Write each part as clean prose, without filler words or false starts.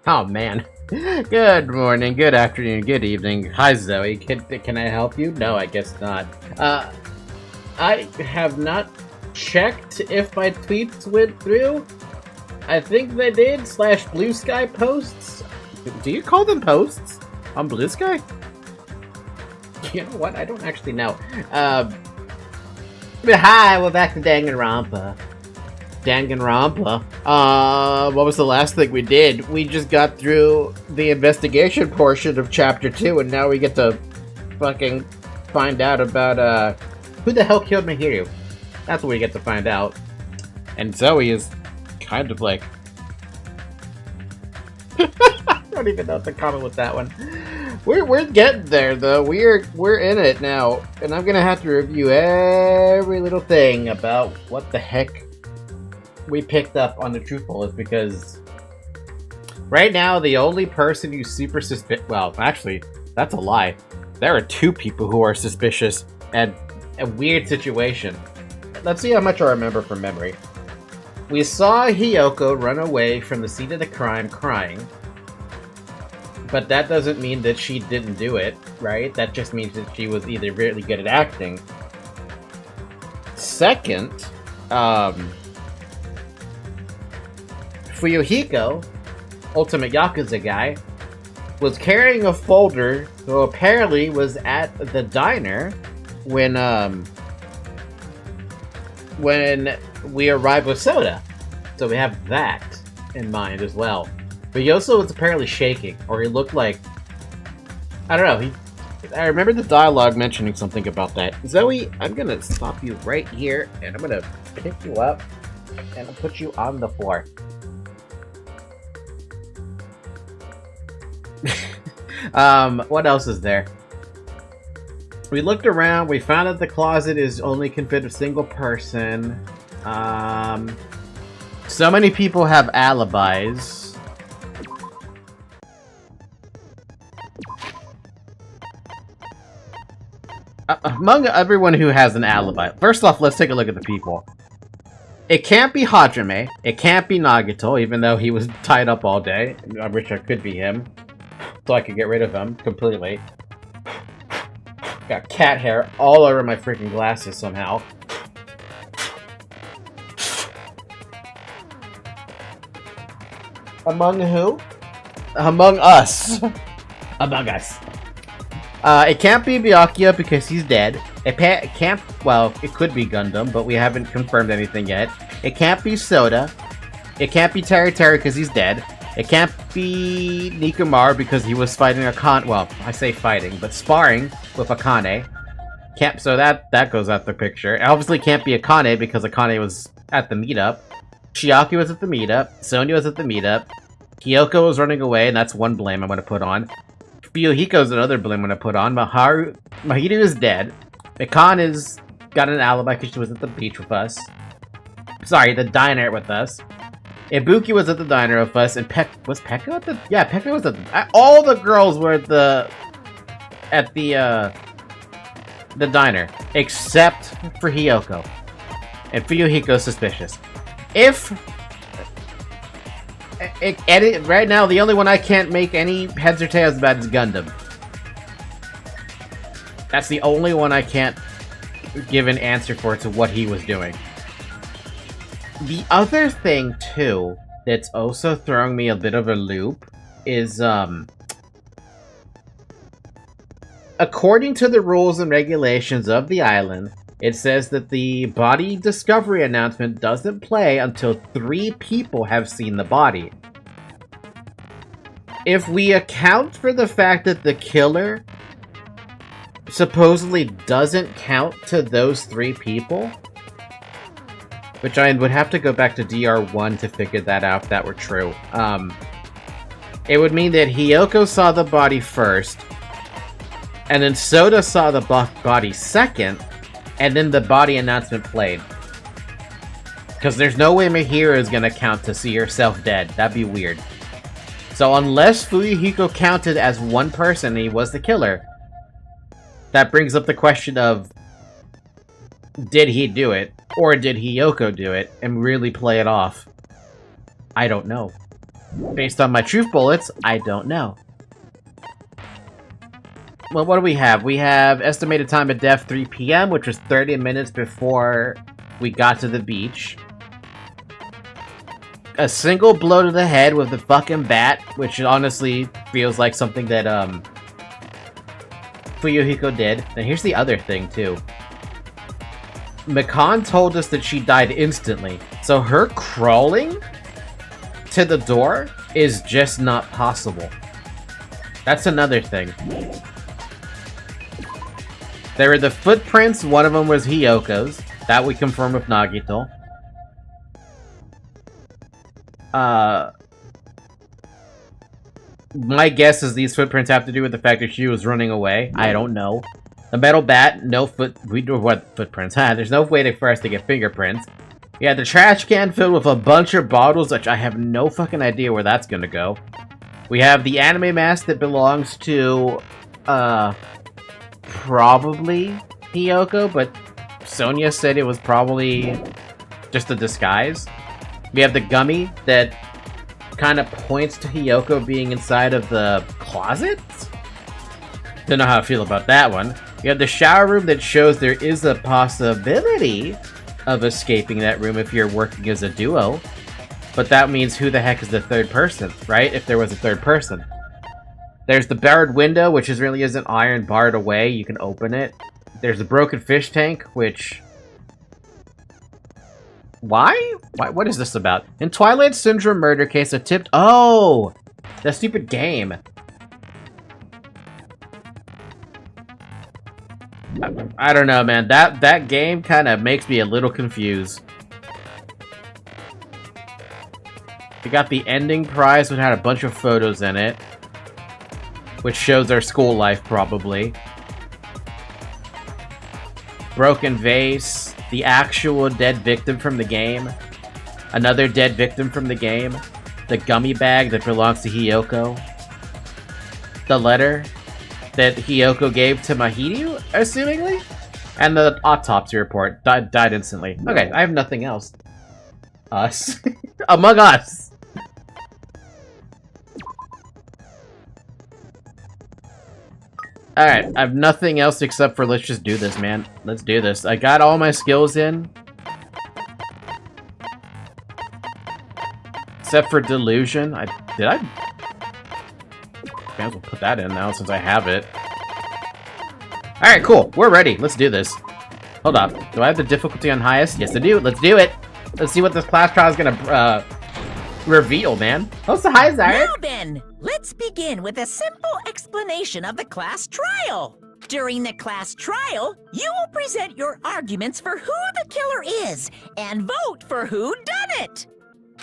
Oh man. Good morning, good afternoon, good evening. Hi Zoe, can I help you? No, I guess not. I have not checked if my tweets went through. I think they did, / Blue Sky posts. Do you call them posts? On Blue Sky? You know what? I don't actually know. But hi, we're back to Danganronpa. What was the last thing we did? We just got through the investigation portion of Chapter 2, and now we get to fucking find out about, who the hell killed Mihiru? That's what we get to find out. And Zoe is kind of like... I don't even know what to comment with that one. We're getting there, though. We're in it now. And I'm gonna have to review every little thing about what the heck we picked up on the Truth Bullets, because right now the only person who's super suspicious, well, actually, that's a lie. There are 2 people who are suspicious at a weird situation. Let's see how much I remember from memory. We saw Hiyoko run away from the scene of the crime crying, but that doesn't mean that she didn't do it, right? That just means that she was either really good at acting. Second, Fuyohiko, Ultimate Yakuza guy, was carrying a folder who apparently was at the diner when we arrived with Soda. So we have that in mind as well. But he also was apparently shaking, or he looked like... I don't know, I remember the dialogue mentioning something about that. Zoe, I'm gonna stop you right here, and I'm gonna pick you up, and I'll put you on the floor. What else is there? We looked around, we found that the closet is only can fit a single person. So many people have alibis. Among everyone who has an alibi, first off, let's take a look at the people. It can't be Hajime, it can't be Nagito, even though he was tied up all day. I wish it could be him, so I could get rid of him completely. Got cat hair all over my freaking glasses somehow. Among who? Among us. Among us. It can't be Byakuya because he's dead. It can't... Well, it could be Gundam, but we haven't confirmed anything yet. It can't be Soda. It can't be Terry because he's dead. It can't be Nikumaru because he was fighting Akane. Well, I say fighting, but sparring with Akane. So that goes out the picture. It obviously can't be Akane because Akane was at the meetup. Chiaki was at the meetup. Sonya was at the meetup. Hiyoko was running away, and that's one blame I'm going to put on. Fuyohiko's another blame I'm going to put on. Mahiru is dead. Akane is got an alibi because she was at the beach with us. Sorry, the diner with us. Ibuki was at the diner with us, and was Pekka at the... Yeah, Pekka was at the... All the girls were at the diner, except for Hiyoko. And Fuyohiko's suspicious. Right now, the only one I can't make any heads or tails about is Gundam. That's the only one I can't give an answer for to what he was doing. The other thing, too, that's also throwing me a bit of a loop is, according to the rules and regulations of the island, it says that the body discovery announcement doesn't play until 3 people have seen the body. If we account for the fact that the killer supposedly doesn't count to those 3 people, which I would have to go back to DR1 to figure that out if that were true, it would mean that Hiyoko saw the body first, and then Soda saw the body second, and then the body announcement played. Because there's no way Mihiru is going to count to see herself dead. That'd be weird. So unless Fuyohiko counted as one person and he was the killer, that brings up the question of, did he do it? Or did Hiyoko do it and really play it off? I don't know. Based on my truth bullets, I don't know. Well, what do we have? We have estimated time of death 3 p.m., which was 30 minutes before we got to the beach. A single blow to the head with the fucking bat, which honestly feels like something that, Fuyohiko did. And here's the other thing, too. Makan told us that she died instantly, so her crawling to the door is just not possible. That's another thing. There were the footprints, one of them was Hiyoko's. That we confirmed with Nagito. My guess is these footprints have to do with the fact that she was running away. I don't know. The metal bat, no footprints? There's no way for us to get fingerprints. Yeah, the trash can filled with a bunch of bottles, which I have no fucking idea where that's gonna go. We have the anime mask that belongs to, probably Hiyoko, but Sonia said it was probably just a disguise. We have the gummy that kind of points to Hiyoko being inside of the closet. Don't know how I feel about that one. We have the shower room that shows there is a possibility of escaping that room if you're working as a duo. But that means who the heck is the third person, right? If there was a third person. There's the barred window, which really isn't iron barred away. You can open it. There's a broken fish tank, which... Why? What is this about? In Twilight Syndrome murder case, a tipped... Oh! That stupid game. I don't know, man. That game kind of makes me a little confused. We got the ending prize, which had a bunch of photos in it. Which shows our school life, probably. Broken vase. The actual dead victim from the game. Another dead victim from the game. The gummy bag that belongs to Hiyoko. The letter that Hiyoko gave to Mahiru, assumingly? And the autopsy report. Died instantly. Okay, I have nothing else. Us. Among Us! Alright, I have nothing else except for let's just do this, man. Let's do this. I got all my skills in. Except for Delusion. Did I? May as well put that in now since I have it. Alright, cool. We're ready. Let's do this. Hold up. Do I have the difficulty on highest? Yes, I do. Let's do it. Let's see what this class trial is gonna reveal, man. What's the highest, Art? Now then, let's begin with a simple explanation of the class trial. During the class trial, you will present your arguments for who the killer is and vote for who done it.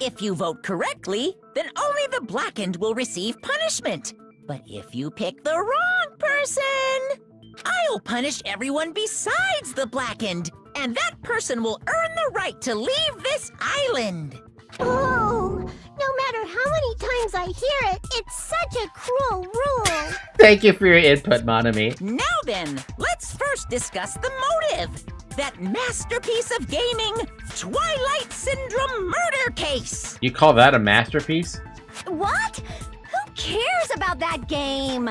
If you vote correctly, then only the blackened will receive punishment. But if you pick the wrong person, I'll punish everyone besides the blackened, and that person will earn the right to leave this island. Oh, no matter how many times I hear it, it's such a cruel rule. Thank you for your input, Monami. Now then, let's first discuss the motive. That masterpiece of gaming, Twilight Syndrome murder case. You call that a masterpiece? What? Who cares about that game?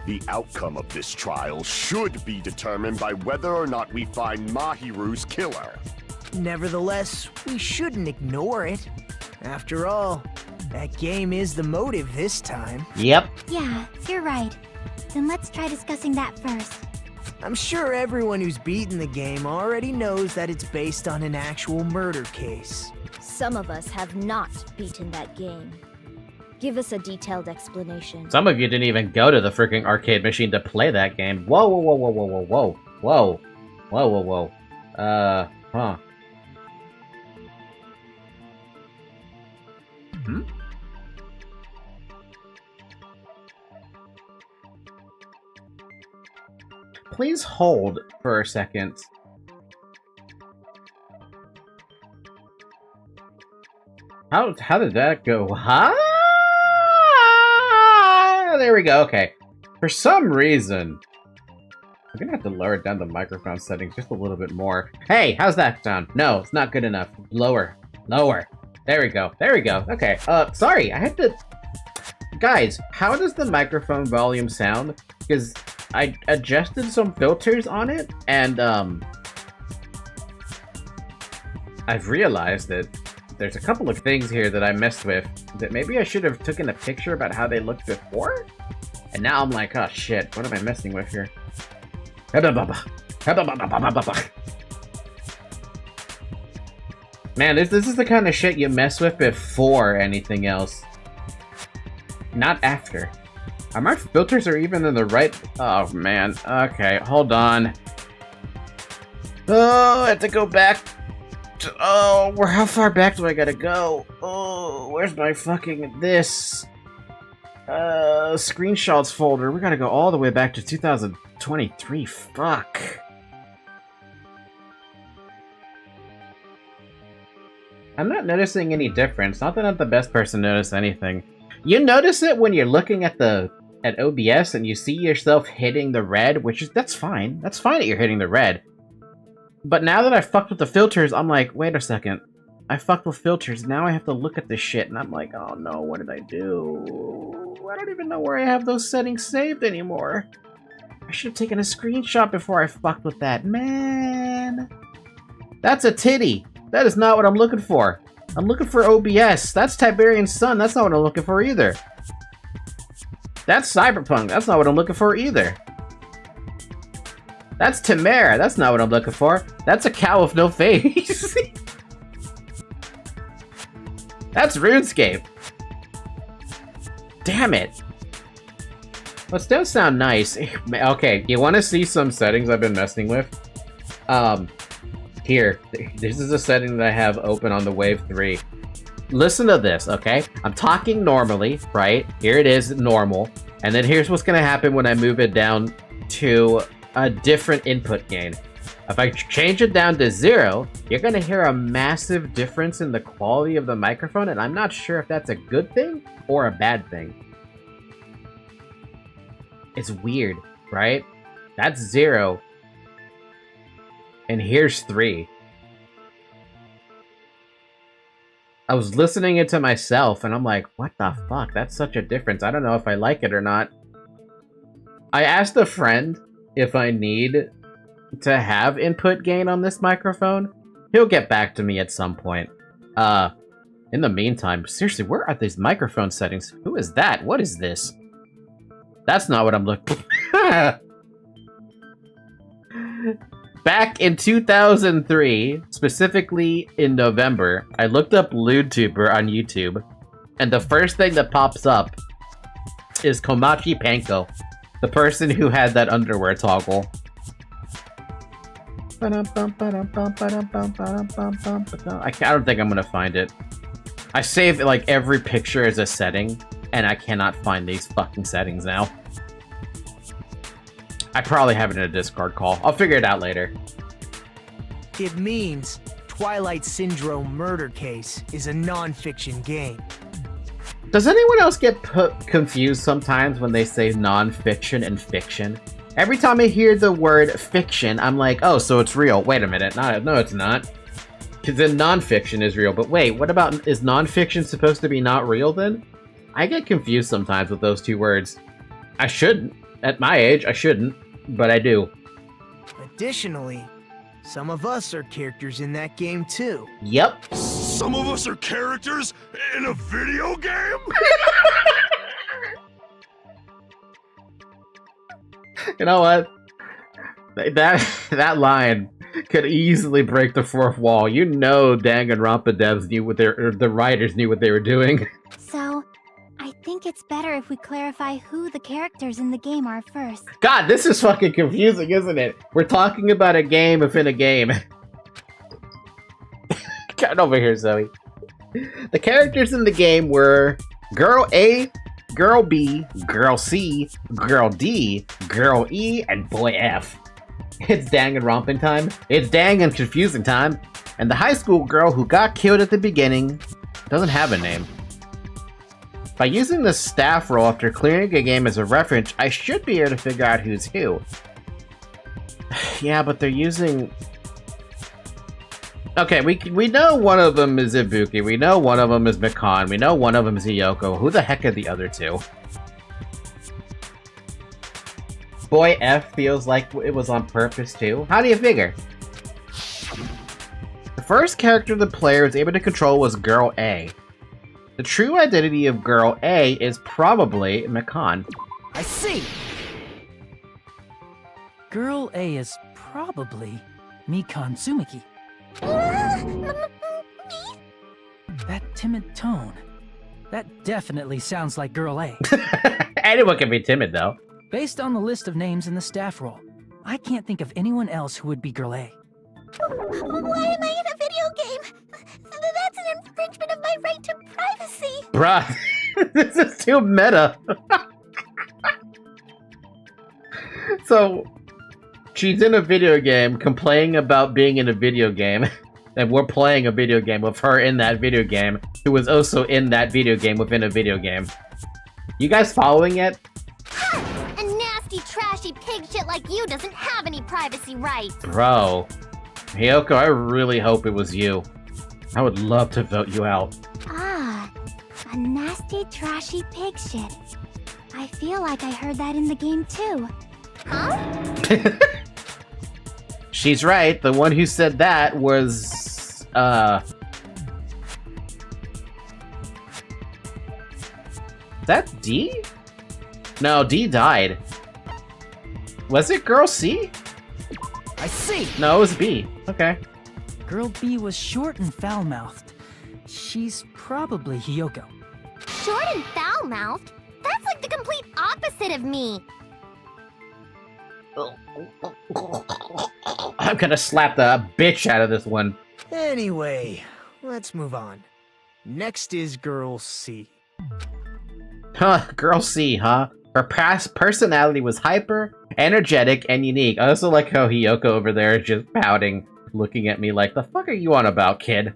The outcome of this trial should be determined by whether or not we find Mahiru's killer. Nevertheless, we shouldn't ignore it. After all, that game is the motive this time. Yep. Yeah, you're right. Then let's try discussing that first. I'm sure everyone who's beaten the game already knows that it's based on an actual murder case. Some of us have not beaten that game. Give us a detailed explanation. Some of you didn't even go to the freaking arcade machine to play that game. Whoa, whoa, whoa, whoa, whoa, whoa, whoa. Whoa. Whoa, whoa, whoa. Huh. Hmm? Please hold for a second. How did that go? Huh? There we go, okay. For some reason... I'm gonna have to lower down the microphone settings just a little bit more. Hey, how's that sound? No, it's not good enough. Lower. Lower. There we go. There we go. Okay. Sorry, I had to... Guys, how does the microphone volume sound? Because I adjusted some filters on it, and, I've realized that there's a couple of things here that I messed with that maybe I should have taken a picture about how they looked before? And now I'm like, oh shit, what am I messing with here? Man, this is the kind of shit you mess with before anything else. Not after. Are my filters are even in the right... Oh, man. Okay, hold on. Oh, I have to go back to... Oh, how far back do I gotta go? Oh, where's my fucking... This... Screenshots folder. We gotta go all the way back to 2023. Fuck. I'm not noticing any difference. Not that I'm the best person to notice anything. You notice it when you're looking at OBS and you see yourself hitting the red, which is, that's fine. That's fine that you're hitting the red. But now that I fucked with the filters, I'm like, wait a second. I fucked with filters, now I have to look at this shit, and I'm like, oh no, what did I do? I don't even know where I have those settings saved anymore. I should have taken a screenshot before I fucked with that. Man. That's a titty. That is not what I'm looking for. I'm looking for OBS. That's Tiberian Sun. That's not what I'm looking for either. That's Cyberpunk. That's not what I'm looking for either. That's Temera. That's not what I'm looking for. That's a cow with no face. That's RuneScape. Damn it. Well, still sound nice. Okay, you want to see some settings I've been messing with? Here. This is a setting that I have open on the Wave 3. Listen to this, okay? I'm talking normally, right? Here it is, normal. And then here's what's going to happen when I move it down to a different input gain. If I change it down to 0, you're going to hear a massive difference in the quality of the microphone, and I'm not sure if that's a good thing or a bad thing. It's weird, right? That's 0. And here's 3. I was listening it to myself, and I'm like, what the fuck? That's such a difference. I don't know if I like it or not. I asked a friend if I need to have input gain on this microphone. He'll get back to me at some point. In the meantime, seriously, where are these microphone settings? Who is that? What is this? That's not what I'm looking for. Back in 2003, specifically in November, I looked up VTuber on YouTube, and the first thing that pops up is Komachi Panko, the person who had that underwear toggle. I don't think I'm gonna find it. I saved like every picture as a setting, and I cannot find these fucking settings now. I probably have it in a Discord call. I'll figure it out later. It means Twilight Syndrome Murder Case is a non-fiction game. Does anyone else get confused sometimes when they say non-fiction and fiction? Every time I hear the word fiction, I'm like, oh, so it's real. Wait a minute. No, it's not. Because then non-fiction is real. But wait, what about, is non-fiction supposed to be not real then? I get confused sometimes with those two words. I shouldn't. At my age, I shouldn't. But I do. Additionally, some of us are characters in that game too. Yep. Some of us are characters in a video game? You know what? That line could easily break the fourth wall. You know Danganronpa devs knew what the writers knew what they were doing. So, I think it's better if we clarify who the characters in the game are first. God, this is fucking confusing, isn't it? We're talking about a game within a game. Get over here, Zoe. The characters in the game were Girl A, Girl B, Girl C, Girl D, Girl E, and Boy F. It's Danganronpa time. It's dang and confusing time. And the high school girl who got killed at the beginning doesn't have a name. By using the staff roll after clearing a game as a reference, I should be able to figure out who's who. Yeah, but they're using... Okay, we know one of them is Ibuki. We know one of them is Mikan. We know one of them is Hiyoko. Who the heck are the other two? Boy F feels like it was on purpose too. How do you figure? The first character the player was able to control was Girl A. The true identity of Girl A is probably Mikan. I see! Girl A is probably Mikan Tsumiki. That timid tone. That definitely sounds like Girl A. Anyone can be timid, though. Based on the list of names in the staff roll, I can't think of anyone else who would be Girl A. Why am I in a video game? That's an infringement of my right to privacy. Bruh, this is too meta. So, she's in a video game complaining about being in a video game, and we're playing a video game with her in that video game, who was also in that video game within a video game. You guys following it? A nasty, trashy pig shit like you doesn't have any privacy rights. Bro. Hiyoko, I really hope it was you. I would love to vote you out. Ah, a nasty, trashy pig shit. I feel like I heard that in the game too. Huh? She's right. The one who said that was, Is that D? No, D died. Was it Girl C? I see! No, it was B. Okay. Girl B was short and foul-mouthed. She's probably Hiyoko. Short and foul-mouthed? That's like the complete opposite of me. I'm gonna slap the bitch out of this one. Anyway, let's move on. Next is Girl C. Huh, Girl C, huh? Her past personality was hyper, energetic, and unique. I also like how Hiyoko over there is just pouting, looking at me like, the fuck are you on about, kid?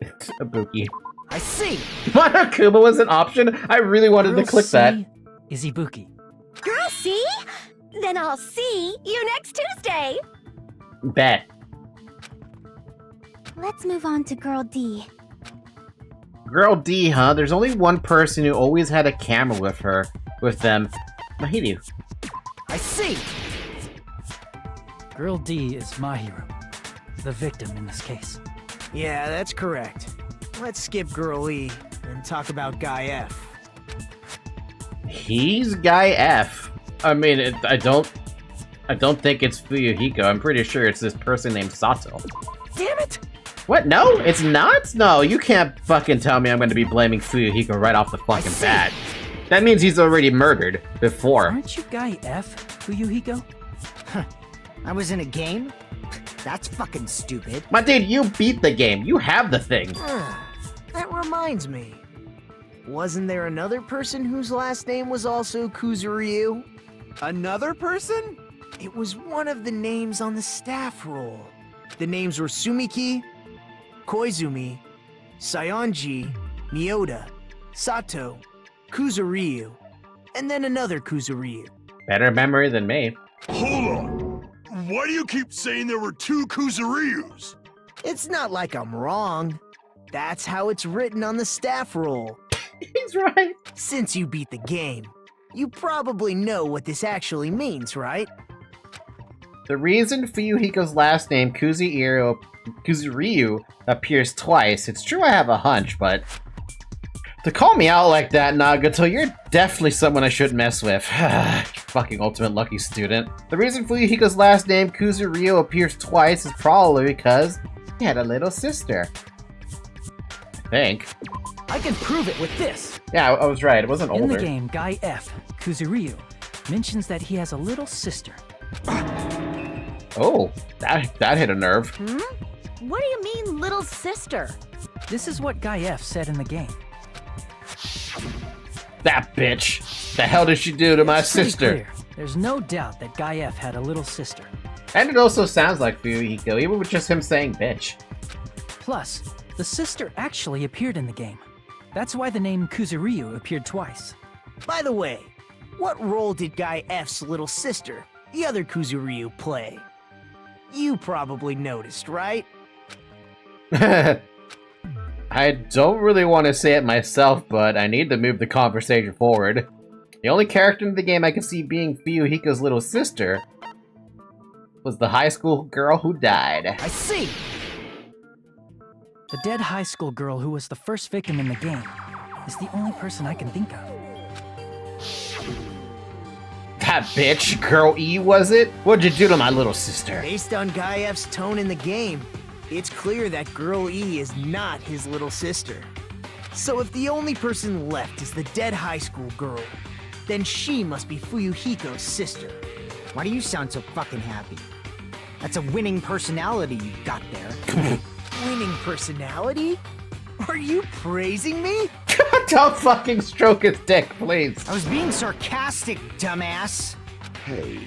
It's Ibuki. I see! Monokuma was an option? I really wanted to click that. Is Ibuki. Girl C? Then I'll see you next Tuesday. Bet. Let's move on to Girl D. Girl D, huh? There's only one person who always had a camera with them. Mahiru. I see! Girl D is Mahiru, the victim in this case. Yeah, that's correct. Let's skip Girl E and talk about Guy F. He's Guy F. I mean, I don't think it's Fuyohiko. I'm pretty sure it's this person named Sato. Damn it! What? No, it's not? No, you can't fucking tell me I'm going to be blaming Fuyohiko right off the fucking bat. That means he's already murdered before. Aren't you Guy F, Fuyohiko? I was in a game? That's fucking stupid. My dude, you beat the game. You have the thing. That reminds me. Wasn't there another person whose last name was also Kuzuryu? Another person? It was one of the names on the staff roll. The names were Sumiki, Koizumi, Sayonji, Miyoda, Sato, Kuzuryu, and then another Kuzuryu. Better memory than me. Hold on. Why do you keep saying there were two Kuzuryus? It's not like I'm wrong. That's how it's written on the staff roll. He's right. Since you beat the game, you probably know what this actually means, right? The reason Fuyohiko's last name, Kuzuryu, appears twice, it's true I have a hunch, but to call me out like that, Nagato, you're definitely someone I shouldn't mess with. Fucking ultimate lucky student. The reason Fuyohiko's last name, Kuzuryu, appears twice is probably because he had a little sister. I think. I can prove it with this. Yeah, I was right. It wasn't older. In the game, Guy F, Kuzuryu, mentions that he has a little sister. Oh, that hit a nerve. What do you mean, little sister? This is what Guy F said in the game. That bitch. The hell did she do to my It's pretty sister? clear. There's no doubt that Guy F had a little sister. And it also sounds like Fuyohiko, even with just him saying bitch. Plus, the sister actually appeared in the game. That's why the name Kuzuryu appeared twice. By the way, what role did Guy F's little sister, the other Kuzuryu, play? You probably noticed, right? I don't really want to say it myself, but I need to move the conversation forward. The only character in the game I can see being Fuyohiko's little sister was the high school girl who died. I see! The dead high school girl who was the first victim in the game is the only person I can think of. That bitch, Girl E, was it? What'd you do to my little sister? Based on Guy F's tone in the game, it's clear that Girl E is not his little sister. So if the only person left is the dead high school girl, then she must be Fuyohiko's sister. Why do you sound so fucking happy? That's a winning personality you got there. Winning personality? Are you praising me? Don't fucking stroke his dick, please. I was being sarcastic, dumbass. Hey,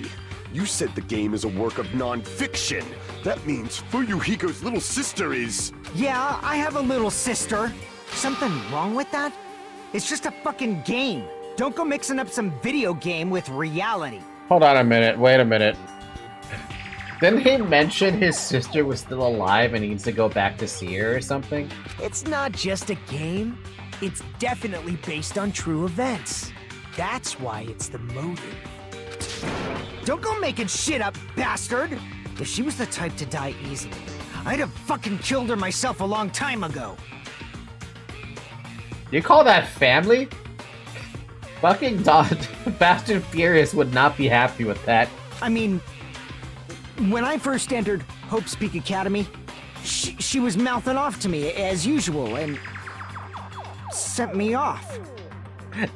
you said the game is a work of non-fiction. That means Fuyohiko's little sister is... Yeah, I have a little sister. Something wrong with that? It's just a fucking game. Don't go mixing up some video game with reality. Hold on a minute, wait a minute. Didn't he mention his sister was still alive and he needs to go back to see her or something? It's not just a game. It's definitely based on true events. That's why it's the motive. Don't go making shit up, bastard! If she was the type to die easily, I'd have fucking killed her myself a long time ago. You call that family? Fucking Fast and Furious would not be happy with that. I mean, when I first entered Hope's Peak Academy, she was mouthing off to me as usual and sent me off.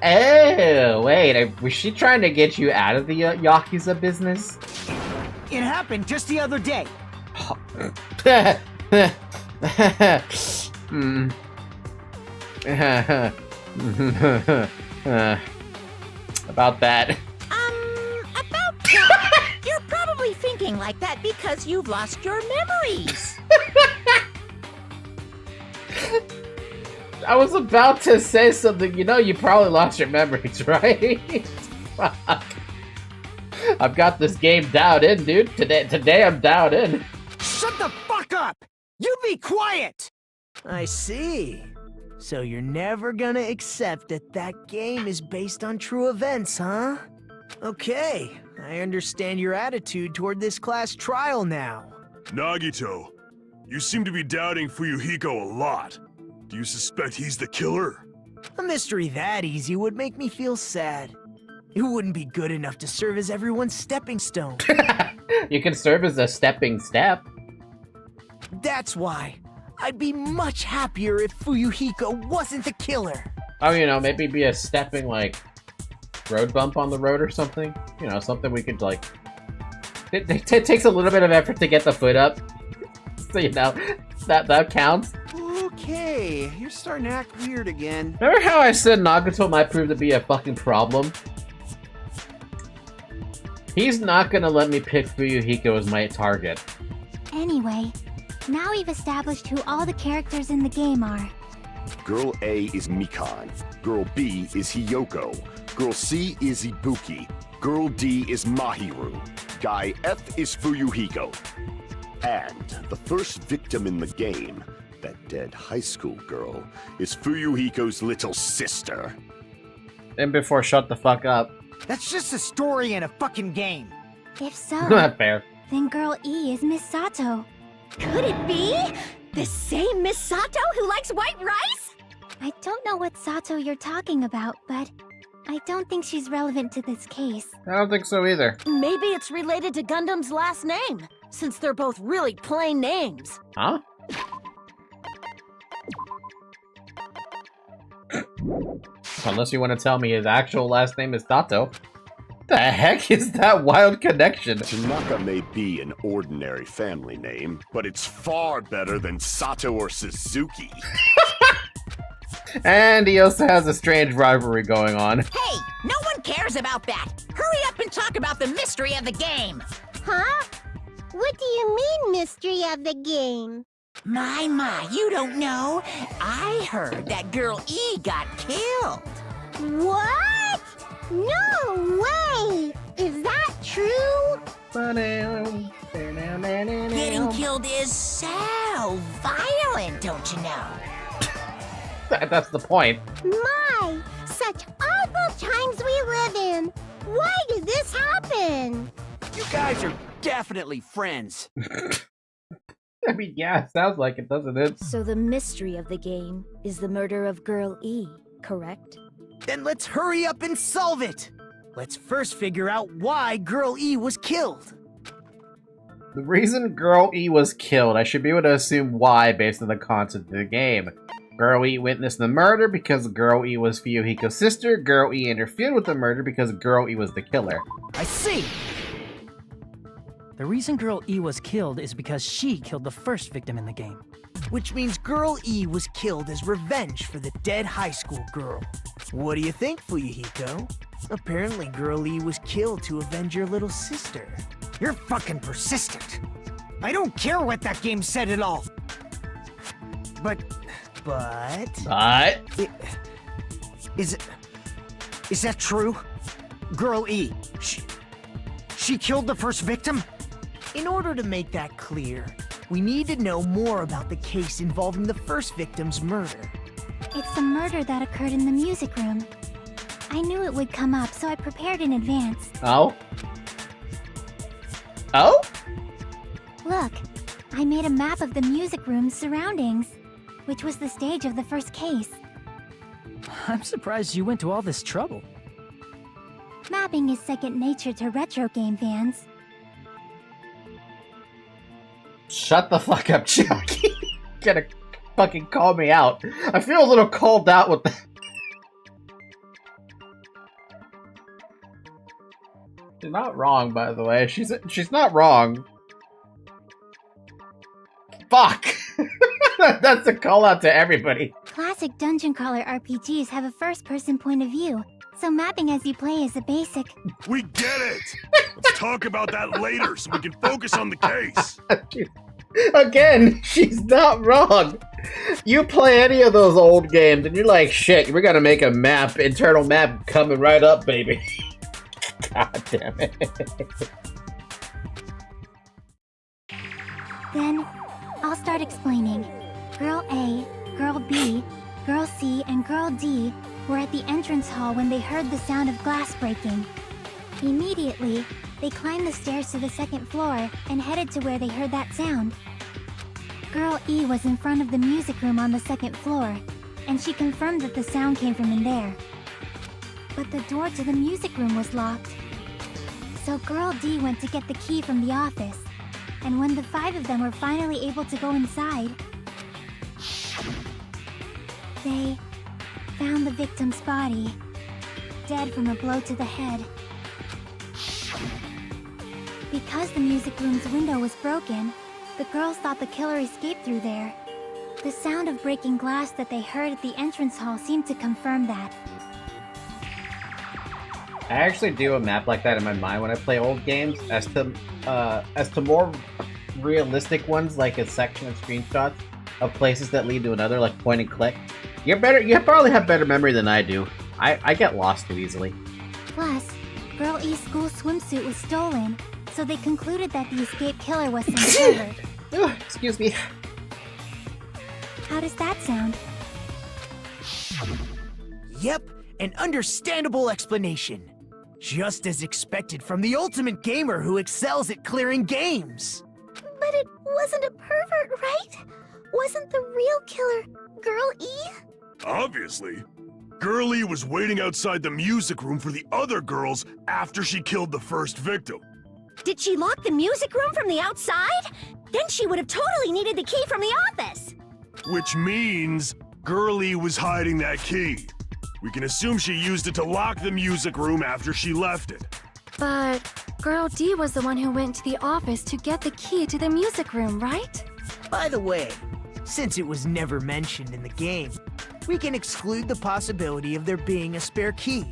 Oh, wait, was she trying to get you out of the Yakuza business? It happened just the other day. About that. About that, you're probably thinking like that because you've lost your memories. I was about to say something. You know, you probably lost your memories, right? Fuck. I've got this game dialed in, dude. Today I'm dialed in. Shut the fuck up! You be quiet! I see. So you're never gonna accept that that game is based on true events, huh? Okay, I understand your attitude toward this class trial now. Nagito, you seem to be doubting Fuyohiko a lot. Do you suspect he's the killer? A mystery that easy would make me feel sad. It wouldn't be good enough to serve as everyone's stepping stone. You can serve as a stepping step. That's why. I'd be much happier if Fuyohiko wasn't the killer. Oh, you know, maybe be a stepping, like, road bump on the road or something. You know, something we could, like... It takes a little bit of effort to get the foot up. So, you know, that counts. Okay, you're starting to act weird again. Remember how I said Nagato might prove to be a fucking problem? He's not gonna let me pick Fuyohiko as my target. Anyway, now we've established who all the characters in the game are. Girl A is Mikan. Girl B is Hiyoko. Girl C is Ibuki. Girl D is Mahiru. Guy F is Fuyohiko. And the first victim in the game, that dead high school girl, is Fuyohiko's little sister. And before shut the fuck up. That's just a story in a fucking game. If so, Not fair. then Girl E is Miss Sato. Could it be? The same Miss Sato who likes white rice? I don't know what Sato you're talking about, but I don't think she's relevant to this case. I don't think so either. Maybe it's related to Gundam's last name, since they're both really plain names. Huh? Unless you want to tell me his actual last name is Sato. The heck is that wild connection? Tanaka may be an ordinary family name, but it's far better than Sato or Suzuki. And he also has a strange rivalry going on. Hey, no one cares about that. Hurry up and talk about the mystery of the game. Huh? What do you mean, mystery of the game? My, you don't know. I heard that girl E got killed. What? No way! Is that true? Getting killed is so violent, don't you know? That's the point. My, such awful times we live in. Why did this happen? You guys are definitely friends. I mean, yeah, sounds like it, doesn't it? So the mystery of the game is the murder of Girl E, correct? Then let's hurry up and solve it. Let's first figure out why Girl E was killed. The reason Girl E was killed, I should be able to assume why based on the concept of the game. Girl E witnessed the murder because Girl E was Fuyohiko's sister. Girl E interfered with the murder because Girl E was the killer. I see. The reason Girl E was killed is because she killed the first victim in the game. Which means Girl E was killed as revenge for the dead high school girl. What do you think, Fuyohiko? Apparently Girl E was killed to avenge your little sister. You're fucking persistent. I don't care what that game said at all. But is that true? Girl E, she killed the first victim? In order to make that clear, we need to know more about the case involving the first victim's murder. It's the murder that occurred in the music room. I knew it would come up, so I prepared in advance. Oh? Oh? Look, I made a map of the music room's surroundings, which was the stage of the first case. I'm surprised you went to all this trouble. Mapping is second nature to retro game fans. Shut the fuck up, Chucky. Gonna fucking call me out. I feel a little called out with that. She's not wrong, by the way. She's not wrong. Fuck! That's a call out to everybody. Classic dungeon crawler RPGs have a first-person point of view, so mapping as you play is a basic. We get it! Let's talk about that later so we can focus on the case. Again, she's not wrong. You play any of those old games and you're like, shit, we're gonna make a map, internal map coming right up, baby. God damn it. Then, I'll start explaining. Girl A, Girl B, Girl C, and Girl D were at the entrance hall when they heard the sound of glass breaking. Immediately, they climbed the stairs to the second floor and headed to where they heard that sound. Girl E was in front of the music room on the second floor, and she confirmed that the sound came from in there. But the door to the music room was locked. So Girl D went to get the key from the office, and when the 5 of them were finally able to go inside, they found the victim's body, dead from a blow to the head. Because the music room's window was broken, the girls thought the killer escaped through there. The sound of breaking glass that they heard at the entrance hall seemed to confirm that. I actually do a map like that in my mind when I play old games. As to more realistic ones, like a section of screenshots of places that lead to another, like point and click. You probably have better memory than I do. I get lost too easily. Plus, Girl E's school swimsuit was stolen, so they concluded that the escaped killer was some pervert. Excuse me. How does that sound? Yep, an understandable explanation. Just as expected from the ultimate gamer who excels at clearing games. But it wasn't a pervert, right? Wasn't the real killer Girl E? Obviously. Girl E was waiting outside the music room for the other girls after she killed the first victim. Did she lock the music room from the outside? Then she would have totally needed the key from the office. Which means Girl E was hiding that key. We can assume she used it to lock the music room after she left it. But Girl D was the one who went to the office to get the key to the music room, right? By the way, since it was never mentioned in the game, we can exclude the possibility of there being a spare key.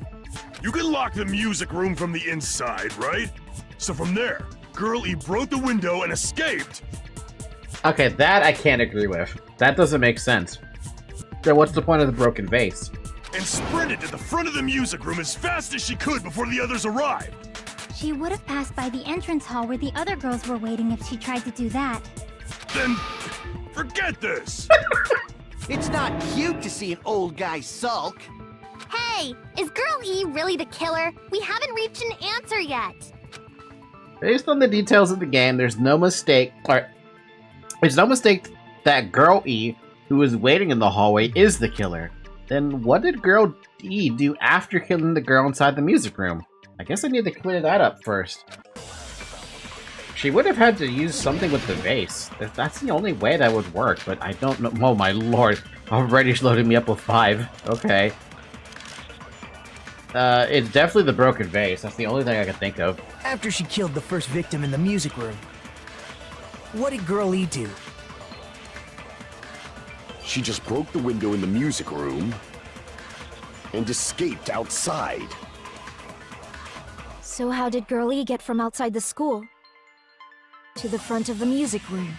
You can lock the music room from the inside, right? So from there, Girl E broke the window and escaped. Okay, that I can't agree with. That doesn't make sense. Then what's the point of the broken vase? And sprinted to the front of the music room as fast as she could before the others arrived. She would have passed by the entrance hall where the other girls were waiting if she tried to do that. Then forget this! It's not cute to see an old guy sulk. Hey, is Girl E really the killer? We haven't reached an answer yet. Based on the details of the game, there's no mistake that Girl E, who was waiting in the hallway, is the killer. Then what did Girl E do after killing the girl inside the music room? I guess I need to clear that up first. She would have had to use something with the vase. That's the only way that would work, but I don't know. Oh my lord, already loading me up with 5. Okay. It's definitely the broken vase. That's the only thing I can think of. After she killed the first victim in the music room, what did Girl E do? She just broke the window in the music room and escaped outside. So how did Girl E get from outside the school to the front of the music room?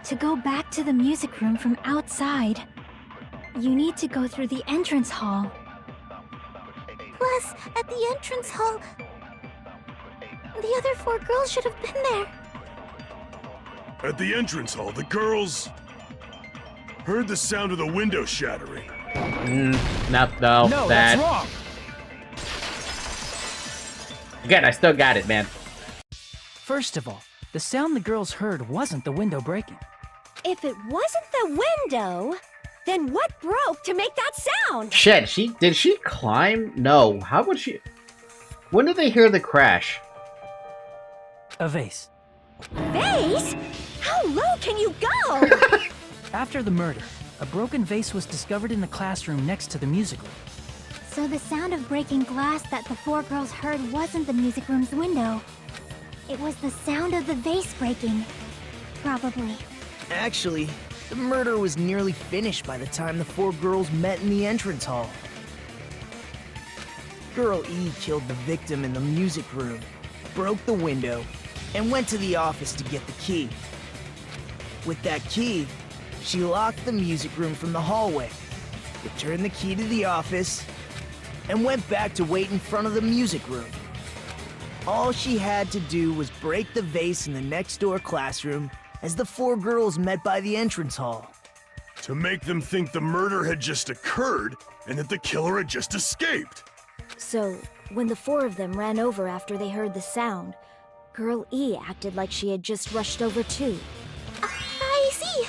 To go back to the music room from outside, you need to go through the entrance hall. Plus, at the entrance hall, the other 4 girls should have been there. At the entrance hall, the girls heard the sound of the window shattering. No, that's wrong. Again, I still got it, man. First of all, the sound the girls heard wasn't the window breaking. If it wasn't the window, then what broke to make that sound? Shit, did she climb? No, how would she... When did they hear the crash? A vase. Vase? How low can you go? After the murder, a broken vase was discovered in the classroom next to the music room. So the sound of breaking glass that the 4 girls heard wasn't the music room's window. It was the sound of the vase breaking. Probably. Actually, the murder was nearly finished by the time the 4 girls met in the entrance hall. Girl E killed the victim in the music room, broke the window, and went to the office to get the key. With that key, she locked the music room from the hallway, returned the key to the office, and went back to wait in front of the music room. All she had to do was break the vase in the next door classroom as the 4 girls met by the entrance hall. To make them think the murder had just occurred and that the killer had just escaped. So, when the 4 of them ran over after they heard the sound, Girl E acted like she had just rushed over too. I see.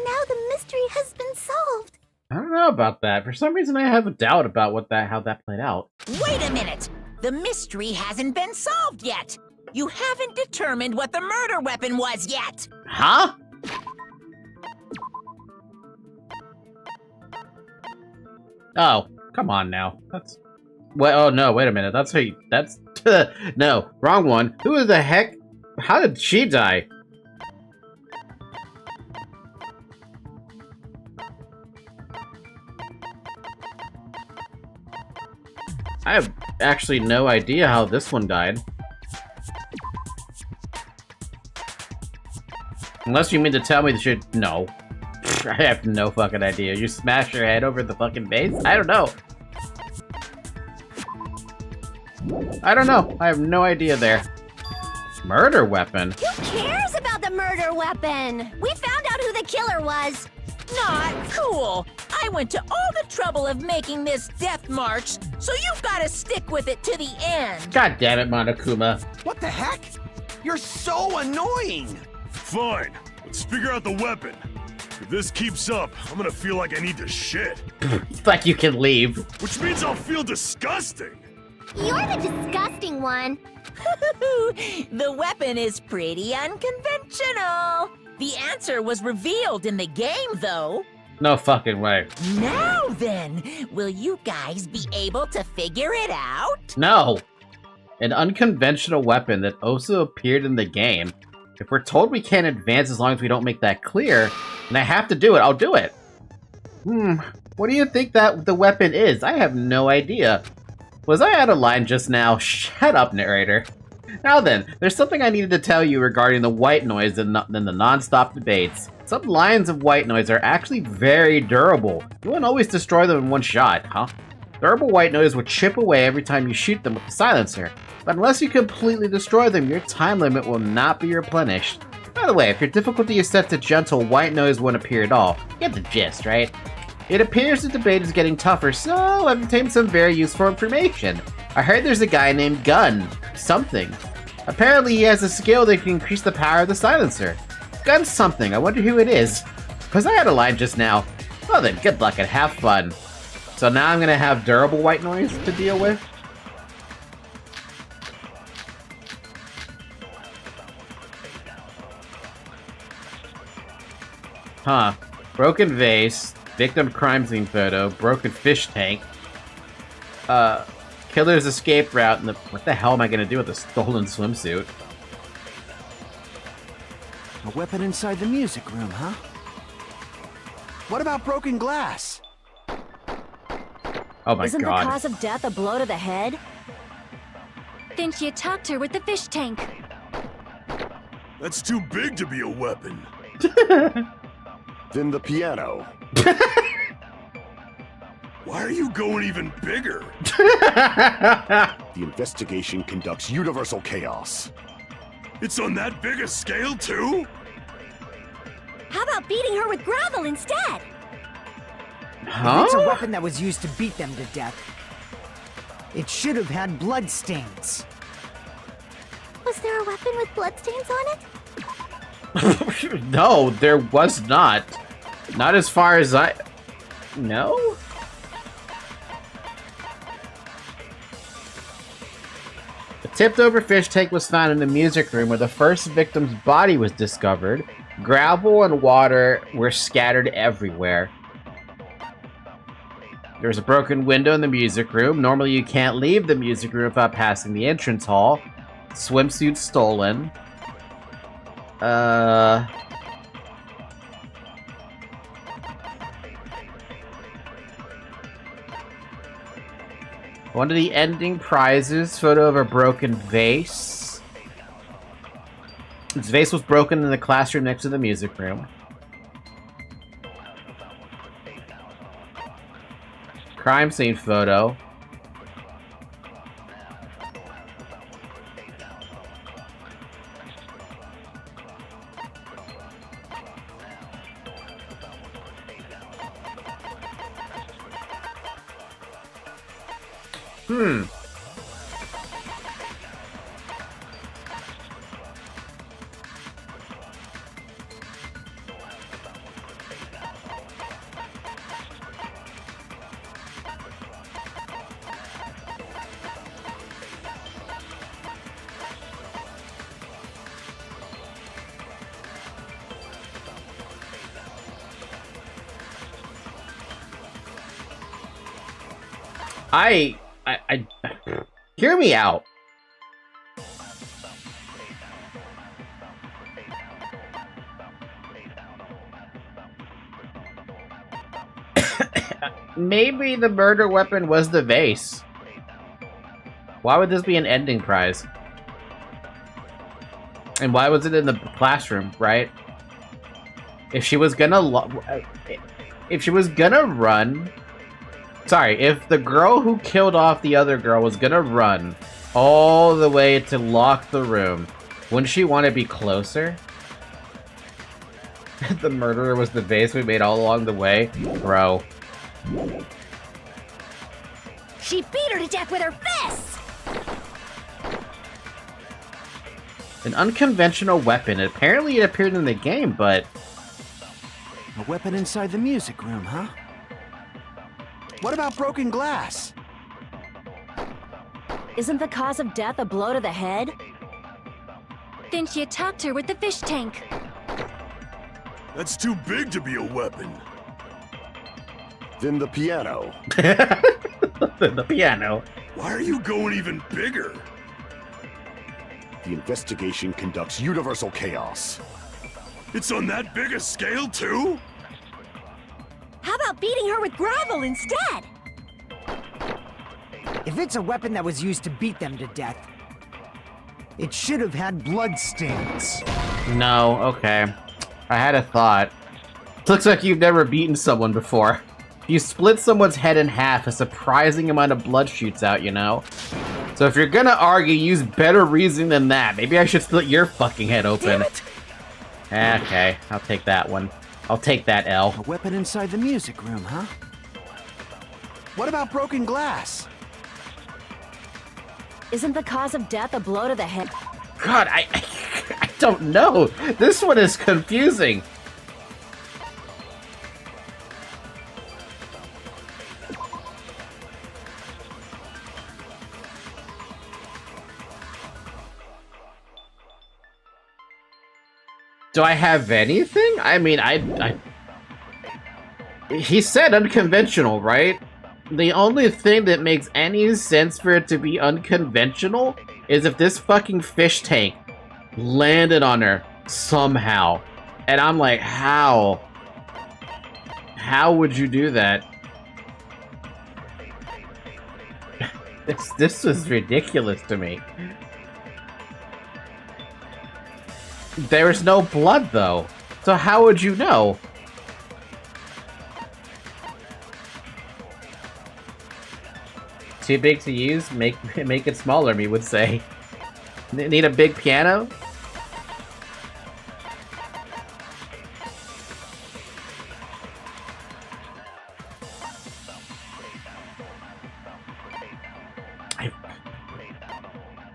Now the mystery has been solved. I don't know about that. For some reason, I have a doubt about how that played out. Wait a minute! The mystery hasn't been solved yet! You haven't determined what the murder weapon was yet! Huh? Oh, come on now. That's... Well, oh no, wait a minute. That's how you... That's... No, wrong one. Who the heck... How did she die? I have actually no idea how this one died. Unless you mean to tell me that you... No. I have no fucking idea. You smash your head over the fucking base? I don't know. I don't know. I have no idea there. Murder weapon? Who cares about the murder weapon? We found out who the killer was. Not cool! I went to all the trouble of making this death march, so you've gotta stick with it to the end! God damn it, Monokuma. What the heck? You're so annoying! Fine, let's figure out the weapon. If this keeps up, I'm gonna feel like I need to shit. It's like you can leave. Which means I'll feel disgusting. You're the disgusting one. The weapon is pretty unconventional! The answer was revealed in the game, though. No fucking way. Now then, will you guys be able to figure it out? No. An unconventional weapon that also appeared in the game. If we're told we can't advance as long as we don't make that clear, and I have to do it, I'll do it. What do you think that the weapon is? I have no idea. Was I out of line just now? Shut up, narrator. Now then, there's something I needed to tell you regarding the white noise and the non-stop debates. Some lines of white noise are actually very durable. You won't always destroy them in one shot, huh? Durable white noise will chip away every time you shoot them with the silencer, but unless you completely destroy them, your time limit will not be replenished. By the way, if your difficulty is set to gentle, white noise won't appear at all. You get the gist, right? It appears the debate is getting tougher, so I've obtained some very useful information. I heard there's a guy named Gun something. Apparently he has a skill that can increase the power of the silencer. Gun something, I wonder who it is. Because I had a line just now. Well then, good luck and have fun. So now I'm gonna have durable white noise to deal with. Huh. Broken vase, victim crime scene photo, broken fish tank, killer's escape route, and what the hell am I gonna do with a stolen swimsuit? A weapon inside the music room, huh? What about broken glass? Oh my Isn't god. the cause of death a blow to the head? Then she attacked her with the fish tank. That's too big to be a weapon. Then the piano. Why are you going even bigger? The investigation conducts universal chaos. It's on that big a scale, too? How about beating her with gravel instead? Huh? If it's a weapon that was used to beat them to death, it should have had bloodstains. Was there a weapon with bloodstains on it? No, there was not. Not as far as I... No? A tipped-over fish tank was found in the music room where the first victim's body was discovered. Gravel and water were scattered everywhere. There's a broken window in the music room. Normally you can't leave the music room without passing the entrance hall. Swimsuit stolen. One of the ending prizes, photo of a broken vase. This vase was broken in the classroom next to the music room. Crime scene photo. I hear me out. Maybe the murder weapon was the vase. Why would this be an ending prize? And why was it in the classroom, right? If she was gonna run... Sorry, if the girl who killed off the other girl was gonna run all the way to lock the room, wouldn't she want to be closer? The murderer was the vase we made all along the way? Bro. She beat her to death with her fists! An unconventional weapon. Apparently it appeared in the game, but... A weapon inside the music room, huh? What about broken glass? Isn't the cause of death a blow to the head? Then she attacked her with the fish tank. That's too big to be a weapon. Then the piano. The piano. Why are you going even bigger? The investigation conducts universal chaos. It's on that big a scale, too? How about beating her with gravel instead? If it's a weapon that was used to beat them to death, it should have had bloodstains. No, okay. I had a thought. Looks like you've never beaten someone before. you split someone's head in half, a surprising amount of blood shoots out, you know? So if you're gonna argue, use better reasoning than that. Maybe I should split your fucking head open. Okay, I'll take that one. I'll take that L. A weapon inside the music room, huh? What about broken glass? Isn't the cause of death a blow to the head? God, I don't know. This one is confusing. Do I have anything? I mean, he said unconventional, right? The only thing that makes any sense for it to be unconventional is if this fucking fish tank landed on her somehow. And I'm like, how? How would you do that? This was ridiculous to me. There's no blood, though. So how would you know? Too big to use? Make it smaller, me would say. Need a big piano?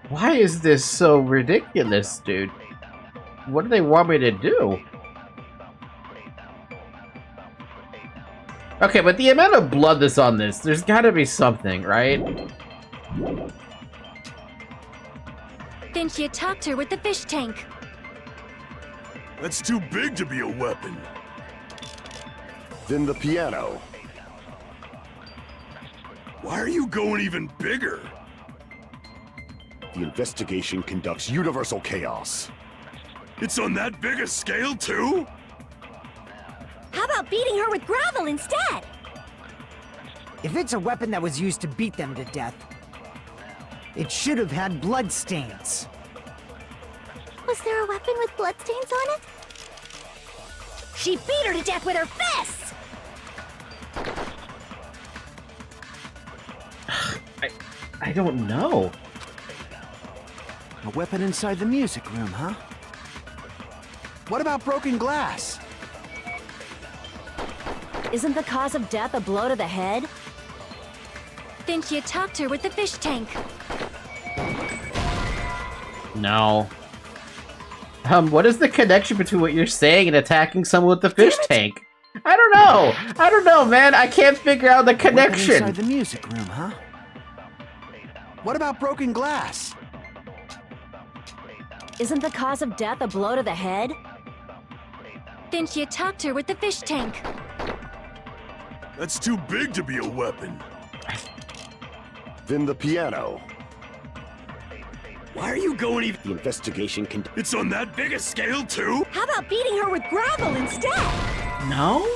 Why is this so ridiculous, dude? What do they want me to do? Okay, but the amount of blood that's on this, there's gotta be something, right? Didn't you talk to her with the fish tank? That's too big to be a weapon. Then the piano. Why are you going even bigger? The investigation conducts universal chaos. It's on that big a scale, too? How about beating her with gravel instead? If it's a weapon that was used to beat them to death, it should have had blood stains. Was there a weapon with bloodstains on it? She beat her to death with her fists! I don't know. A weapon inside the music room, huh? What about broken glass? Isn't the cause of death a blow to the head? Didn't you talk to her with the fish tank? No. What is the connection between what you're saying and attacking someone with the fish tank? I don't know. I don't know, man. I can't figure out the connection. Inside the music room, huh? What about broken glass? Isn't the cause of death a blow to the head? Didn't you talk to her with the fish tank? That's too big to be a weapon. Then the piano. Why are you going even... The investigation It's on that big a scale, too? How about beating her with gravel instead? No?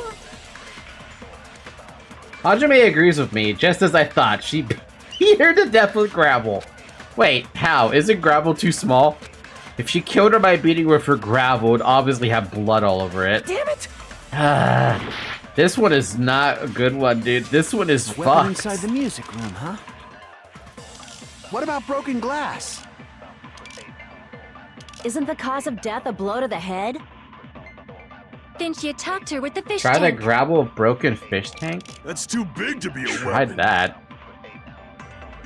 Hajime agrees with me, just as I thought. She beat her to death with gravel. Wait, how? Isn't gravel too small? If she killed her by beating her with her gravel, it would obviously have blood all over it. Damn it! This one is not a good one, dude. This one is Weapon fucked. inside the music room, huh? What about broken glass? Isn't the cause of death a blow to the head? Didn't you talk to her with the fish Try tank? the gravel broken fish tank? That's too big to be a Tried weapon. that.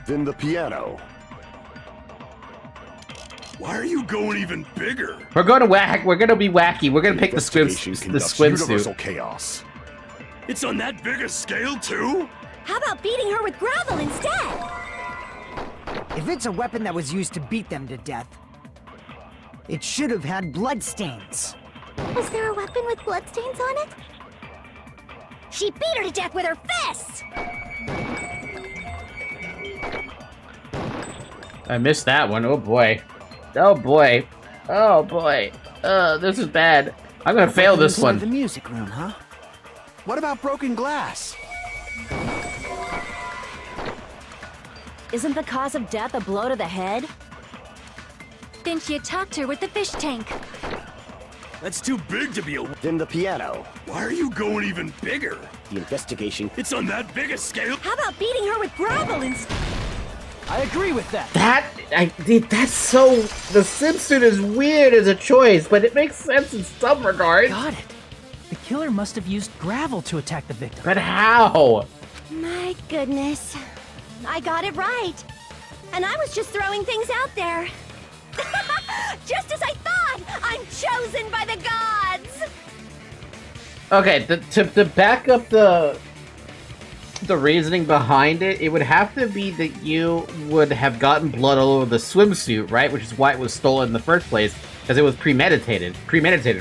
Then the piano. Why are you going even bigger? We're going to whack. We're going to be wacky. We're going to pick the Investigation conducts universal swimsuit. chaos. It's on that big a scale, too? How about beating her with gravel instead? If it's a weapon that was used to beat them to death, it should have had blood stains. Was there a weapon with bloodstains on it? She beat her to death with her fists! I missed that one. Oh boy. Oh boy. Oh boy. This is bad. I'm gonna fail this Inside one. the music room, huh? What about broken glass? Isn't the cause of death a blow to the head? Didn't you talk to her with the fish tank? That's too big to be a... Then the piano. Why are you going even bigger? The investigation. It's on that big a scale. How about beating her with gravel instead? I agree with that. That's so... The swimsuit is weird as a choice, but it makes sense in some regards. Got it. The killer must have used gravel to attack the victim. But how? My goodness. I got it right. And I was just throwing things out there. Just as I thought! I'm chosen by the gods! Okay, to back up the reasoning behind it, it would have to be that you would have gotten blood all over the swimsuit, right? Which is why it was stolen in the first place, because it was premeditated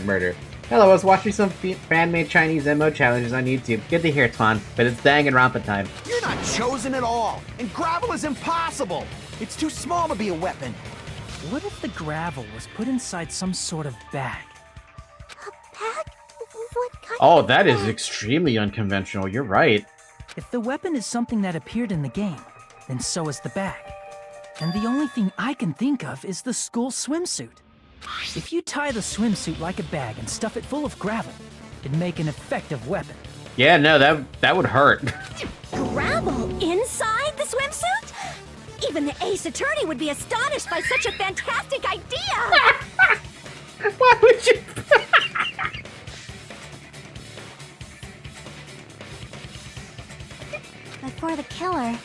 murder. Hello, I was watching some fan-made Chinese MO challenges on YouTube. Good to hear, Twan, but it's Danganronpa time. You're not chosen at all, and gravel is impossible. It's too small to be a weapon. What if the gravel was put inside some sort of bag? A bag? What kind Oh, of that is bag? extremely unconventional. You're right. If the weapon is something that appeared in the game, then so is the bag. And the only thing I can think of is the school swimsuit. If you tie the swimsuit like a bag and stuff it full of gravel, it'd make an effective weapon. Yeah, no, that would hurt. Gravel inside the swimsuit? Even the ace attorney would be astonished by such a fantastic idea! Why would you? But for the killer,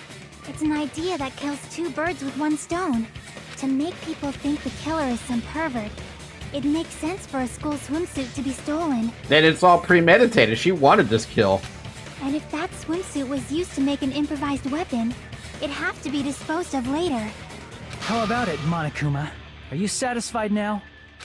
it's an idea that kills two birds with one stone. To make people think the killer is some pervert, it makes sense for a school swimsuit to be stolen. Then it's all premeditated. She wanted this kill. And if that swimsuit was used to make an improvised weapon, it'd have to be disposed of later. How about it, Monokuma? Are you satisfied now?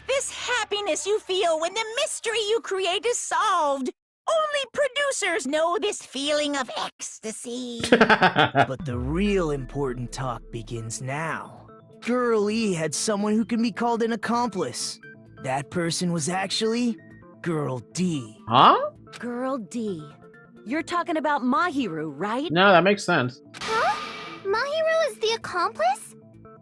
This happiness you feel when the mystery you create is solved. Only producers know this feeling of ecstasy. But the real important talk begins now. Girl E had someone who can be called an accomplice. That person was actually Girl D. Huh? Girl D. You're talking about Mahiru, right? No, that makes sense. Huh? Mahiru is the accomplice?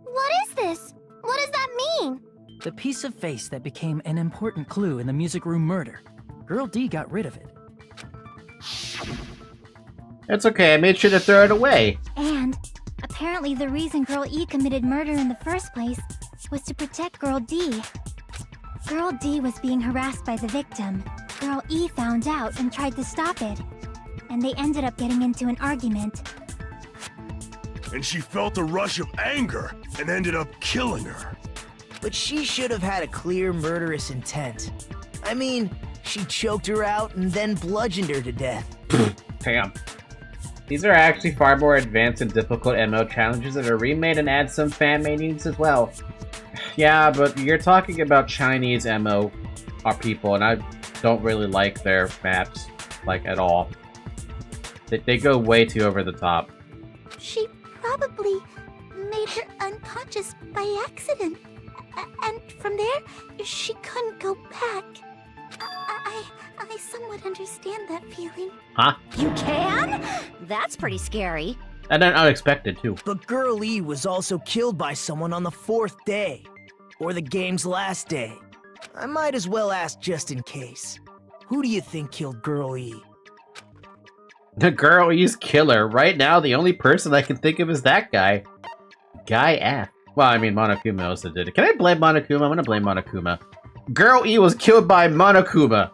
What is this? What does that mean? The piece of face that became an important clue in the music room murder. Girl D got rid of it. It's okay, I made sure to throw it away. And apparently the reason Girl E committed murder in the first place was to protect Girl D. Girl D was being harassed by the victim. Girl E found out and tried to stop it. And they ended up getting into an argument. And she felt a rush of anger and ended up killing her. But she should have had a clear murderous intent. I mean, she choked her out and then bludgeoned her to death. Damn. These are actually far more advanced and difficult MO challenges that are remade and add some fan-made needs as well. Yeah, but you're talking about Chinese MO people, and I don't really like their maps, like, at all. They go way too over the top. She probably made her unconscious by accident. And from there, she couldn't go back. I somewhat understand that feeling. Huh? You can? That's pretty scary. And then unexpected, too. But Girl E was also killed by someone on the 4th day. Or the game's last day. I might as well ask just in case. Who do you think killed Girl E? The Girl E's killer. Right now, the only person I can think of is that guy. Guy F. Well, I mean, Monokuma also did it. Can I blame Monokuma? I'm gonna blame Monokuma. Girl E was killed by Monokuma.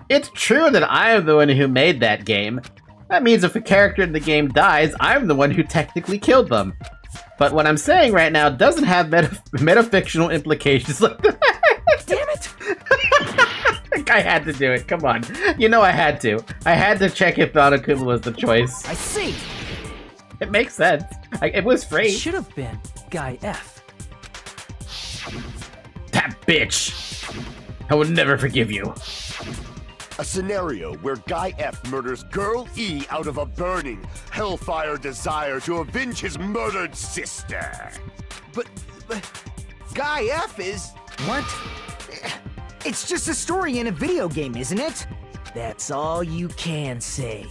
It's true that I am the one who made that game. That means if a character in the game dies, I'm the one who technically killed them. But what I'm saying right now doesn't have metafictional implications like that. Damn it! I had to do it, come on. You know I had to. I had to check if Monokuma was the choice. I see! It makes sense. It was free. It should have been Guy F. That bitch! I will never forgive you. A scenario where Guy F murders Girl E out of a burning, hellfire desire to avenge his murdered sister. But Guy F is... What? It's just a story in a video game, isn't it? That's all you can say.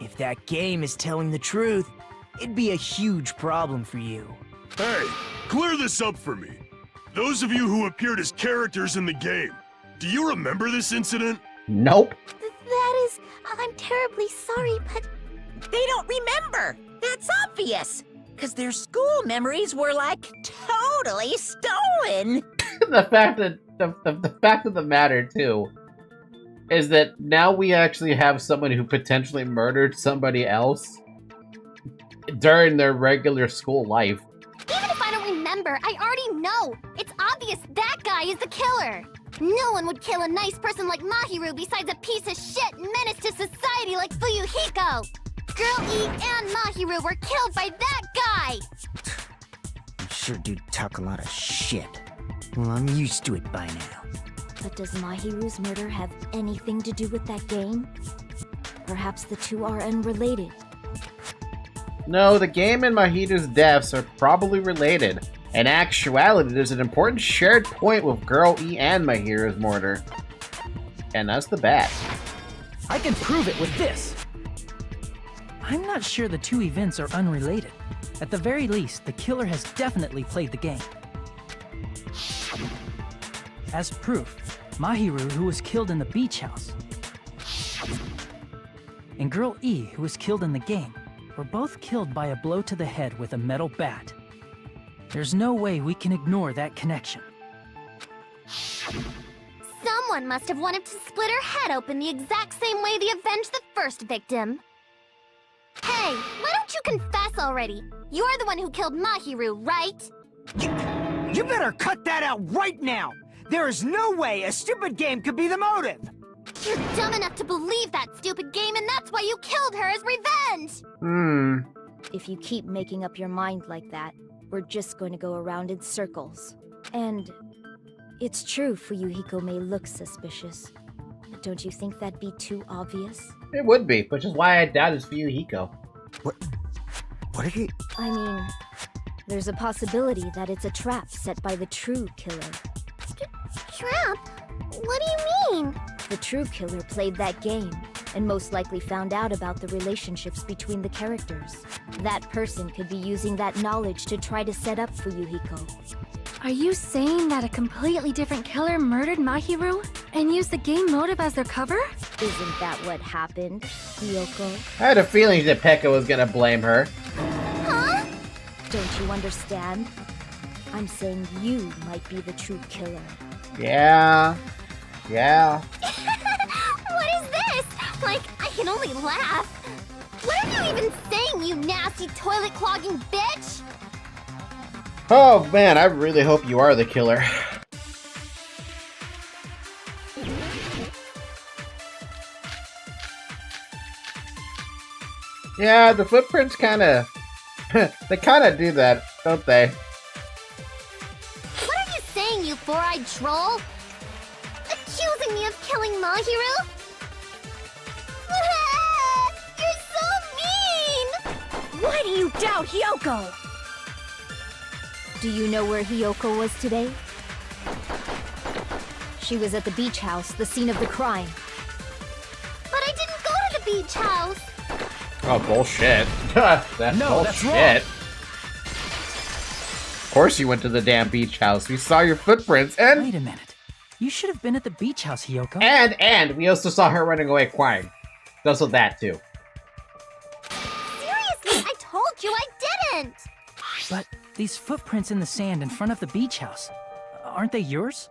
If that game is telling the truth, it'd be a huge problem for you. Hey, clear this up for me. Those of you who appeared as characters in the game, Do you remember this incident? Nope. That is... I'm terribly sorry, but... They don't remember. That's obvious. Because their school memories were, like, totally stolen. The fact of the matter, too, is that now we actually have someone who potentially murdered somebody else during their regular school life. Even if I don't remember, I already know. It's obvious that guy is the killer. No one would kill a nice person like Mahiru besides a piece of shit menace to society like Fuyohiko. Girl E and Mahiru were killed by that guy. You sure do talk a lot of shit. Well, I'm used to it by now. But does Mahiru's murder have anything to do with that game? Perhaps the two are unrelated. No, the game and Mahiru's deaths are probably related. In actuality, there's an important shared point with Girl E and Mahiru's murder. And that's the bat. I can prove it with this. I'm not sure the two events are unrelated. At the very least, the killer has definitely played the game. As proof, Mahiru, who was killed in the beach house, and Girl E, who was killed in the game, were both killed by a blow to the head with a metal bat. There's no way we can ignore that connection. Someone must have wanted to split her head open the exact same way they avenged the first victim. Hey, why don't you confess already? You're the one who killed Mahiru, right? You better cut that out right now! There is no way a stupid game could be the motive! You're dumb enough to believe that stupid game, and that's why you killed her as revenge! If you keep making up your mind like that, we're just going to go around in circles. And it's true Fuyohiko may look suspicious, but don't you think that'd be too obvious? It would be, which is why I doubt it's Fuyohiko. What did he... I mean, there's a possibility that it's a trap set by the true killer. Trap? What do you mean? The true killer played that game, and most likely found out about the relationships between the characters. That person could be using that knowledge to try to set up Fuyohiko. Are you saying that a completely different killer murdered Mahiru and used the game motive as their cover? Isn't that what happened, Hiyoko? I had a feeling that Pekka was gonna blame her. Huh? Don't you understand? I'm saying you might be the true killer. Yeah. What is this? Like, I can only laugh. What are you even saying, you nasty toilet-clogging bitch? Oh man, I really hope you are the killer. Yeah, the footprints kinda... they kinda do that, don't they? What are you saying, you four-eyed troll? Accusing me of killing Mahiru? You're so mean! Why do you doubt Hiyoko? Do you know where Hiyoko was today? She was at the beach house, the scene of the crime. But I didn't go to the beach house! Oh, bullshit. That's bullshit. Of course you went to the damn beach house. We saw your footprints and... Wait a minute. You should have been at the beach house, Hiyoko. And we also saw her running away crying. Also that, too. Seriously, I told you I didn't! But these footprints in the sand in front of the beach house, aren't they yours?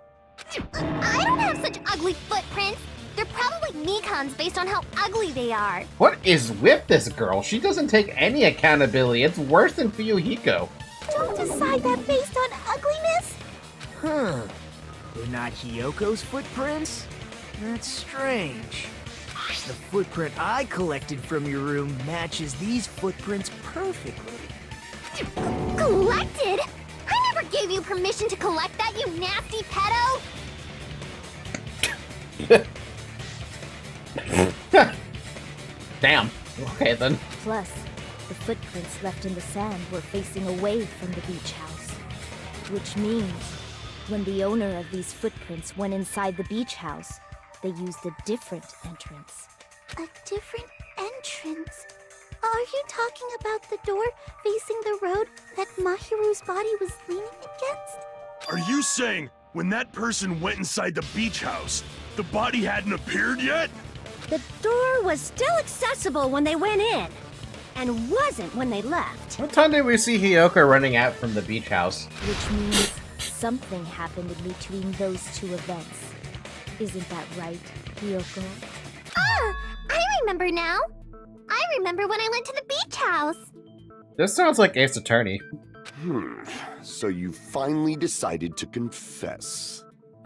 I don't have such ugly footprints! They're probably Mikan's based on how ugly they are. What is with this girl? She doesn't take any accountability. It's worse than Fuyohiko. Don't decide that based on ugliness. Huh. They're not Hiyoko's footprints? That's strange. The footprint I collected from your room matches these footprints perfectly. Collected? I never gave you permission to collect that, you nasty pedo! Damn. Okay, then. Plus, the footprints left in the sand were facing away from the beach house. Which means, when the owner of these footprints went inside the beach house, they used a different entrance. A different entrance? Are you talking about the door facing the road that Mahiru's body was leaning against? Are you saying When that person went inside the beach house, the body hadn't appeared yet? The door was still accessible when they went in, and wasn't when they left. What time did we see Hiyoko running out from the beach house? Which means something happened in between those two events. Isn't that right, Hiyoko? Ah! I remember now! I remember when I went to the beach house! This sounds like Ace Attorney. So you finally decided to confess.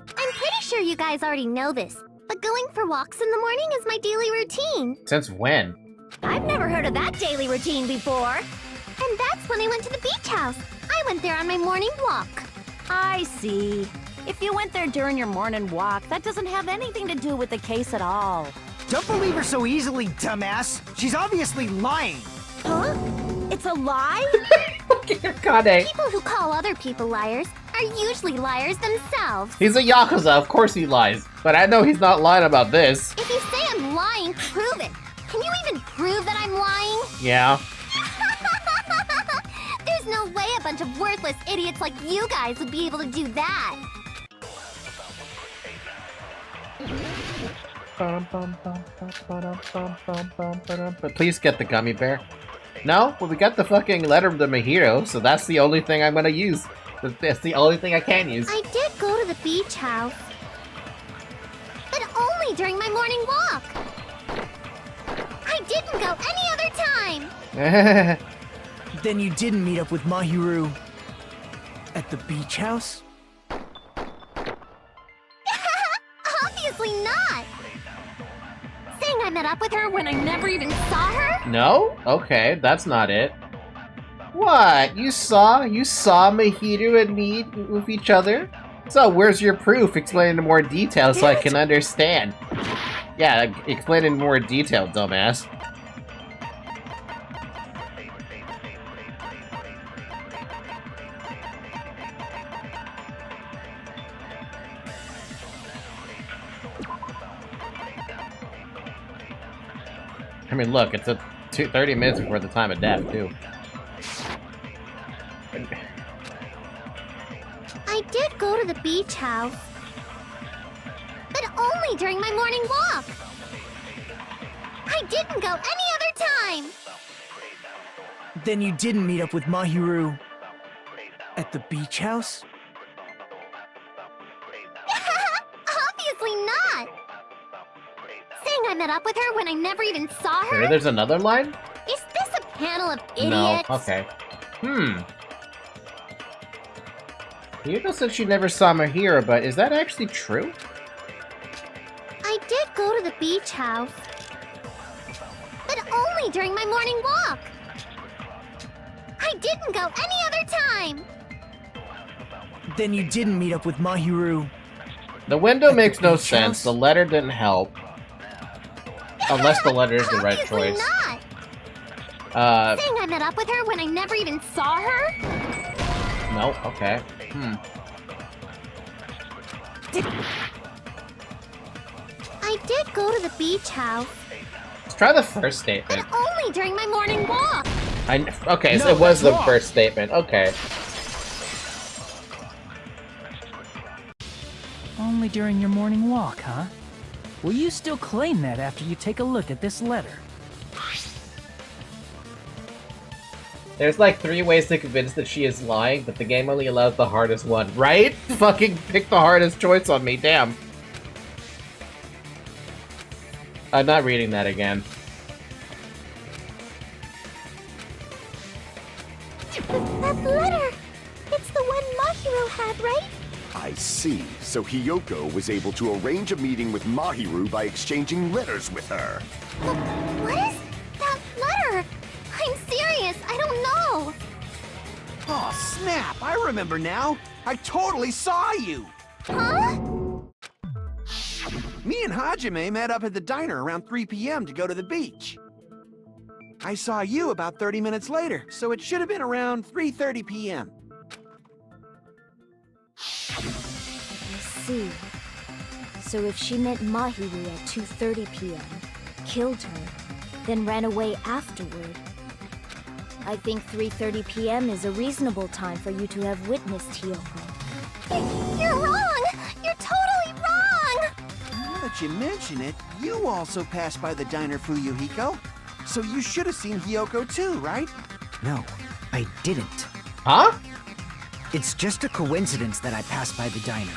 I'm pretty sure you guys already know this, but going for walks in the morning is my daily routine. Since when? I've never heard of that daily routine before. And that's when I went to the beach house. I went there on my morning walk. I see. If you went there during your morning walk, that doesn't have anything to do with the case at all. Don't believe her so easily, dumbass. She's obviously lying. Huh? It's a lie? Kade. People who call other people liars are usually liars themselves. He's a Yakuza, of course he lies. But I know he's not lying about this. If you say I'm lying, prove it. Can you even prove that I'm lying? Yeah. There's no way a bunch of worthless idiots like you guys would be able to do that. But please get the gummy bear. No? Well, we got the fucking letter of the Mahiro, so that's the only thing I'm gonna use. That's the only thing I can use. I did go to the beach house. But only during my morning walk. I didn't go any other time. Then you didn't meet up with Mahiru at the beach house? Obviously not. Saying I met up with her when I never even saw her? No? Okay, that's not it. What? You saw Mahiro and me with each other? So where's your proof? Explain in more detail so I can understand. Yeah, explain in more detail, dumbass. I mean, look, it's 30 minutes before the time of death, too. I did go to the beach house. But only during my morning walk. I didn't go any other time. Then you didn't meet up with Mahiru at the beach house? Obviously not. Saying I met up with her when I never even saw her? Okay, there's another line? Is this a panel of idiots? No, okay. Hiyoko said she never saw Mahiro, but is that actually true? I did go to the beach house. But only during my morning walk. I didn't go any other time. Then you didn't meet up with Mahiru. The window makes no beach sense. house? The letter didn't help. Unless the letter is the right Obviously choice. Not. Saying I met up with her when I never even saw her? No, okay. I did go to the beach house. Let's try the first statement. But only during my morning walk. Okay, so No, it was that's the wrong. first statement. Okay. Only during your morning walk, huh? Will you still claim that after you take a look at this letter? There's like 3 ways to convince that she is lying, but the game only allows the hardest one. Right? Fucking pick the hardest choice on me, damn. I'm not reading that again. That letter! It's the one Mahiro had, right? I see. So Hiyoko was able to arrange a meeting with Mahiru by exchanging letters with her. What is that letter? I'm serious, I don't know. Oh, snap! I remember now. I totally saw you. Huh? Me and Hajime met up at the diner around 3 p.m. to go to the beach. I saw you about 30 minutes later, so it should have been around 3:30 p.m. I see. So if she met Mahiru at 2:30 p.m., killed her, then ran away afterward, I think 3:30 p.m. is a reasonable time for you to have witnessed Hiyoko. You're wrong! that you mention it, you also passed by the diner, Fuyohiko. So you should have seen Hiyoko too, right? No, I didn't. Huh? It's just a coincidence that I passed by the diner.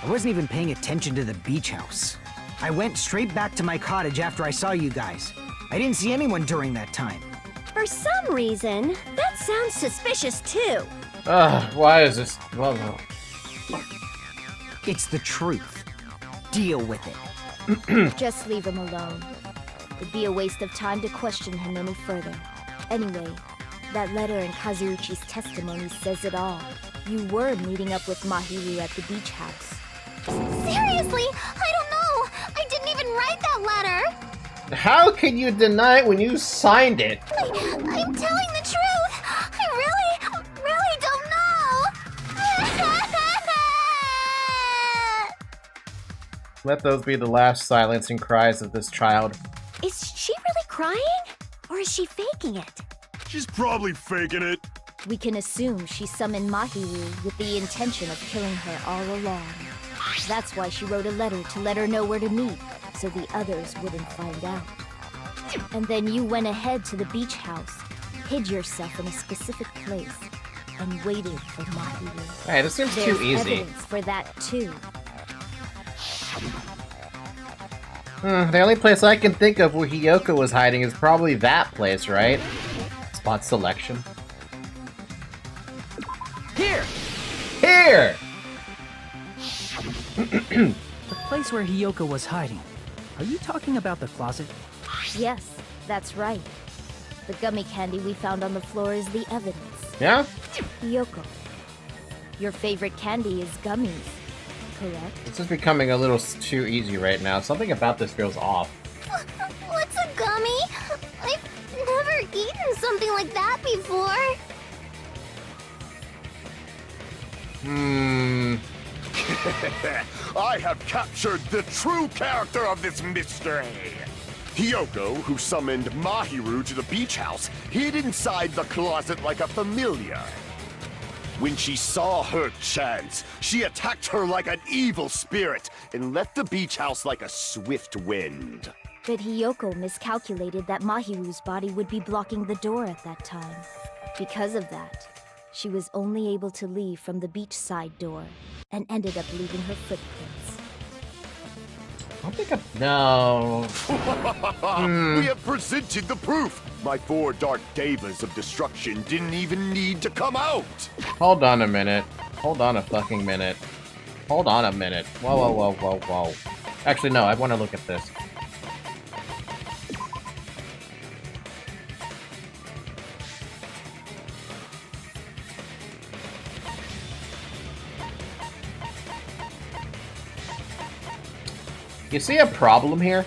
I wasn't even paying attention to the beach house. I went straight back to my cottage after I saw you guys. I didn't see anyone during that time. For some reason, that sounds suspicious too. Why is this? Well, no. It's the truth. Deal with it. Just leave him alone. It'd be a waste of time to question him any further. Anyway, that letter in Kazuichi's testimony says it all. You were meeting up with Mahiru at the beach house. Seriously? I don't know. I didn't even write that letter. How can you deny it when you signed it? I'm telling the truth. I really don't know. Let those be the last silencing cries of this child. Is she really crying? Or is she faking it? She's probably faking it. We can assume she summoned Mahiru with the intention of killing her all along. That's why she wrote a letter to let her know where to meet, so the others wouldn't find out. And then you went ahead to the beach house, hid yourself in a specific place, and waited for Mahiru. Hey, this seems There's too easy. evidence for that too. The only place I can think of where Hiyoko was hiding is probably that place, right? Spot selection. Here! Here! The place where Hiyoko was hiding. Are you talking about the closet? Yes, that's right. The gummy candy we found on the floor is the evidence. Yeah? Hiyoko, your favorite candy is gummies, correct? This is becoming a little too easy right now. Something about this feels off. What's a gummy? I've never eaten something like that before. I have captured the true character of this mystery. Hiyoko, who summoned Mahiru to the beach house, hid inside the closet like a familiar. When she saw her chance, she attacked her like an evil spirit and left the beach house like a swift wind. But Hiyoko miscalculated that Mahiru's body would be blocking the door at that time. Because of that, she was only able to leave from the beachside door and ended up leaving her footprints. I don't think No. We have presented the proof. My 4 dark devas of destruction didn't even need to come out. Hold on a minute. Hold on a fucking minute. Hold on a minute. Whoa, whoa, whoa, whoa, whoa. Actually, no, I want to look at this. You see a problem here?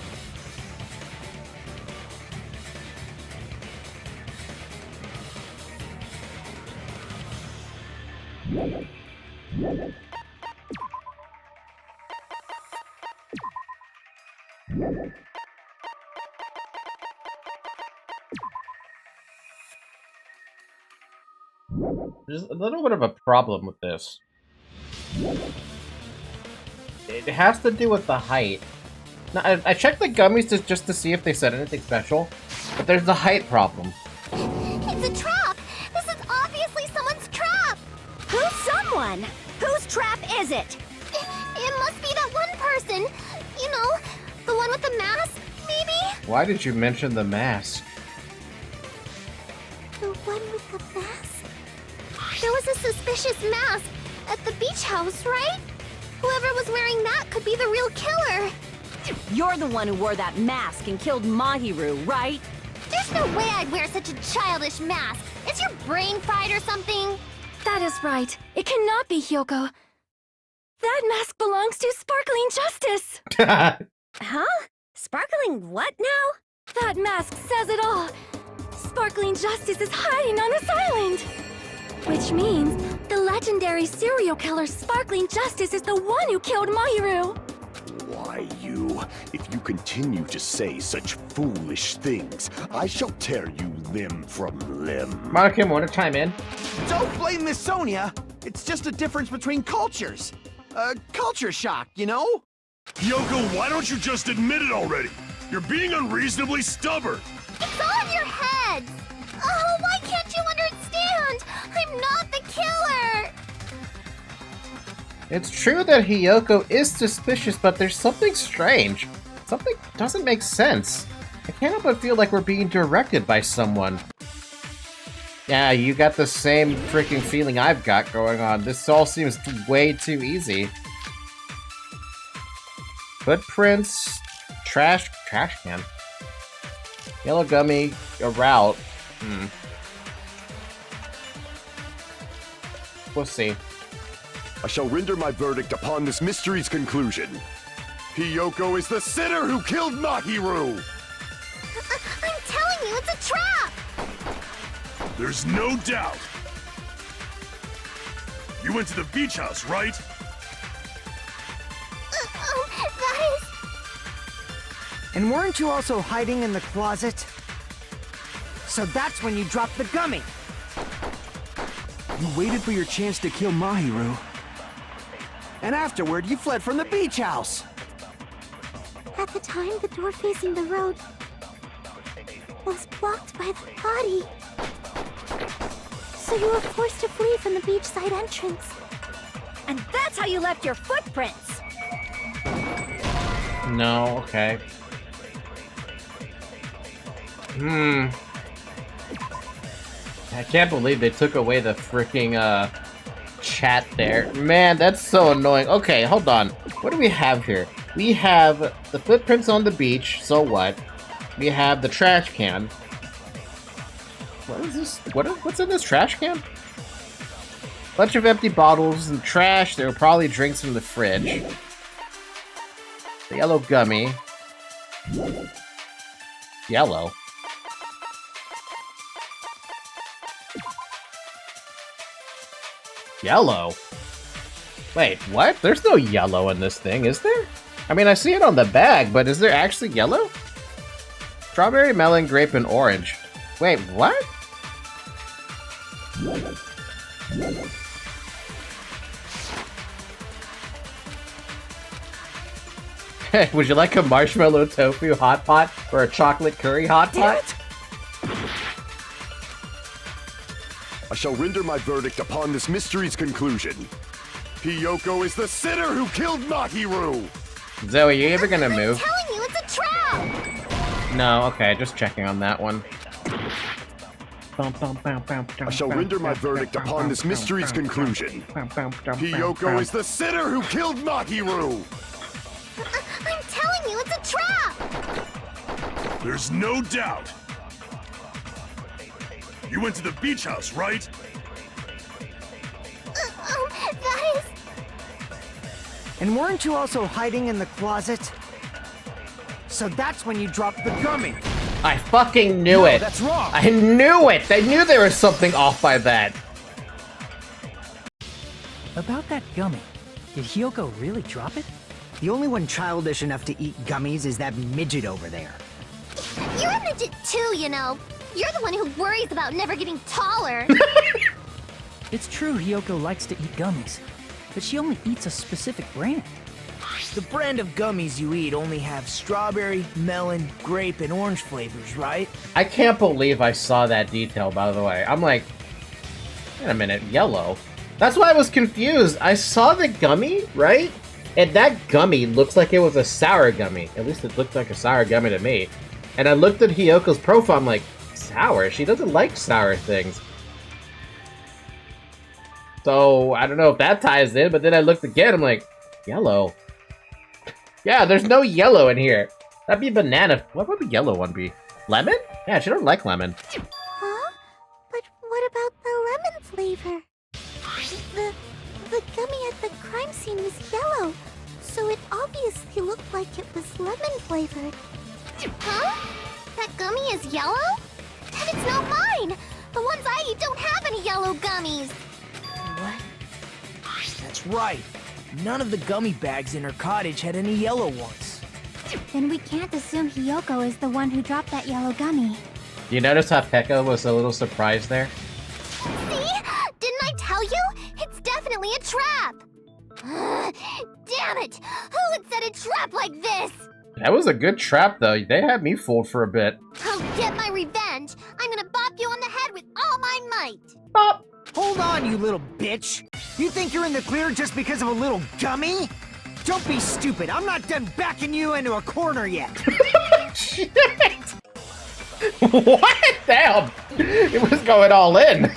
There's a little bit of a problem with this. It has to do with the height. Now, I checked the gummies just to see if they said anything special, but there's the height problem. It's a trap! This is obviously someone's trap! Who's someone? Whose trap is it? It must be that one person. You know, the one with the mask, maybe? Why did you mention the mask? The one with the mask? There was a suspicious mask at the beach house, right? Whoever was wearing that could be the real killer. You're the one who wore that mask and killed Mahiru, right? There's no way I'd wear such a childish mask. Is your brain fried or something? That is right. It cannot be Hiyoko. That mask belongs to Sparkling Justice. Huh? Sparkling what now? That mask says it all. Sparkling Justice is hiding on this island. Which means the legendary serial killer Sparkling Justice is the one who killed Mahiru. Why, you? If you continue to say such foolish things, I shall tear you limb from limb. Monokuma, want to chime in? Don't blame Miss Sonia. It's just a difference between cultures. Culture shock, you know? Yoko, why don't you just admit it already? You're being unreasonably stubborn. It's all in your heads! Oh, why can't you understand? I'm not the killer! It's true that Hiyoko is suspicious, but there's something strange. Something doesn't make sense. I can't help but feel like we're being directed by someone. Yeah, you got the same freaking feeling I've got going on. This all seems way too easy. Footprints, trash can. Yellow gummy, a route. We'll see. I shall render my verdict upon this mystery's conclusion. Hiyoko is the sinner who killed Mahiru! I'm telling you, it's a trap! There's no doubt. You went to the beach house, right? That is... And weren't you also hiding in the closet? So that's when you dropped the gummy! You waited for your chance to kill Mahiru. And afterward, you fled from the beach house. At the time, the door facing the road was blocked by the body. So you were forced to flee from the beachside entrance. And that's how you left your footprints! No, okay. I can't believe they took away the freaking, chat there. Man, that's so annoying. Okay, hold on. What do we have here? We have the footprints on the beach, so what? We have the trash can. What is this? What's in this trash can? Bunch of empty bottles and trash. There were probably drinks from the fridge. The yellow gummy. Yellow. Yellow? Wait, what? There's no yellow in this thing, is there? I mean, I see it on the bag, but is there actually yellow? Strawberry, melon, grape, and orange. Wait, what? Hey, would you like a marshmallow tofu hot pot or a chocolate curry hot pot? I shall render my verdict upon this mystery's conclusion. Hiyoko is the sinner who killed Mahiru! Zoe, you ever gonna move? I'm telling you, it's a trap! No, okay, just checking on that one. I shall render my verdict upon this mystery's conclusion. Hiyoko is the sinner who killed Mahiru! I'm telling you, it's a trap! There's no doubt. You went to the beach house, right? That is... And weren't you also hiding in the closet? So that's when you dropped the gummy! I fucking knew it! That's wrong! I knew it! I knew there was something off by that! About that gummy, did Hiyoko really drop it? The only one childish enough to eat gummies is that midget over there. You're a midget too, you know. You're the one who worries about never getting taller. It's true Hiyoko likes to eat gummies, but she only eats a specific brand. The brand of gummies you eat only have strawberry, melon, grape, and orange flavors, right? I can't believe I saw that detail, by the way. I'm like, wait a minute, yellow? That's why I was confused. I saw the gummy, right? And that gummy looks like it was a sour gummy. At least it looked like a sour gummy to me. And I looked at Hiyoko's profile, I'm like, sour? She doesn't like sour things. So, I don't know if that ties in, but then I looked again, I'm like, yellow. Yeah, there's no yellow in here. That'd be banana. What would the yellow one be? Lemon? Yeah, she don't like lemon. Huh? But what about the lemon flavor? The gummy at the crime scene was yellow, so it obviously looked like it was lemon flavored. Huh? That gummy is yellow? Then it's not mine! The ones I eat don't have any yellow gummies! What? That's right. None of the gummy bags in her cottage had any yellow ones. Then we can't assume Hiyoko is the one who dropped that yellow gummy. You notice how Pekka was a little surprised there? See? Didn't I tell you? It's definitely a trap! Damn Damn it! Who would set a trap like this? That was a good trap, though. They had me fooled for a bit. I'll get my revenge. I'm gonna bop you on the head with all my might. Bop! Hold on, you little bitch! You think you're in the clear just because of a little gummy? Don't be stupid. I'm not done backing you into a corner yet. Shit! What? Damn! It was going all in.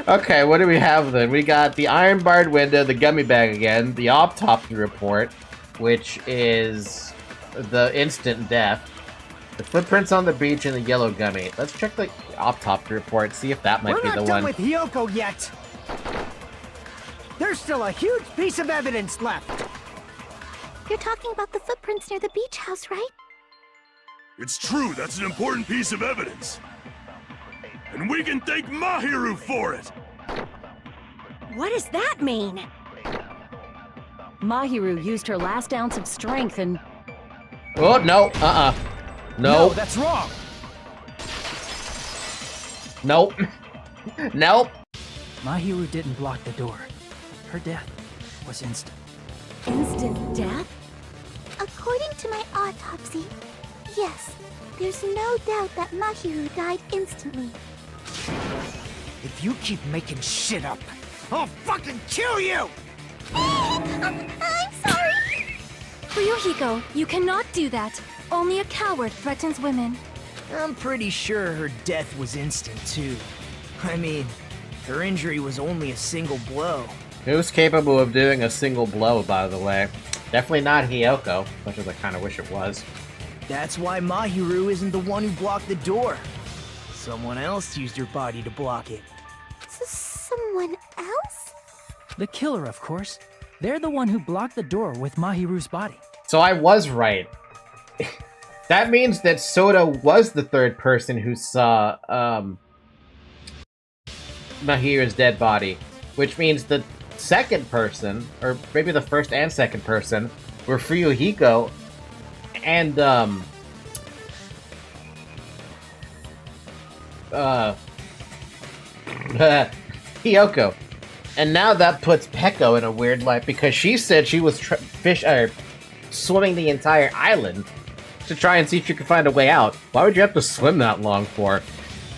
Okay, what do we have then? We got the iron barred window, the gummy bag again, the autopsy report, which is the instant death, the footprints on the beach, and the yellow gummy. Let's check the autopsy report, see if that might be the one. We're not done with Hyoko yet. There's still a huge piece of evidence left. You're talking about the footprints near the beach house, right? It's true, that's an important piece of evidence. And we can thank Mahiru for it! What does that mean? Mahiru used her last ounce of strength and... Oh, no, No. No, that's wrong! Nope. Nope. Mahiru didn't block the door. Her death was instant. Instant death? According to my autopsy, yes, there's no doubt that Mahiru died instantly. If you keep making shit up, I'll fucking kill you! I'm sorry! Fuyohiko, you cannot do that. Only a coward threatens women. I'm pretty sure her death was instant, too. I mean, her injury was only a single blow. Who's capable of doing a single blow, by the way? Definitely not Hyoko, much as I kind of wish it was. That's why Mahiru isn't the one who blocked the door. Someone else used her body to block it. Someone else? The killer, of course. They're the one who blocked the door with Mahiru's body. So I was right. That means that Soda was the third person who saw Mahiru's dead body, which means the second person, or maybe the first and second person, were Fuyohiko and Hyoko. And now that puts Peko in a weird light because she said she was swimming the entire island to try and see if she could find a way out. Why would you have to swim that long for?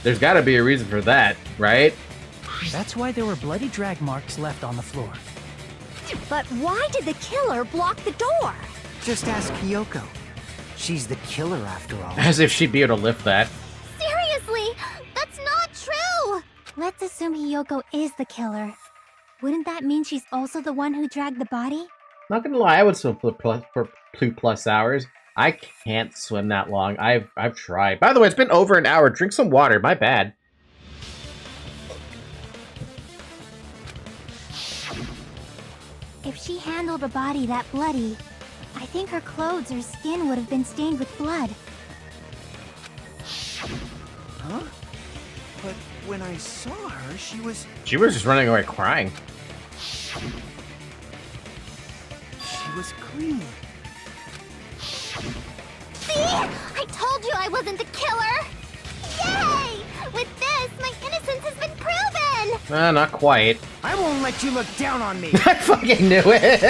There's got to be a reason for that, right? That's why there were bloody drag marks left on the floor. But why did the killer block the door? Just ask Hyoko. She's the killer after all. As if she'd be able to lift that. Seriously, that's not true! Let's assume Hyoko is the killer. Wouldn't that mean she's also the one who dragged the body? Not gonna lie, I would swim for 2+ hours. I can't swim that long. I've tried. By the way, it's been over an hour. Drink some water. My bad. If she handled a body that bloody, I think her clothes or skin would have been stained with blood. Huh? But when I saw her, she was just running away crying. She was clean. See? I told you I wasn't the killer! Yay! With this, my innocence has been proven! Not quite. I won't let you look down on me! I fucking knew it!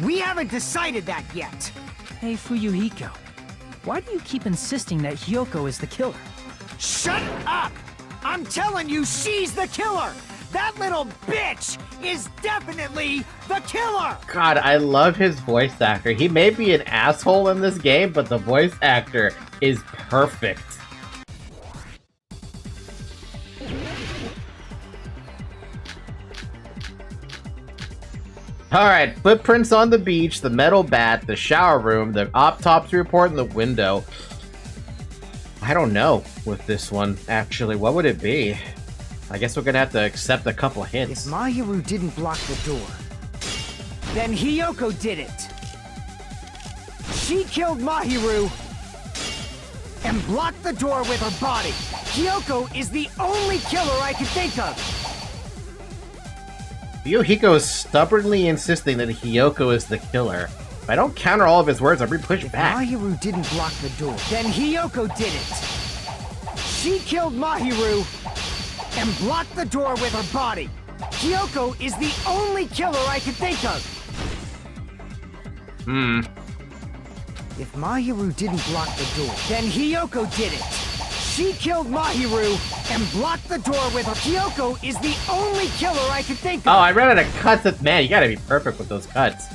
We haven't decided that yet! Hey, Fuyohiko. Why do you keep insisting that Hyoko is the killer? Shut up! I'm telling you, she's the killer! That little bitch is definitely the killer! God, I love his voice actor. He may be an asshole in this game, but the voice actor is perfect. Alright, footprints on the beach, the metal bat, the shower room, the autopsy report, and the window. I don't know with this one, actually. What would it be? I guess we're gonna have to accept a couple hints. If Mahiru didn't block the door, then Hyoko did it. She killed Mahiru and blocked the door with her body. Hyoko is the only killer I can think of. Fuyohiko is stubbornly insisting that Hyoko is the killer. If I don't counter all of his words, I'll be pushed back. If Mahiru didn't block the door, then Hyoko did it. She killed Mahiru and blocked the door with her body. Kyoko is the only killer I can think of. If Mahiru didn't block the door, then Hiyoko did it. She killed Mahiru and blocked the door with her. Kyoko is the only killer I can think of. Oh, I ran out of cuts. Man, you gotta be perfect with those cuts.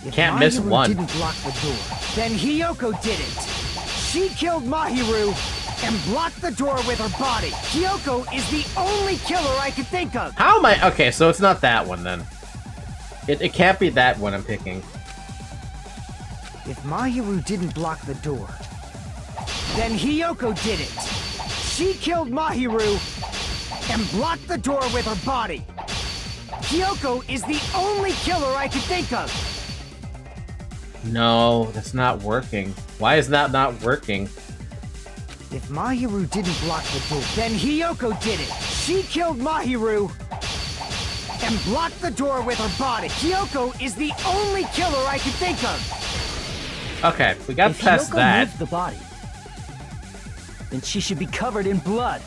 You can't miss one. If Mahiru didn't block the door, then Hiyoko did it. She killed Mahiru and blocked the door with her body. Kyoko is the only killer I can think of. How am I? Okay, so it's not that one then. It can't be that one I'm picking. If Mahiru didn't block the door, then Hiyoko did it. She killed Mahiru and blocked the door with her body. Kyoko is the only killer I can think of. No, that's not working. Why is that not working? If Mahiru didn't block the door, then Hiyoko did it. She killed Mahiru and blocked the door with her body. Kyoko is the only killer I can think of. Okay, we got past Hiyoko that. moved the body, then she should be covered in blood.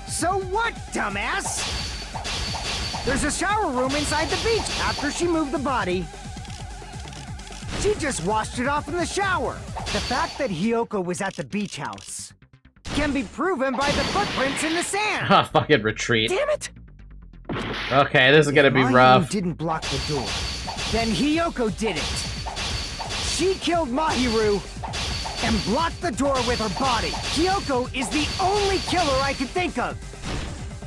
So what, dumbass? There's a shower room inside the beach. After she moved the body, she just washed it off in the shower. The fact that Hiyoko was at the beach house can be proven by the footprints in the sand. Ah, fucking retreat. Damn it! Okay, this is gonna be Mahiru rough. didn't block the door, then Hiyoko did it. She killed Mahiru and blocked the door with her body. Kyoko is the only killer I can think of.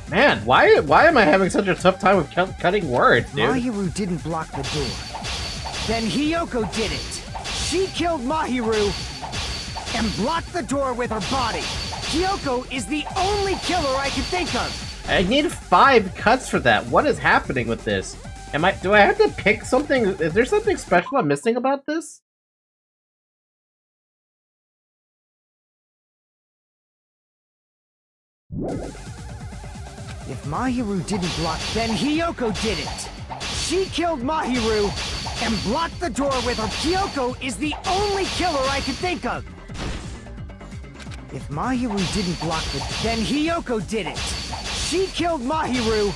Man, why am I having such a tough time with cutting words, dude? Mahiru didn't block the door, then Hiyoko did it. She killed Mahiru and blocked the door with her body. Kyoko is the only killer I can think of. I need 5 cuts for that. What is happening with this? Do I have to pick something? Is there something special I'm missing about this? If Mahiru didn't block, then Hiyoko did it. She killed Mahiru and blocked the door with her. Kyoko is the only killer I can think of. If Mahiru didn't block the, then Hiyoko did it. She killed Mahiru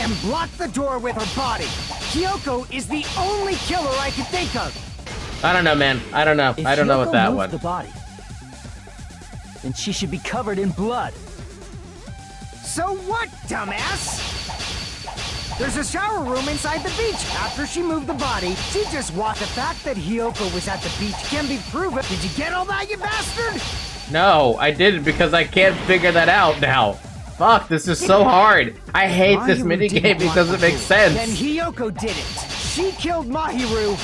and blocked the door with her body. Kyoko is the only killer I can think of. I don't know, man. I don't know. I don't know with that one. The body, then she should be covered in blood. So what, dumbass? There's a shower room inside the beach. After she moved the body, she just walked. The fact that Hiyoko was at the beach can be proven. Did you get all that, you bastard? No, I didn't because I can't figure that out now. Fuck, this is so hard. I hate this minigame because it makes sense. Then Hiyoko did it. She killed Mahiru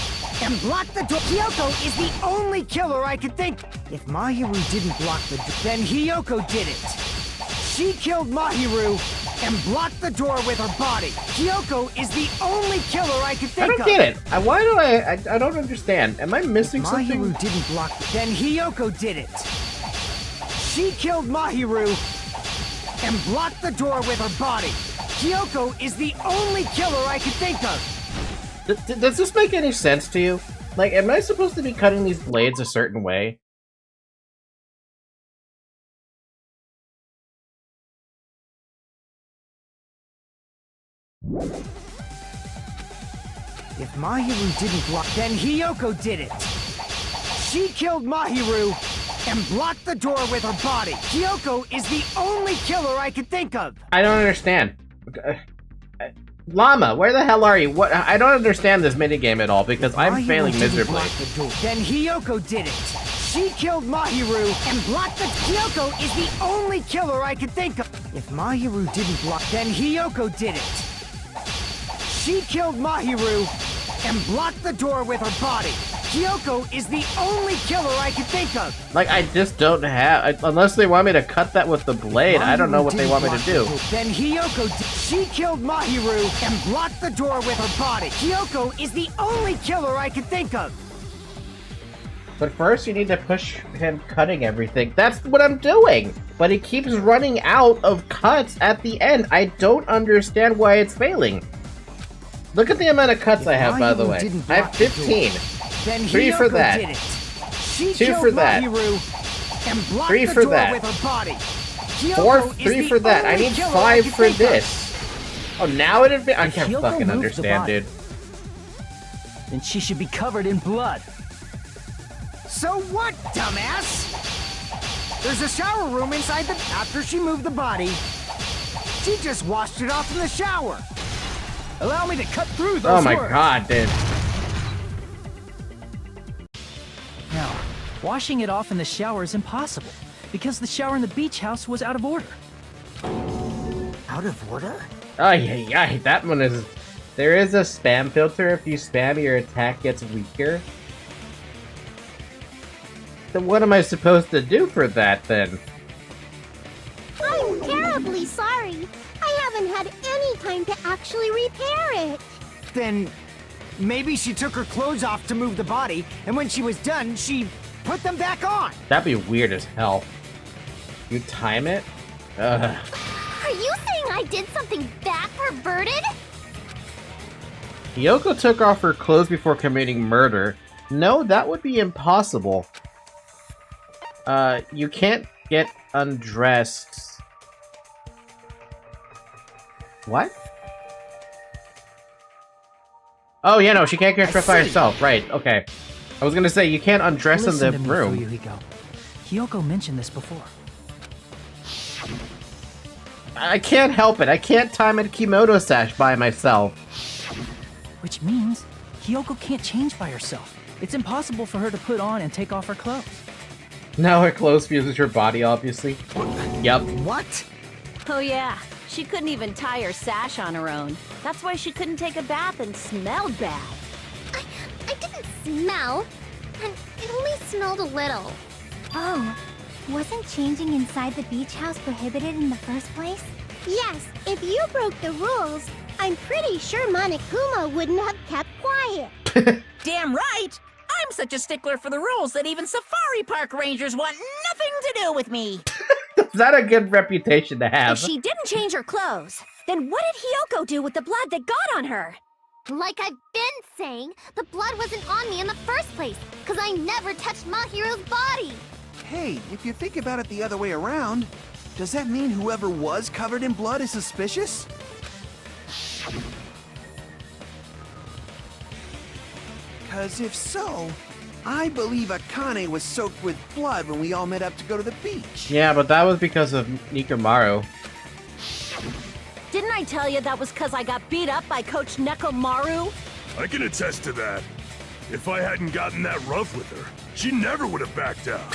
and blocked the door. Hiyoko is the only killer I could think. If Mahiru didn't block the door, then Hiyoko did it. She killed Mahiru and blocked the door with her body. Hiyoko is the only killer I could think of. I don't get it. Why do I don't understand. Am I missing something? Mahiru didn't block the, then Hiyoko did it. She killed Mahiru and blocked the door with her body. Hiyoko is the only killer I could think of. Does this make any sense to you? Like, am I supposed to be cutting these blades a certain way? If Mahiru didn't block, then Hiyoko did it. She killed Mahiru and blocked the door with her body. Hiyoko is the only killer I could think of. I don't understand. Llama, where the hell are you? What? I don't understand this minigame at all because I'm failing miserably. Then Hiyoko did it. She killed Mahiru and blocked the... Hiyoko is the only killer I could think of. If Mahiru didn't block, then Hiyoko did it. She killed Mahiru and blocked the door with her body. Hiyoko is the only killer I can think of. Like, I just don't have... unless they want me to cut that with the blade, I don't know what they want me to do. Then Hiyoko... She killed Mahiru and blocked the door with her body. Hiyoko is the only killer I can think of. But first, you need to push him cutting everything. That's what I'm doing! But he keeps running out of cuts at the end. I don't understand why it's failing. Look at the amount of cuts I have, by the way. I have 15. Then 3 for that. 2 for that. 3 for that. 4, 3 for that. I need 5 for this. Oh, now it advanced. I If can't Hyoko fucking moved the understand, body, dude. then she should be covered in blood. So what, dumbass? There's a shower room inside the... After she moved the body, she just washed it off in the shower. Allow me to cut through those Oh my words. god, dude. Now, washing it off in the shower is impossible, because the shower in the beach house was out of order. Out of order? Oh yeah, that one is... There is a spam filter. If you spam, your attack gets weaker. Then what am I supposed to do for that, then? I'm terribly sorry. I haven't had any time to actually repair it. Then maybe she took her clothes off to move the body, and when she was done, she put them back on. That'd be weird as hell. You time it? Ugh. Are you saying I did something that perverted? Hyoko took off her clothes before committing murder. No, that would be impossible. You can't get undressed. What? Oh, yeah, no, she can't get dressed by herself. Right, okay. I was gonna say, you can't undress in the Listen to me, room. Fuyohiko. Hyoko mentioned this before. I can't help it. I can't time a kimono sash by myself. Which means Hyoko can't change by herself. It's impossible for her to put on and take off her clothes. Now her clothes fuses her body, obviously. Yep. What? Oh yeah, she couldn't even tie her sash on her own. That's why she couldn't take a bath and smelled bad. I didn't smell, and it only smelled a little. Oh, wasn't changing inside the beach house prohibited in the first place? Yes, if you broke the rules, I'm pretty sure Monokuma wouldn't have kept quiet. Damn right! I'm such a stickler for the rules that even safari park rangers want nothing to do with me. Is that a good reputation to have? If she didn't change her clothes, then what did Hyoko do with the blood that got on her? Like I've been saying, the blood wasn't on me in the first place, because I never touched Mahiru's body. Hey, if you think about it the other way around, does that mean whoever was covered in blood is suspicious? Because if so, I believe Akane was soaked with blood when we all met up to go to the beach. Yeah, but that was because of Nikomaru. Didn't I tell you that was because I got beat up by Coach Nekomaru? I can attest to that. If I hadn't gotten that rough with her, she never would have backed out.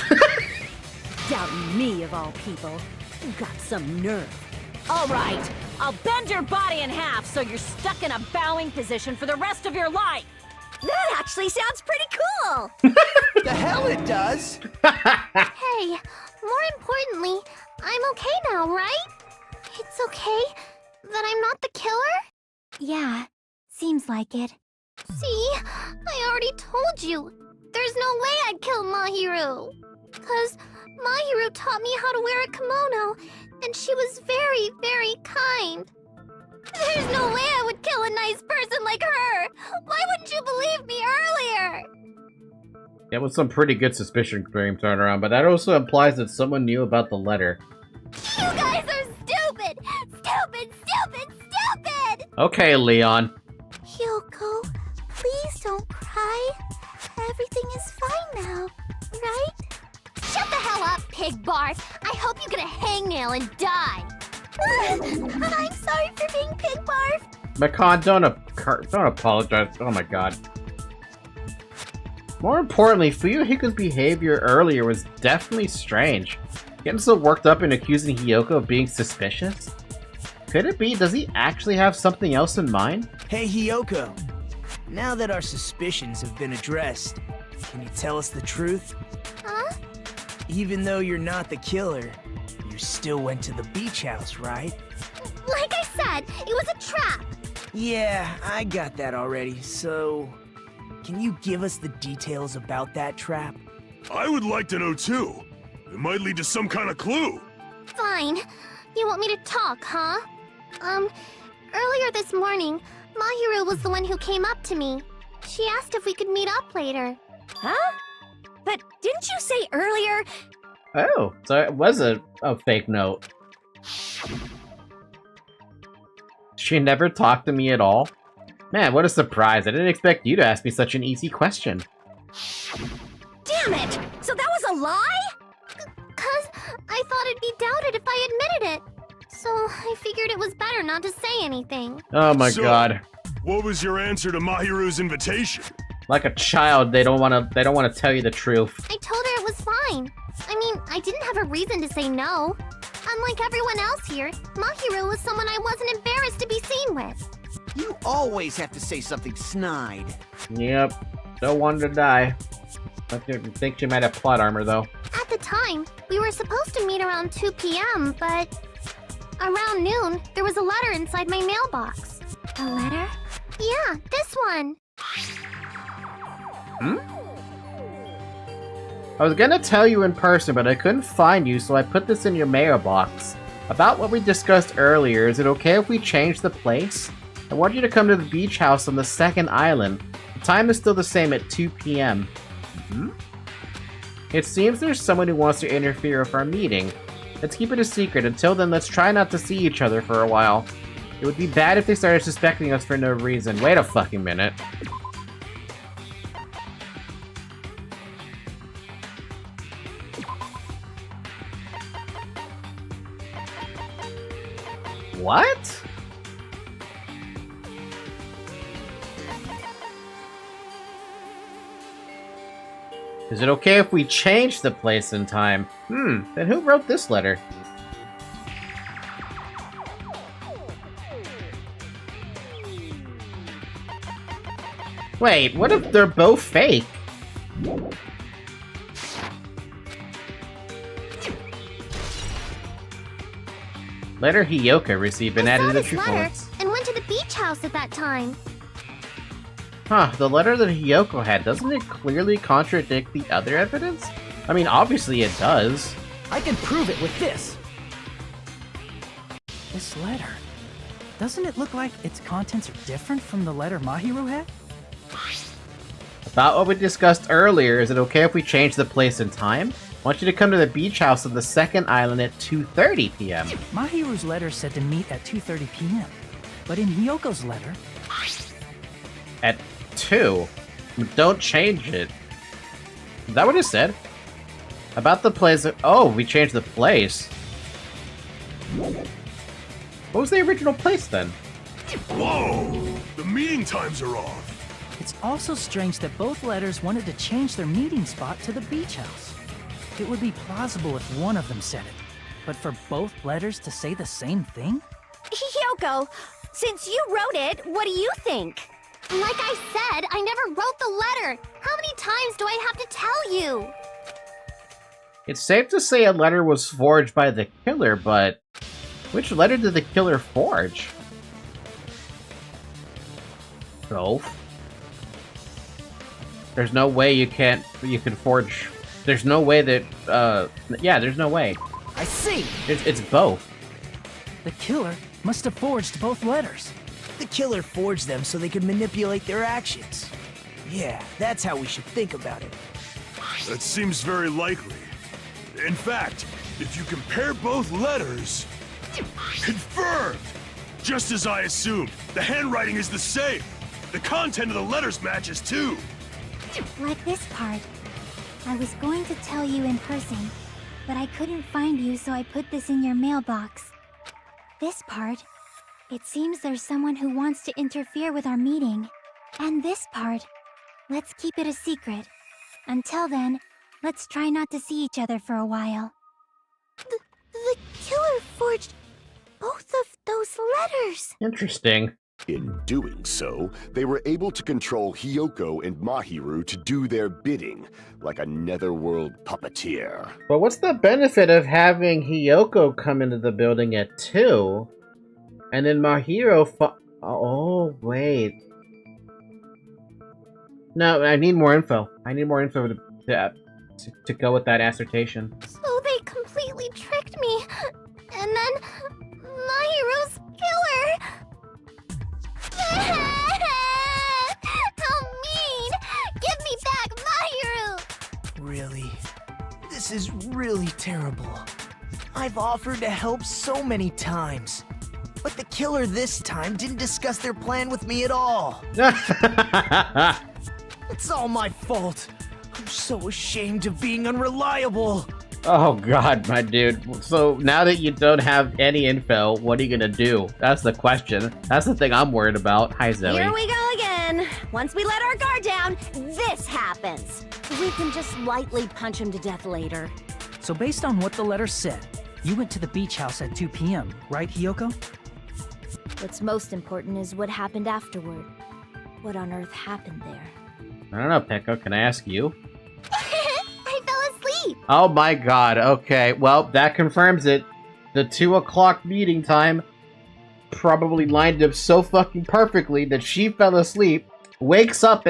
Doubting me, of all people. You got some nerve. All right, I'll bend your body in half so you're stuck in a bowing position for the rest of your life. That actually sounds pretty cool. The hell it does! Hey, more importantly, I'm okay now, right? It's okay that I'm not the killer? Yeah, seems like it. See, I already told you. There's no way I'd kill Mahiru. Because Mahiru taught me how to wear a kimono, and she was very, very kind. There's no way I would kill a nice person like her! Why wouldn't you believe me earlier? That was some pretty good suspicion cream thrown around, but that also implies that someone knew about the letter. You guys are stupid! Stupid, stupid, stupid! Okay, Leon. Hyoko, please don't cry. Everything is fine now, right? Shut the hell up, pig barf! I hope you get a hangnail and die! I'm sorry for being pig barf! Makan, don't apologize. Oh my god. More importantly, Fuyohiko's behavior earlier was definitely strange. Getting so worked up and accusing Hyoko of being suspicious? Could it be? Does he actually have something else in mind? Hey, Hyoko. Now that our suspicions have been addressed, can you tell us the truth? Huh? Even though you're not the killer, you still went to the beach house, right? Like I said, it was a trap! Yeah, I got that already, so... Can you give us the details about that trap? I would like to know too. It might lead to some kind of clue. Fine. You want me to talk, huh? Earlier this morning, Mahiru was the one who came up to me. She asked if we could meet up later. Huh? But didn't you say earlier? Oh, so it was a fake note. She never talked to me at all? Man, what a surprise. I didn't expect you to ask me such an easy question. Damn it! So that was a lie? Cause I thought it'd be doubted if I admitted it. So I figured it was better not to say anything. Oh my god. What was your answer to Mahiru's invitation? Like a child, they don't wanna tell you the truth. I told her it was fine. I mean, I didn't have a reason to say no. Unlike everyone else here, Mahiru was someone I wasn't embarrassed to be seen with. You always have to say something snide. Yep. Don't want to die. I think she might have plot armor, though. At the time, we were supposed to meet around 2 p.m., but around noon, there was a letter inside my mailbox. A letter? Yeah, this one. I was gonna tell you in person, but I couldn't find you, so I put this in your mailbox. About what we discussed earlier, is it okay if we change the place? I want you to come to the beach house on the second island. The time is still the same at 2 p.m. It seems there's someone who wants to interfere with our meeting. Let's keep it a secret. Until then, let's try not to see each other for a while. It would be bad if they started suspecting us for no reason. Wait a fucking minute. What? Is it okay if we change the place and time? Then who wrote this letter? Wait, what if they're both fake? Letter Hiyoko received and added the true points. And went to the beach house at that time. Huh, the letter that Hiyoko had, doesn't it clearly contradict the other evidence? I mean, obviously it does. I can prove it with this. This letter. Doesn't it look like its contents are different from the letter Mahiru had? About what we discussed earlier, is it okay if we change the place and time? I want you to come to the beach house on the second island at 2:30 p.m. Mahiru's letter said to meet at 2:30 p.m. But in Hiyoko's letter... At 2. Don't change it. Is that what it said? About the place... Oh, we changed the place. What was the original place then? Whoa! The meeting times are off. It's also strange that both letters wanted to change their meeting spot to the beach house. It would be plausible if one of them said it, but for both letters to say the same thing? Hiyoko, since you wrote it, what do you think? Like I said, I never wrote the letter. How many times do I have to tell you? It's safe to say a letter was forged by the killer, but which letter did the killer forge? Both. There's no way you can forge. There's no way that, yeah, there's no way. I see! It's both. The killer must have forged both letters. The killer forged them so they could manipulate their actions. Yeah, that's how we should think about it. That seems very likely. In fact, if you compare both letters... Confirmed! Just as I assumed, the handwriting is the same. The content of the letters matches too. Like this part. I was going to tell you in person, but I couldn't find you, so I put this in your mailbox. This part. It seems there's someone who wants to interfere with our meeting. And this part. Let's keep it a secret. Until then, let's try not to see each other for a while. The killer forged both of those letters. Interesting. In doing so, they were able to control Hiyoko and Mahiru to do their bidding, like a netherworld puppeteer. But what's the benefit of having Hiyoko come into the building at 2, and then Mahiru oh, wait. No, I need more info. I need more info to go with that assertion. So they completely tricked me. And then Mahiru's killer. How mean! Give me back Mahiru! Really? This is really terrible. I've offered to help so many times. But the killer this time didn't discuss their plan with me at all. It's all my fault. I'm so ashamed of being unreliable. Oh god, my dude. So now that you don't have any info, what are you gonna do? That's the question. That's the thing I'm worried about. Hi, Zoe. Here we go again. Once we let our guard down, this happens. We can just lightly punch him to death later. So based on what the letter said, you went to the beach house at 2 p.m., right, Hiyoko? What's most important is what happened afterward. What on earth happened there? I don't know, Pekko. Can I ask you? I fell asleep. Oh my god, okay. Well, that confirms it. The 2 o'clock meeting time probably lined up so fucking perfectly that she fell asleep, wakes up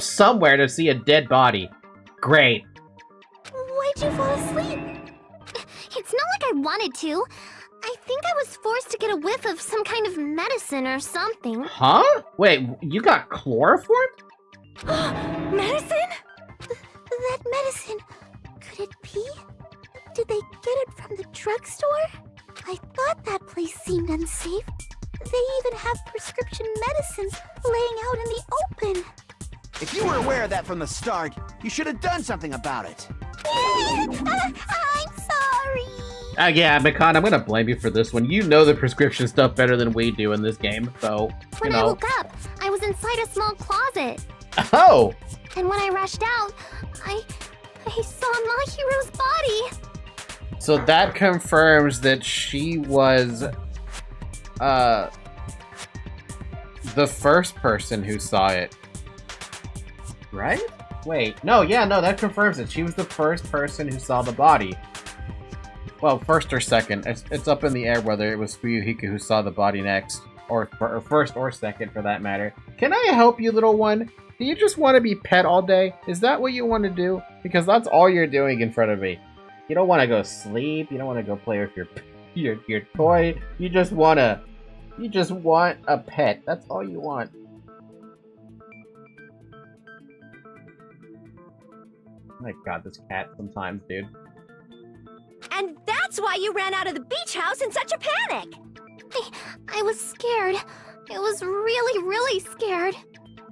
somewhere to see a dead body. Great. Why'd you fall asleep? It's not like I wanted to. I think I was forced to get a whiff of some kind of medicine or something. Huh? Wait, you got chloroformed? Medicine? That medicine, could it be? Did they get it from the drugstore? I thought that place seemed unsafe. They even have prescription medicines laying out in the open. If you were aware of that from the start, you should have done something about it. I'm sorry. Yeah, Mikan, I'm gonna blame you for this one. You know the prescription stuff better than we do in this game, so, When I woke up, I was inside a small closet. Oh! And when I rushed out, I saw Mahiru's body. So that confirms that she was, the first person who saw it. Right? Wait, no, that confirms it. She was the first person who saw the body. Well, first or second. It's up in the air whether it was Fuyohiko who saw the body next. Or first or second, for that matter. Can I help you, little one? Do you just want to be pet all day? Is that what you want to do? Because that's all you're doing in front of me. You don't want to go sleep. You don't want to go play with your toy. You just want a pet. That's all you want. My god, this cat sometimes, dude. And that's why you ran out of the beach house in such a panic! I was scared. I was really, really scared.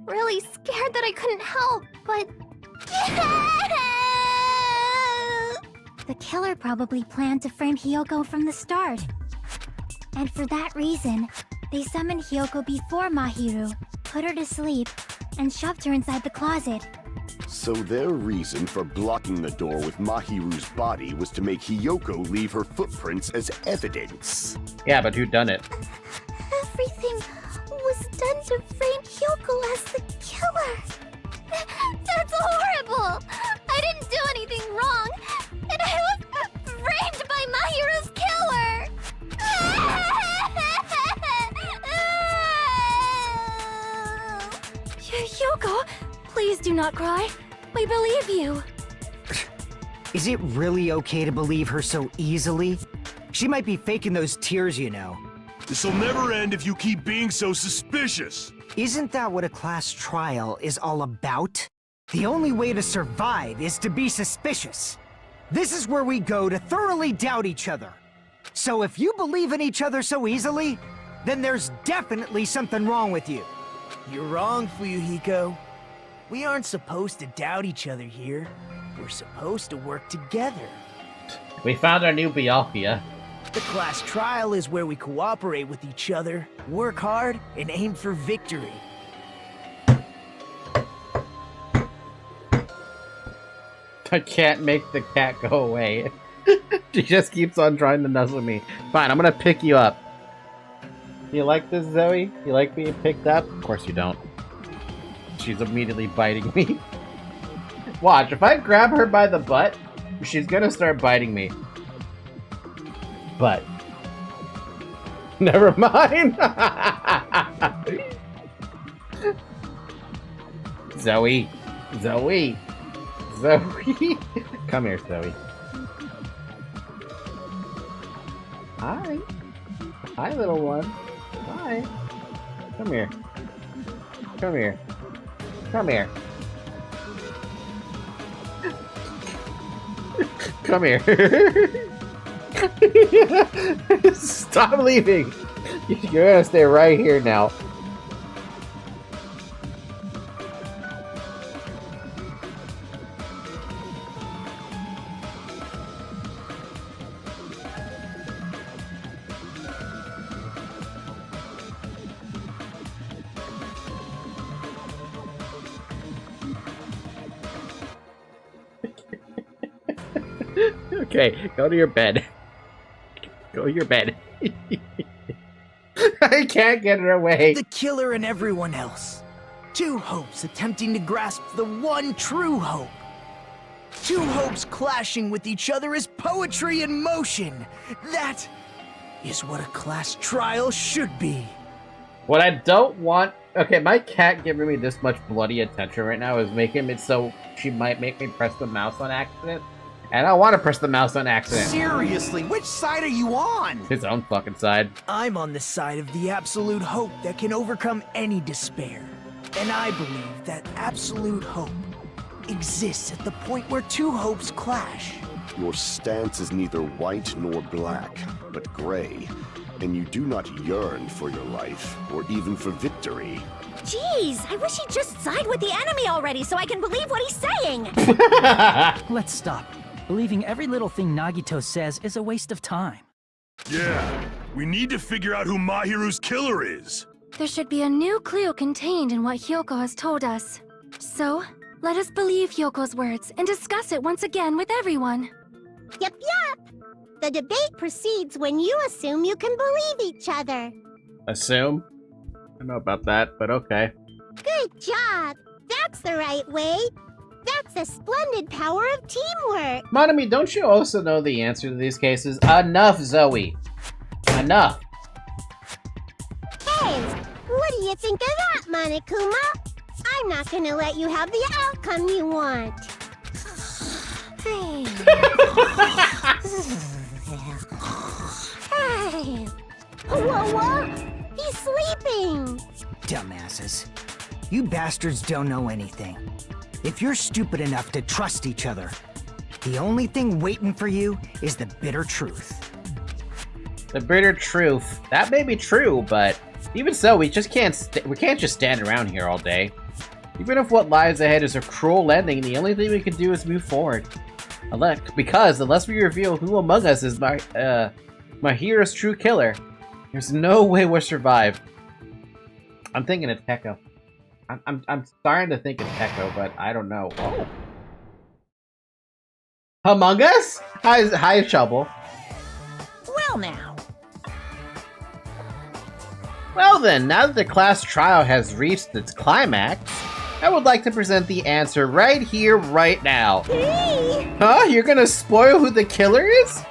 Really scared that I couldn't help, but... The killer probably planned to frame Hiyoko from the start. And for that reason, they summoned Hiyoko before Mahiru, put her to sleep, and shoved her inside the closet. So their reason for blocking the door with Mahiru's body was to make Hiyoko leave her footprints as evidence. Yeah, but who done it? Everything was done to frame Hiyoko as the killer. That's horrible! I didn't do anything wrong, and I was framed by Mahiru's killer! Hiyoko, please do not cry. We believe you. Is it really okay to believe her so easily? She might be faking those tears, you know. This'll never end if you keep being so suspicious. Isn't that what a class trial is all about? The only way to survive is to be suspicious. This is where we go to thoroughly doubt each other. So if you believe in each other so easily, then there's definitely something wrong with you. You're wrong, Fuyohiko. We aren't supposed to doubt each other here. We're supposed to work together. We found our new Byakuya. The class trial is where we cooperate with each other, work hard, and aim for victory. I can't make the cat go away. She just keeps on trying to nuzzle me. Fine, I'm gonna pick you up. You like this, Zoe? You like being picked up? Of course you don't. She's immediately biting me. Watch, if I grab her by the butt, she's gonna start biting me. But never mind. Zoe. Come here, Zoe. Hi. Hi, little one. Hi. Come here. Come here. Come here. Come here. Stop leaving! You're gonna stay right here now. Okay, go to your bed. Go to your bed. I can't get it away. The killer and everyone else. Two hopes attempting to grasp the one true hope. Two hopes clashing with each other is poetry in motion. That is what a class trial should be. What I don't want... Okay, my cat giving me this much bloody attention right now is making it so she might make me press the mouse on accident. And I don't want to press the mouse on accident. Seriously, which side are you on? His own fucking side. I'm on the side of the absolute hope that can overcome any despair. And I believe that absolute hope exists at the point where two hopes clash. Your stance is neither white nor black, but gray. And you do not yearn for your life, or even for victory. Jeez, I wish he'd just side with the enemy already so I can believe what he's saying! Let's stop. Believing every little thing Nagito says is a waste of time. Yeah, we need to figure out who Mahiru's killer is. There should be a new clue contained in what Hyoko has told us. So, let us believe Hyoko's words and discuss it once again with everyone. Yep, yep. The debate proceeds when you assume you can believe each other. Assume? I don't know about that, but okay. Good job. That's the right way. That's the splendid power of teamwork. Monami, don't you also know the answer to these cases? Enough, Zoe. Enough. Hey, what do you think of that, Monokuma? I'm not gonna let you have the outcome you want. Hey. Hey. Whoa, he's sleeping. Dumbasses. You bastards don't know anything. If you're stupid enough to trust each other, the only thing waiting for you is the bitter truth. The bitter truth. That may be true, but even so, we just can't. We can't just stand around here all day. Even if what lies ahead is a cruel ending, the only thing we can do is move forward. Unless we reveal who among us is Mahiru's true killer, there's no way we'll survive. I'm thinking it's Peko. I'm starting to think it's Peko, but I don't know. Oh. Among Us? Hi, Trouble. Well now. Well then, now that the class trial has reached its climax, I would like to present the answer right here, right now. Huh? You're gonna spoil who the killer is?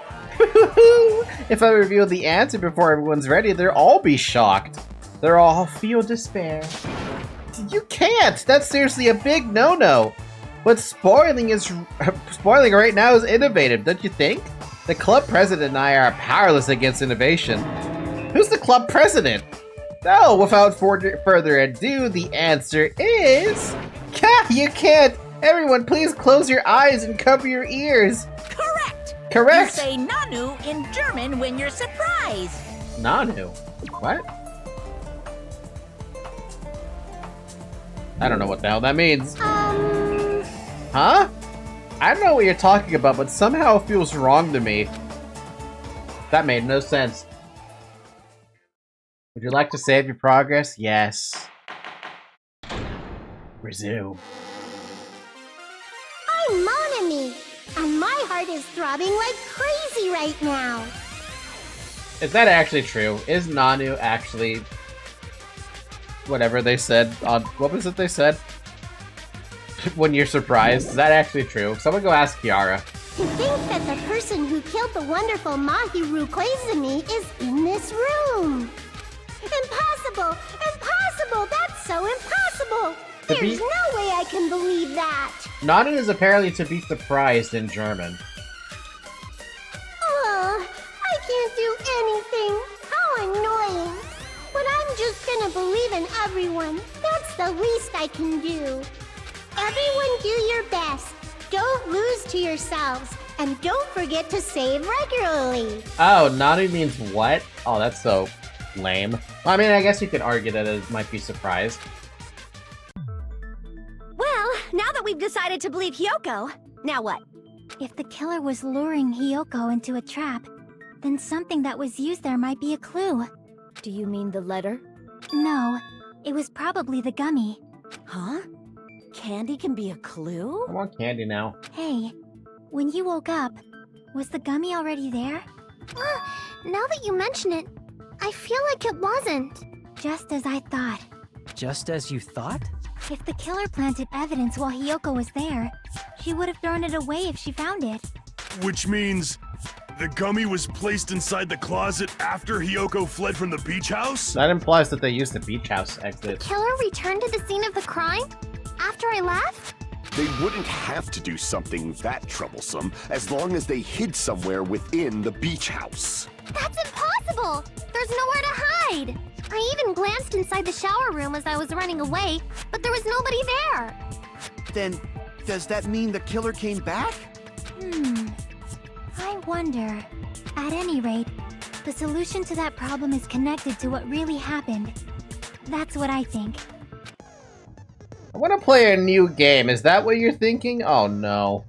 If I reveal the answer before everyone's ready, they'll all be shocked. They'll all feel despair. You can't! That's seriously a big no-no! What spoiling right now is innovative, don't you think? The club president and I are powerless against innovation. Who's the club president? No, without further ado, the answer is... You can't! Everyone, please close your eyes and cover your ears! Correct! Correct! You say Nanu in German when you're surprised. Nanu? What? I don't know what the hell that means. Huh? I don't know what you're talking about, but somehow it feels wrong to me. That made no sense. Would you like to save your progress? Yes. Resume. I'm Monami, and my heart is throbbing like crazy right now. Is that actually true? Is Nanu actually... whatever they said on... What was it they said? When you're surprised. Is that actually true? Someone go ask Kiara. To think that the person who killed the wonderful Mahiru Koizumi is in this room. Impossible! Impossible! That's so impossible! There's no way I can believe that! Nanu is apparently to be surprised in German. Oh, I can't do anything. How annoying. But I'm just gonna believe in everyone. That's the least I can do. Everyone do your best. Don't lose to yourselves. And don't forget to save regularly. Oh, Nani means what? Oh, that's so lame. Well, I mean, I guess you could argue that it might be surprised. Well, now that we've decided to believe Hyoko, now what? If the killer was luring Hyoko into a trap, then something that was used there might be a clue. Do you mean the letter? No, it was probably the gummy. Huh? Candy can be a clue? I want candy now. Hey, when you woke up, was the gummy already there? Now that you mention it, I feel like it wasn't. Just as I thought. Just as you thought? If the killer planted evidence while Hyoko was there, she would have thrown it away if she found it. Which means the gummy was placed inside the closet after Hyoko fled from the beach house? That implies that they used the beach house exit. Killer returned to the scene of the crime? After I left? They wouldn't have to do something that troublesome as long as they hid somewhere within the beach house. That's impossible! There's nowhere to hide! I even glanced inside the shower room as I was running away, but there was nobody there! Then, does that mean the killer came back? I wonder. At any rate, the solution to that problem is connected to what really happened. That's what I think. I want to play a new game. Is that what you're thinking? Oh no.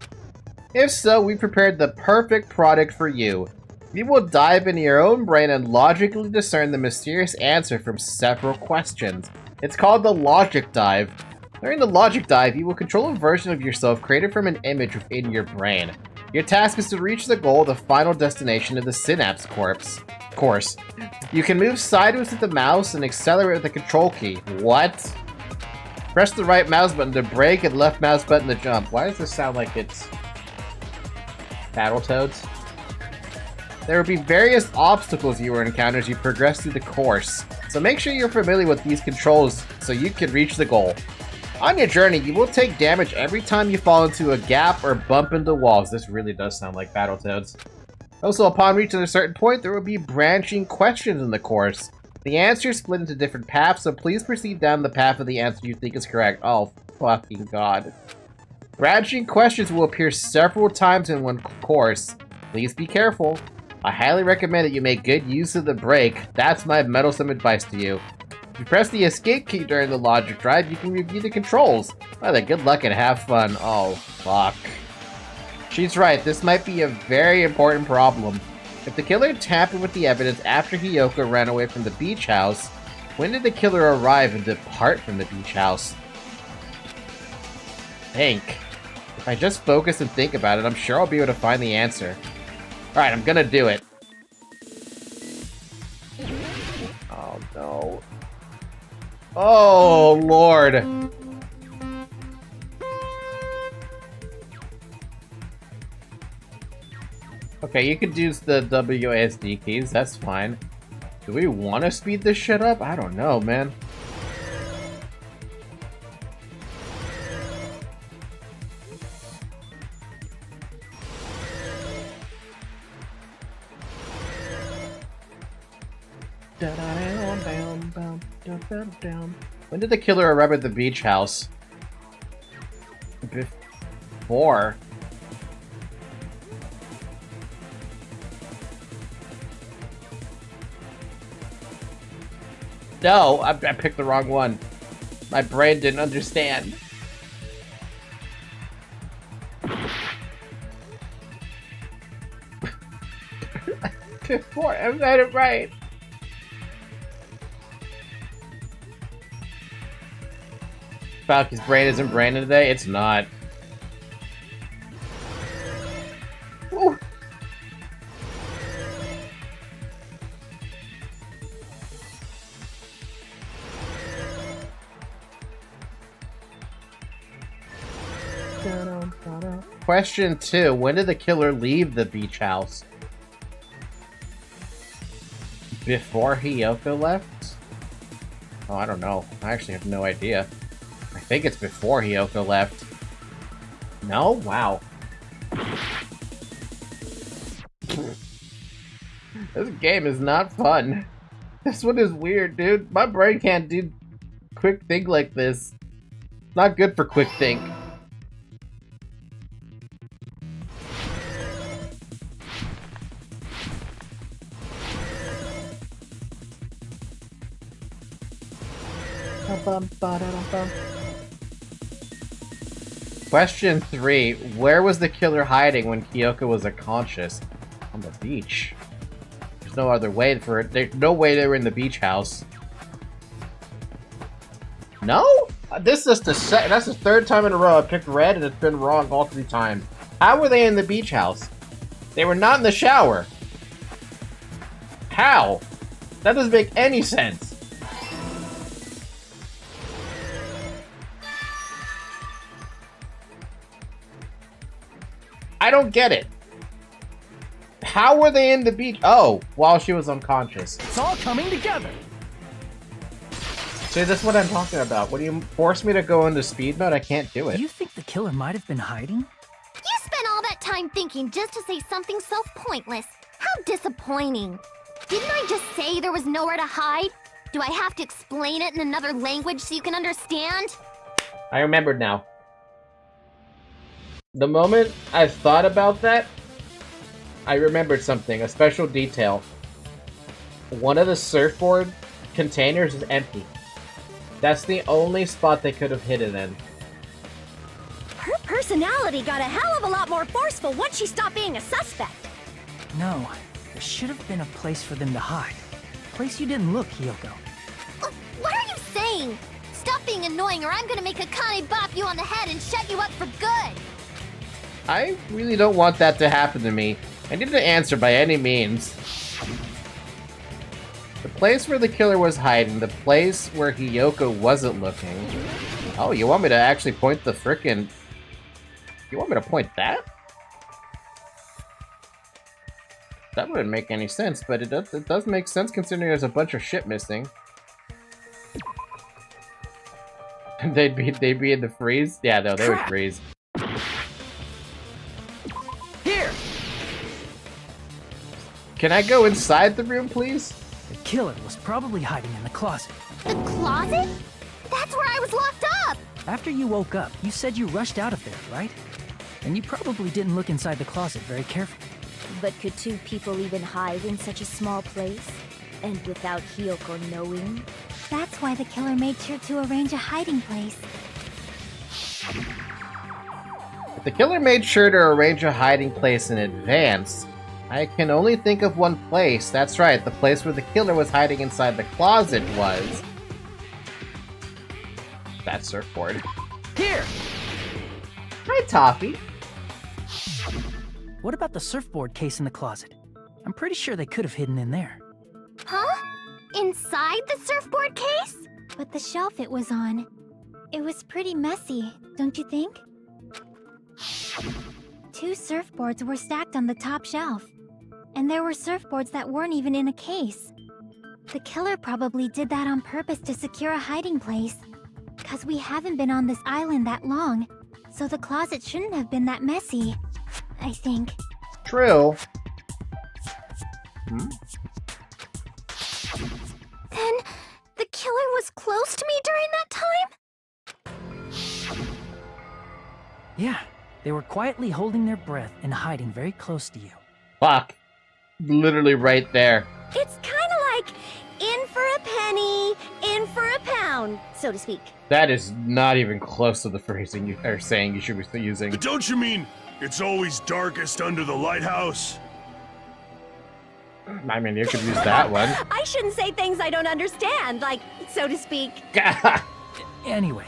If so, we prepared the perfect product for you. You will dive into your own brain and logically discern the mysterious answer from several questions. It's called the Logic Dive. During the Logic Dive, you will control a version of yourself created from an image within your brain. Your task is to reach the goal, the final destination of the Synapse course. You can move sideways with the mouse and accelerate with the control key. What? Press the right mouse button to brake and left mouse button to jump. Why does this sound like it's Battletoads? There will be various obstacles you will encounter as you progress through the course, so make sure you're familiar with these controls so you can reach the goal. On your journey, you will take damage every time you fall into a gap or bump into walls. This really does sound like Battletoads. Also, upon reaching a certain point, there will be branching questions in the course. The answers split into different paths, so please proceed down the path of the answer you think is correct. Oh, fucking god. Branching questions will appear several times in one course. Please be careful. I highly recommend that you make good use of the brake. That's my meddlesome advice to you. If you press the escape key during the logic drive, you can review the controls. Well, then good luck and have fun. Oh, fuck. She's right, this might be a very important problem. If the killer tampered with the evidence after Hyoko ran away from the beach house, when did the killer arrive and depart from the beach house? Think. If I just focus and think about it, I'm sure I'll be able to find the answer. Alright, I'm gonna do it. Oh no. Oh lord. Okay, you could use the WASD keys, that's fine. Do we want to speed this shit up? I don't know, man. When did the killer arrive at the beach house? Before. No, I picked the wrong one. My brain didn't understand. Before, I got it right. Falky's brain isn't braining today? It's not. Woo. Question 2. When did the killer leave the beach house? Before Hyoko left? Oh, I don't know. I actually have no idea. I think it's before Hyoko left. No? Wow. This game is not fun. This one is weird, dude. My brain can't do quick think like this. Not good for quick think. Question 3. Where was the killer hiding when Kyoko was unconscious? On the beach. There's no other way for it. There's no way they were in the beach house. No? This is that's the third time in a row I picked red and it's been wrong all 3 times. How were they in the beach house? They were not in the shower. How? That doesn't make any sense. I don't get it. How were they in the beach? Oh, while she was unconscious. It's all coming together. See, that's what I'm talking about. When you force me to go into speed mode, I can't do it. Do you think the killer might have been hiding? You spent all that time thinking just to say something so pointless. How disappointing. Didn't I just say there was nowhere to hide? Do I have to explain it in another language so you can understand? I remembered now. The moment I thought about that, I remembered something, a special detail. One of the surfboard containers is empty. That's the only spot they could have hid it in. Her personality got a hell of a lot more forceful once she stopped being a suspect. No, there should have been a place for them to hide. A place you didn't look, Hyoko. What are you saying? Stop being annoying or I'm gonna make Akane bop you on the head and shut you up for good. I really don't want that to happen to me. I need an answer by any means. The place where the killer was hiding, the place where Hyoko wasn't looking. Oh, you want me to actually point the frickin'... You want me to point that? That wouldn't make any sense, but it does make sense considering there's a bunch of shit missing. they'd be in the freeze? Yeah, no, they would freeze. Here! Can I go inside the room, please? The killer was probably hiding in the closet. The closet? That's where I was locked up! After you woke up, you said you rushed out of there, right? And you probably didn't look inside the closet very carefully. But could 2 people even hide in such a small place? And without Hyoko knowing? That's why the killer made sure to arrange a hiding place. If the killer made sure to arrange a hiding place in advance, I can only think of one place. That's right, the place where the killer was hiding inside the closet was... that surfboard. Here! Hi, Toffee. What about the surfboard case in the closet? I'm pretty sure they could have hidden in there. Huh? Inside the surfboard case? But the shelf it was on, it was pretty messy, don't you think? 2 surfboards were stacked on the top shelf. And there were surfboards that weren't even in a case. The killer probably did that on purpose to secure a hiding place. 'Cause we haven't been on this island that long, so the closet shouldn't have been that messy, I think. True. Then, the killer was close to me during that time? Yeah, they were quietly holding their breath and hiding very close to you. Fuck. Literally right there. It's kind of like in for a penny, in for a pound, so to speak. That is not even close to the phrasing you are saying you should be using. Don't you mean it's always darkest under the lighthouse? I mean, you could use that one. I shouldn't say things I don't understand, like, so to speak. Anyway,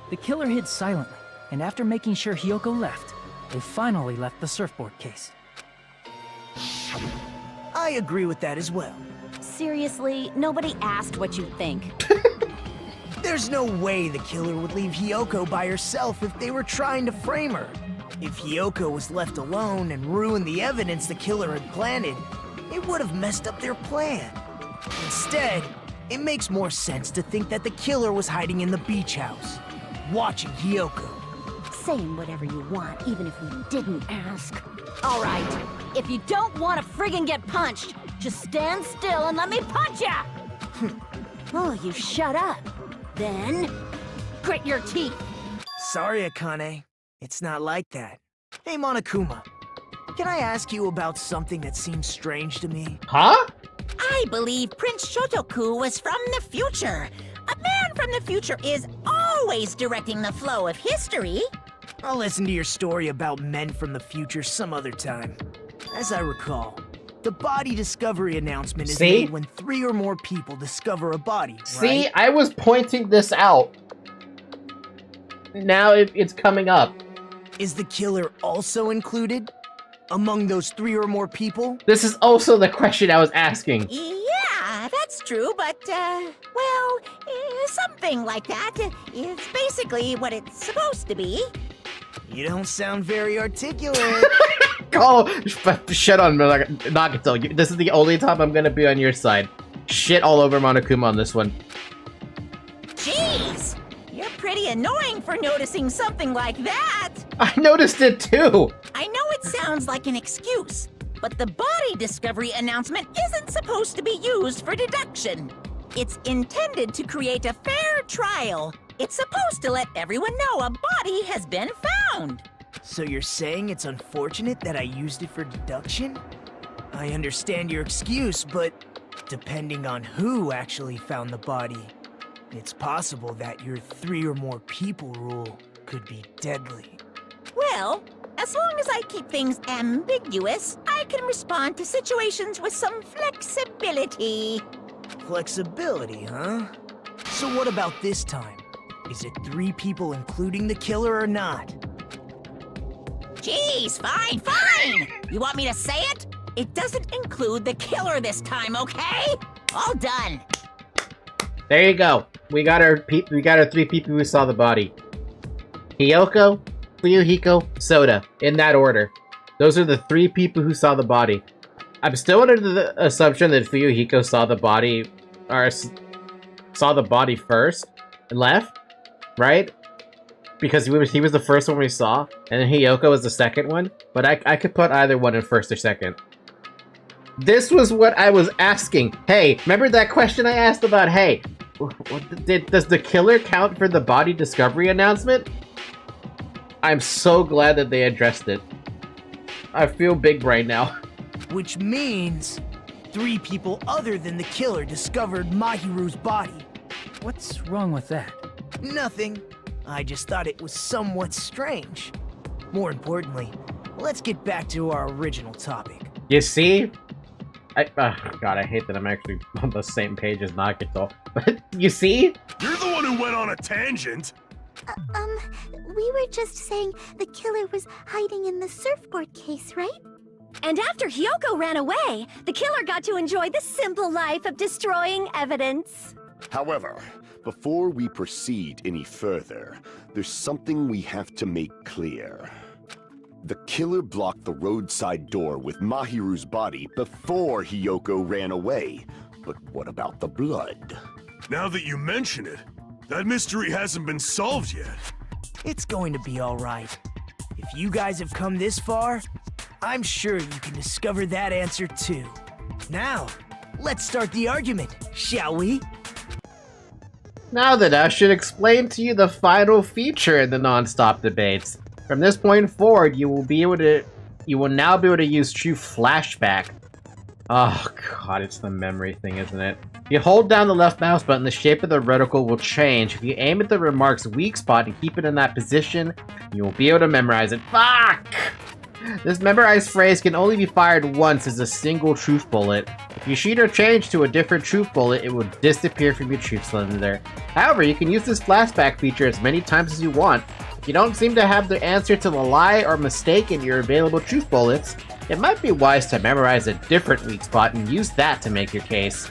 the killer hid silently, and after making sure Hyoko left, they finally left the surfboard case. I agree with that as well. Seriously, nobody asked what you think. There's no way the killer would leave Hyoko by herself if they were trying to frame her. If Hyoko was left alone and ruined the evidence the killer had planted, it would have messed up their plan. Instead, it makes more sense to think that the killer was hiding in the beach house, watching Hyoko. Saying whatever you want, even if we didn't ask. All right, if you don't want to friggin' get punched, just stand still and let me punch ya! Oh, you shut up. Then, grit your teeth. Sorry, Akane. It's not like that. Hey, Monokuma. Can I ask you about something that seems strange to me? Huh? I believe Prince Shotoku was from the future. A man from the future is always directing the flow of history. I'll listen to your story about men from the future some other time. As I recall, the body discovery announcement is made when 3 or more people discover a body, right? See, I was pointing this out. Now it's coming up. Is the killer also included among those 3 or more people? This is also the question I was asking. Yeah, that's true, but, well, something like that is basically what it's supposed to be. You don't sound very articulate. Oh, shit on Nagato. This is the only time I'm gonna be on your side. Shit all over Monokuma on this one. Jeez! You're pretty annoying for noticing something like that! I noticed it too! I know it sounds like an excuse, but the body discovery announcement isn't supposed to be used for deduction. It's intended to create a fair trial. It's supposed to let everyone know a body has been found. So you're saying it's unfortunate that I used it for deduction? I understand your excuse, but depending on who actually found the body, it's possible that your 3 or more people rule could be deadly. Well, as long as I keep things ambiguous, I can respond to situations with some flexibility. Flexibility, huh? So what about this time? Is it 3 people including the killer or not? Jeez, fine! You want me to say it? It doesn't include the killer this time, okay? All done. There you go. We got our 3 people who saw the body. Hiyoko, Fuyohiko, Soda, in that order. Those are the 3 people who saw the body. I'm still under the assumption that Fuyohiko saw the body, or saw the body first and left, right? Because he was the first one we saw, and then Hiyoko was the second one. But I could put either one in first or second. This was what I was asking. Hey, remember that question I asked about, hey, does the killer count for the body discovery announcement? I'm so glad that they addressed it. I feel big right now. Which means 3 people other than the killer discovered Mahiru's body. What's wrong with that? Nothing. I just thought it was somewhat strange. More importantly, let's get back to our original topic. You see? God, I hate that I'm actually on the same page as Nagato. But you see? You're the one who went on a tangent. We were just saying the killer was hiding in the surfboard case, right? And after Hiyoko ran away, the killer got to enjoy the simple life of destroying evidence. However, before we proceed any further, there's something we have to make clear. The killer blocked the roadside door with Mahiru's body before Hiyoko ran away. But what about the blood? Now that you mention it, that mystery hasn't been solved yet. It's going to be all right. If you guys have come this far, I'm sure you can discover that answer too. Now, let's start the argument, shall we? Now then, I should explain to you the final feature in the non-stop debates. From this point forward, you will now be able to use true flashback. Oh god, it's the memory thing, isn't it? If you hold down the left mouse button, the shape of the reticle will change. If you aim at the remark's weak spot and keep it in that position, you will be able to memorize it. Fuck! This memorized phrase can only be fired once as a single truth bullet. If you shoot or change to a different truth bullet, it will disappear from your truth cylinder. However, you can use this flashback feature as many times as you want. If you don't seem to have the answer to the lie or mistake in your available truth bullets, it might be wise to memorize a different weak spot and use that to make your case.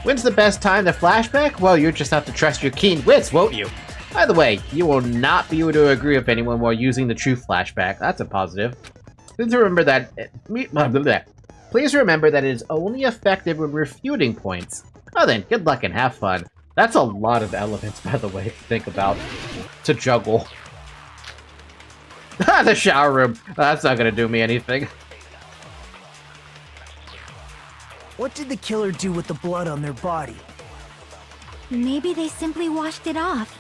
When's the best time to flashback? Well, you'll just have to trust your keen wits, won't you? By the way, you will not be able to agree with anyone while using the true flashback. That's a positive. Please remember that it is only effective when refuting points. Oh then, good luck and have fun. That's a lot of elements, by the way, to think about. To juggle. The shower room. That's not gonna do me anything. What did the killer do with the blood on their body? Maybe they simply washed it off.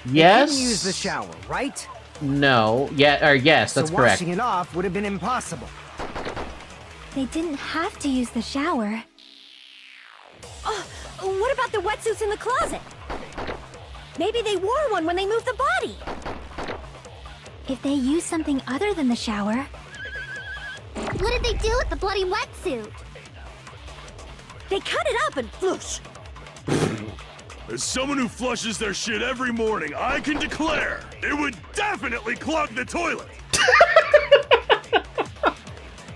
Yes? They didn't use the shower, right? No. Yes, that's so correct. Washing it off would have been impossible. They didn't have to use the shower. What about the wetsuits in the closet? Maybe they wore one when they moved the body. If they use something other than the shower... What did they do with the bloody wetsuit? They cut it up and floosh. As someone who flushes their shit every morning, I can declare it would definitely clog the toilet.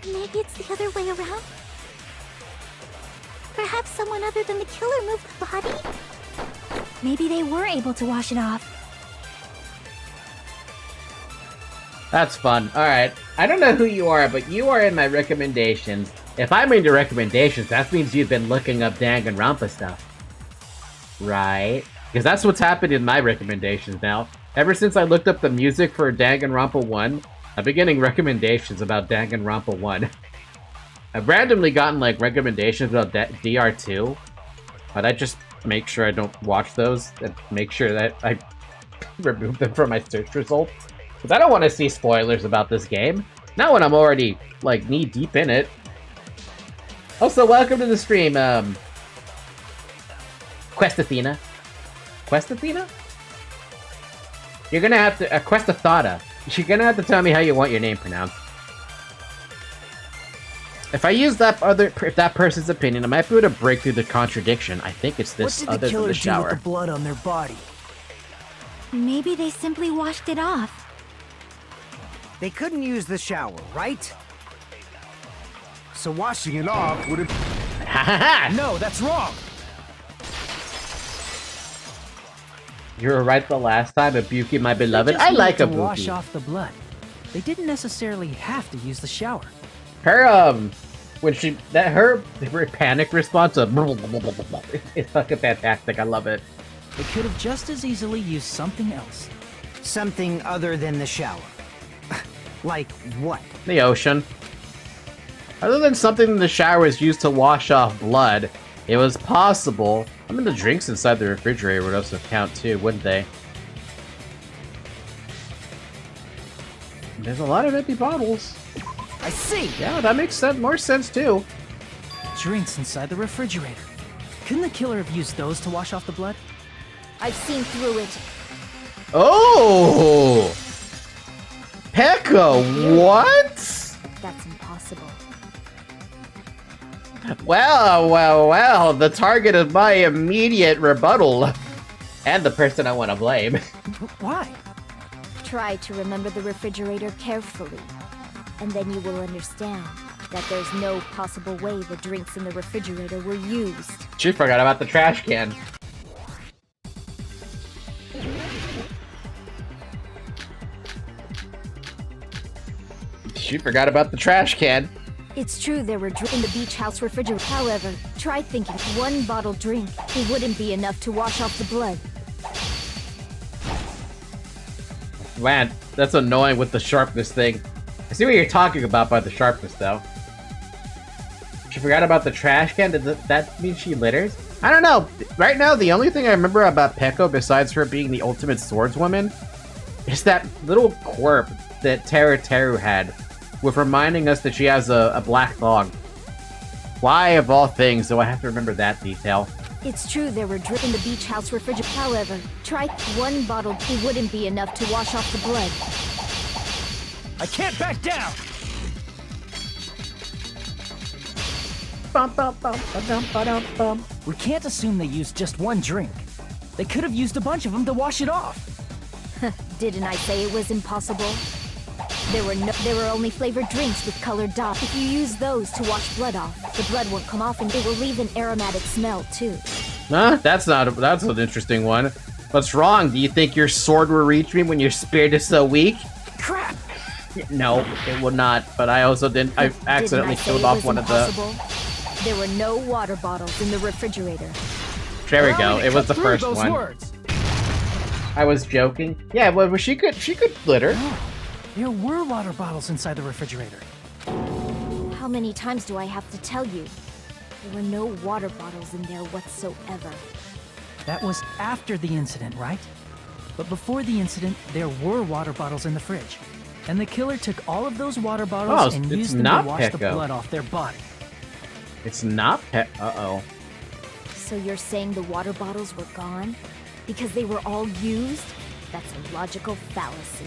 Maybe it's the other way around? Perhaps someone other than the killer moved the body? Maybe they were able to wash it off. That's fun. Alright. I don't know who you are, but you are in my recommendations. If I'm into recommendations, that means you've been looking up Danganronpa stuff. Right? Because that's what's happened in my recommendations now. Ever since I looked up the music for Danganronpa 1, I've been getting recommendations about Danganronpa 1. I've randomly gotten, like, recommendations about DR2, but I just make sure I don't watch those and make sure that I remove them from my search results. Because I don't want to see spoilers about this game. Not when I'm already, like, knee-deep in it. Also, welcome to the stream, Quest Athena. Quest Athena? You're gonna have to... Quest Athada. You're gonna have to tell me how you want your name pronounced. If I use that person's opinion, I might be able to break through the contradiction. I think it's this other than the shower. What did the killer do with the blood on their body? Maybe they simply washed it off. They couldn't use the shower, right? So washing it off would have... No, that's wrong! You were right the last time, Ibuki, my beloved. I like to Ibuki. Wash off the blood. They didn't necessarily have to use the shower. Her, when her panic response of it's fucking fantastic. I love it. They could have just as easily used something else. Something other than the shower. Like what? The ocean. Other than something in the shower is used to wash off blood, it was possible. I mean, the drinks inside the refrigerator would also count too, wouldn't they? There's a lot of empty bottles. I see! Yeah, that makes more sense too. Drinks inside the refrigerator. Couldn't the killer have used those to wash off the blood? I've seen through it. Oh! Pekka, what? That's impossible. Well, the target of my immediate rebuttal. And the person I want to blame. Why? Try to remember the refrigerator carefully, and then you will understand that there's no possible way the drinks in the refrigerator were used. She forgot about the trash can. She forgot about the trash can. It's true there were drinks in the beach house refrigerator. However, try thinking one bottled drink. It wouldn't be enough to wash off the blood. Man, that's annoying with the sharpness thing. I see what you're talking about by the sharpness, though. She forgot about the trash can? Did that mean she litters? I don't know. Right now, the only thing I remember about Pekko, besides her being the ultimate swordswoman, is that little quirk that Teru had, with reminding us that she has a black thong. Why, of all things, do I have to remember that detail? It's true there were drinks in the beach house refrigerator. However, try one bottle. It wouldn't be enough to wash off the blood. I can't back down! We can't assume they used just one drink. They could have used a bunch of them to wash it off. Didn't I say it was impossible? There were only flavored drinks with colored dots. If you use those to wash blood off, the blood won't come off and it will leave an aromatic smell too. Huh? That's an interesting one. What's wrong? Do you think your sword will reach me when your spirit is so weak? Crap! No, it will not. But I also didn't. I accidentally killed off one of the. There were no water bottles in the refrigerator. There we go. It was the first one. Words. I was joking. Yeah, well, she could litter. No, there were water bottles inside the refrigerator. How many times do I have to tell you? There were no water bottles in there whatsoever. That was after the incident, right? But before the incident, there were water bottles in the fridge. And the killer took all of those water bottles and used them to wash the blood off their body. It's not Uh-oh. So you're saying the water bottles were gone? Because they were all used? That's a logical fallacy.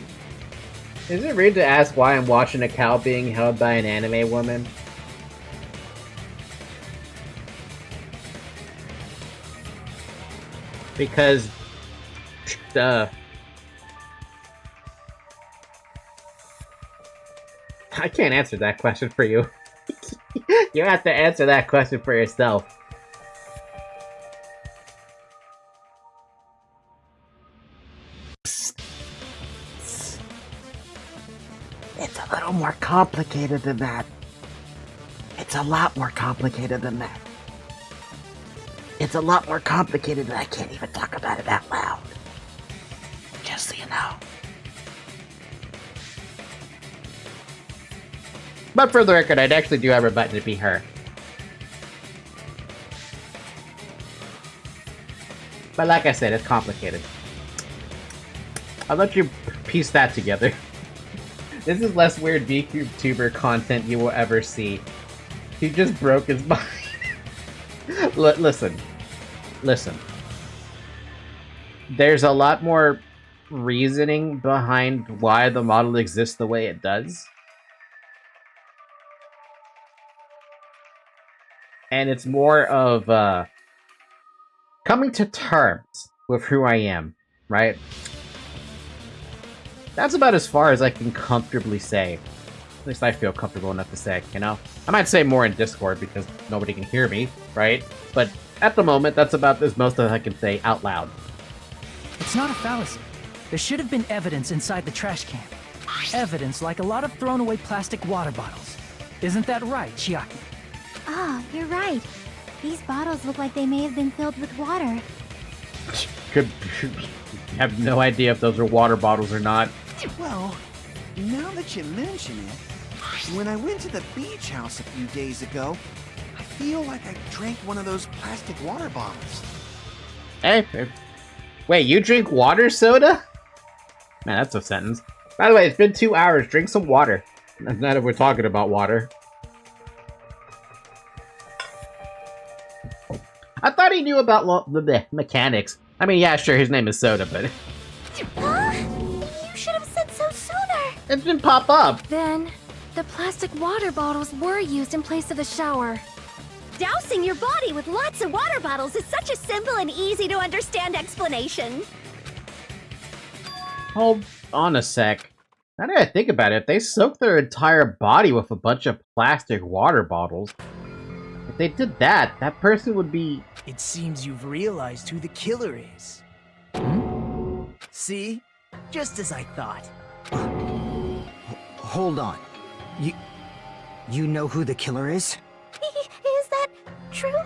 Is it rude to ask why I'm watching a cow being held by an anime woman? Because, duh. I can't answer that question for you. You have to answer that question for yourself. Psst. Psst. It's a little more complicated than that. It's a lot more complicated than that. It's a lot more complicated than I can't even talk about it out loud. Just so you know. But for the record, I'd actually do have a button to be her. But like I said, it's complicated. I'll let you piece that together. This is less weird VTuber content you will ever see. He just broke his mind. Listen. There's a lot more reasoning behind why the model exists the way it does. And it's more of coming to terms with who I am, right? That's about as far as I can comfortably say. At least I feel comfortable enough to say, you know? I might say more in Discord because nobody can hear me, right? But at the moment, that's about as most as I can say out loud. It's not a fallacy. There should have been evidence inside the trash can. Evidence like a lot of thrown away plastic water bottles. Isn't that right, Chiaki? Ah, you're right. These bottles look like they may have been filled with water. Could have no idea if those are water bottles or not. Well, now that you mention it, when I went to the beach house a few days ago, I feel like I drank one of those plastic water bottles. Hey, wait, you drink water soda? Man, that's a sentence. By the way, it's been 2 hours. Drink some water. Now that we're talking about water. I thought he knew about the mechanics. I mean, yeah, sure, his name is Soda, but... Huh? You should have said so sooner! It didn't pop up! Then, the plastic water bottles were used in place of the shower. Dousing your body with lots of water bottles is such a simple and easy to understand explanation. Hold on a sec. Now that I think about it, if they soaked their entire body with a bunch of plastic water bottles, if they did that, that person would be... It seems you've realized who the killer is. See? Just as I thought. Hold on. You know who the killer is? Is that true?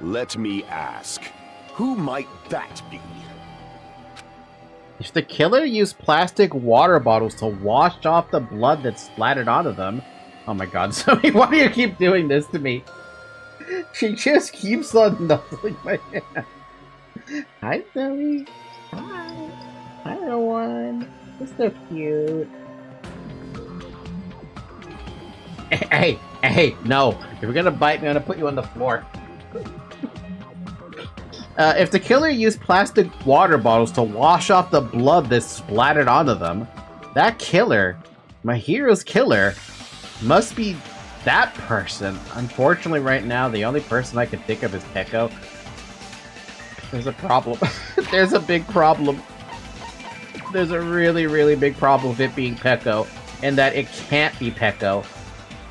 Let me ask. Who might that be? If the killer used plastic water bottles to wash off the blood that splattered onto them... Oh my god, Zoe, why do you keep doing this to me? She just keeps on nuzzling my hand. Hi, Zoe. Hi. Hi, little one. You're so cute. Hey, no. If you're gonna bite me, I'm gonna put you on the floor. If the killer used plastic water bottles to wash off the blood that splattered onto them, that killer, my hero's killer, must be that person. Unfortunately, right now, the only person I can think of is Peko. There's a problem. There's a big problem. There's a really, really big problem with it being Peko, and that it can't be Peko.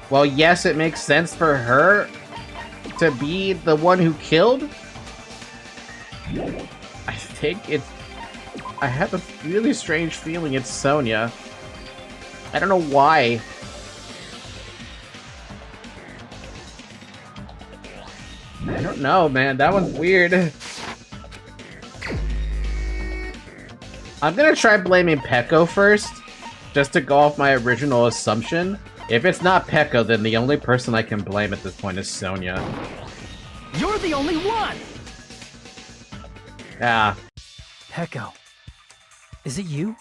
Well, yes, it makes sense for her to be the one who killed. I think it's... I have a really strange feeling it's Sonia. I don't know why. I don't know, man. That one's weird. I'm gonna try blaming Peko first, just to go off my original assumption. If it's not Peko, then the only person I can blame at this point is Sonia. You're the only one! Yeah. Peko. Is it you?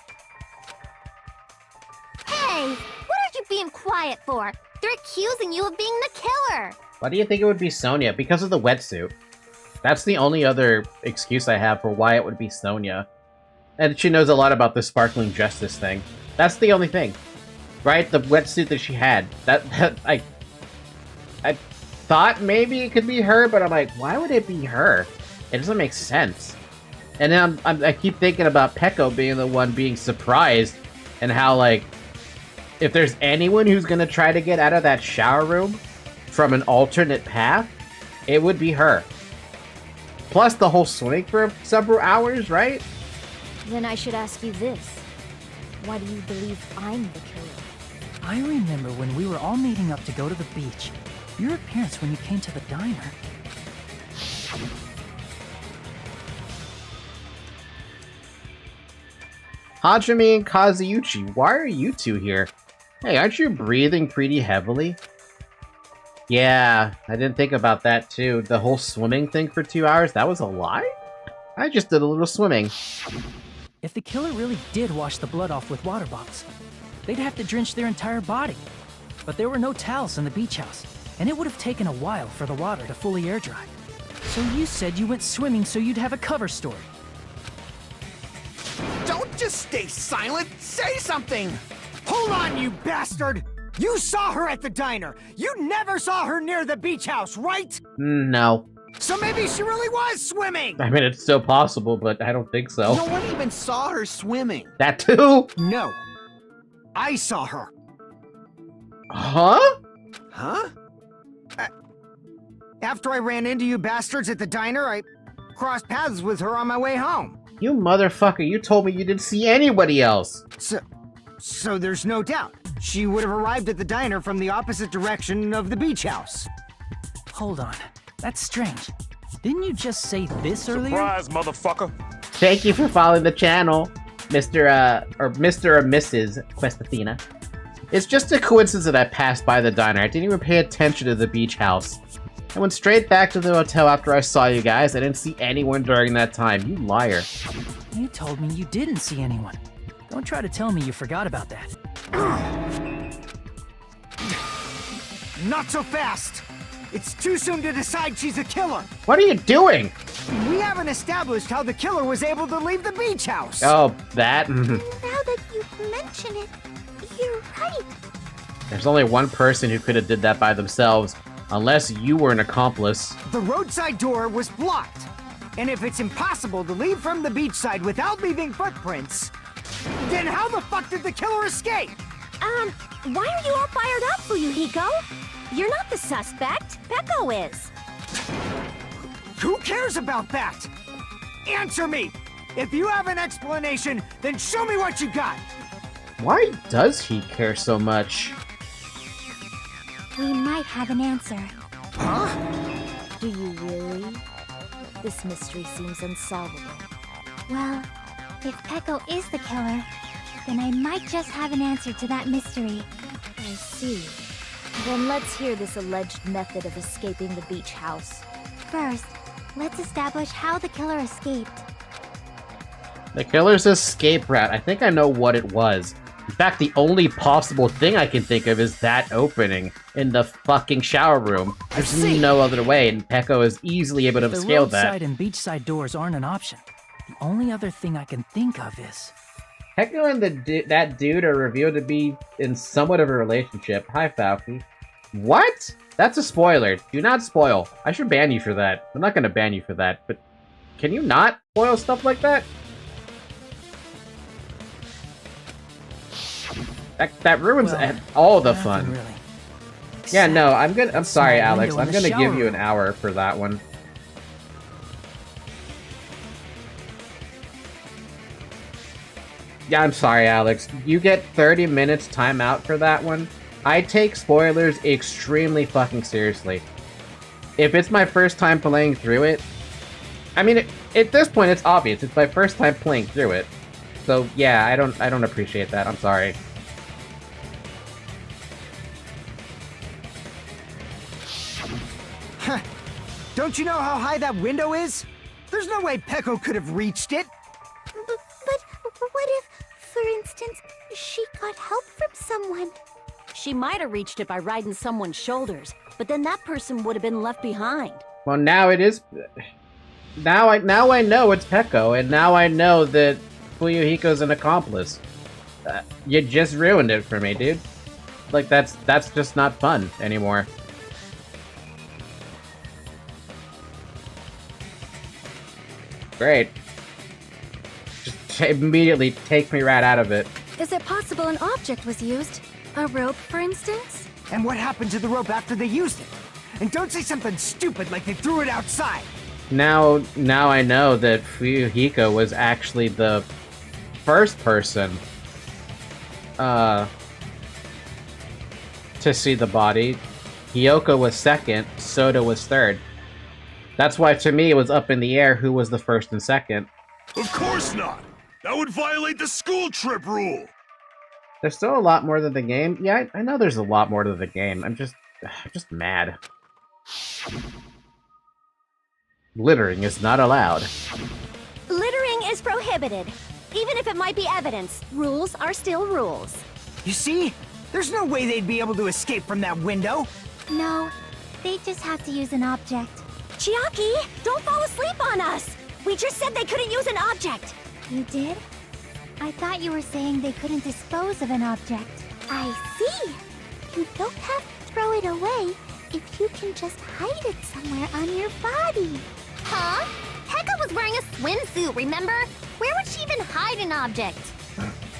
Hey, what are you being quiet for? They're accusing you of being the killer. Why do you think it would be Sonia? Because of the wetsuit. That's the only other excuse I have for why it would be Sonia. And she knows a lot about the sparkling justice thing. That's the only thing. Right? The wetsuit that she had. I thought maybe it could be her, but I'm like, why would it be her? It doesn't make sense. And then I keep thinking about Peko being the one being surprised, and how, like, if there's anyone who's gonna try to get out of that shower room from an alternate path, it would be her. Plus the whole swimming for several hours, right? Then I should ask you this. Why do you believe I'm the killer? I remember when we were all meeting up to go to the beach. Your appearance when you came to the diner. Hajime and Kazuyuchi, why are you two here? Hey, aren't you breathing pretty heavily? Yeah, I didn't think about that too. The whole swimming thing for 2 hours, that was a lie? I just did a little swimming. If the killer really did wash the blood off with water bottles, they'd have to drench their entire body. But there were no towels in the beach house, and it would have taken a while for the water to fully air dry. So you said you went swimming so you'd have a cover story. Don't just stay silent! Say something! Hold on, you bastard! You saw her at the diner! You never saw her near the beach house, right? No. So maybe she really was swimming! I mean, it's still possible, but I don't think so. No one even saw her swimming. That too? No. I saw her. Huh? Huh? After I ran into you bastards at the diner, I crossed paths with her on my way home. You motherfucker, you told me you didn't see anybody else. So there's no doubt. She would have arrived at the diner from the opposite direction of the beach house. Hold on. That's strange. Didn't you just say this earlier? Surprise, motherfucker! Thank you for following the channel, Mr. or Mrs. Questathina. It's just a coincidence that I passed by the diner. I didn't even pay attention to the beach house. I went straight back to the hotel after I saw you guys. I didn't see anyone during that time. You liar. You told me you didn't see anyone. Don't try to tell me you forgot about that. Not so fast! It's too soon to decide she's a killer! What are you doing? We haven't established how the killer was able to leave the beach house! Oh, that? Now that you mention it, you're right. There's only one person who could have did that by themselves, unless you were an accomplice. The roadside door was blocked. And if it's impossible to leave from the beachside without leaving footprints, then how the fuck did the killer escape? Why are you all fired up, Fuyohiko? You're not the suspect. Peko is. Who cares about that? Answer me! If you have an explanation, then show me what you got! Why does he care so much? We might have an answer. Huh? Do you really? This mystery seems unsolvable. Well, if Peko is the killer, then I might just have an answer to that mystery. I see. Then let's hear this alleged method of escaping the beach house. First, let's establish how the killer escaped. The killer's escape route. I think I know what it was. In fact, the only possible thing I can think of is that opening in the fucking shower room. There's no other way, and Peko is easily able to scale that. The roadside and beachside doors aren't an option. The only other thing I can think of is... Peko and that dude are revealed to be in somewhat of a relationship. Hi, Falky. What? That's a spoiler. Do not spoil. I should ban you for that. I'm not gonna ban you for that, but can you not spoil stuff like that? That ruins all the fun. Really. Yeah, no, I'm sorry, Small Alex. window in I'm the gonna give shower you an hour for that one. Yeah, I'm sorry, Alex. You get 30 minutes timeout for that one. I take spoilers extremely fucking seriously. If it's my first time playing through it, I mean, at this point, it's obvious. It's my first time playing through it. So yeah, I don't appreciate that. I'm sorry. Don't you know how high that window is? There's no way Peko could have reached it. But what if, for instance, she got help from someone? She might have reached it by riding someone's shoulders, but then that person would have been left behind. Well, now it is... now I know it's Peko, and now I know that Fuyohiko's an accomplice. You just ruined it for me, dude. Like, that's just not fun anymore. Great. Just immediately take me right out of it. Is it possible an object was used? A rope, for instance? And what happened to the rope after they used it? And don't say something stupid like they threw it outside. Now I know that Fuyohiko was actually the first person to see the body. Hiyoko was second, Soda was third. That's why, to me, it was up in the air who was the first and second. Of course not! That would violate the school trip rule! There's still a lot more to the game. Yeah, I know there's a lot more to the game. I'm just mad. Littering is not allowed. Littering is prohibited. Even if it might be evidence, rules are still rules. You see? There's no way they'd be able to escape from that window. No, they just have to use an object. Chiaki, don't fall asleep on us! We just said they couldn't use an object! You did? I thought you were saying they couldn't dispose of an object. I see! You don't have to throw it away if you can just hide it somewhere on your body. Huh? Pekka was wearing a swimsuit, remember? Where would she even hide an object?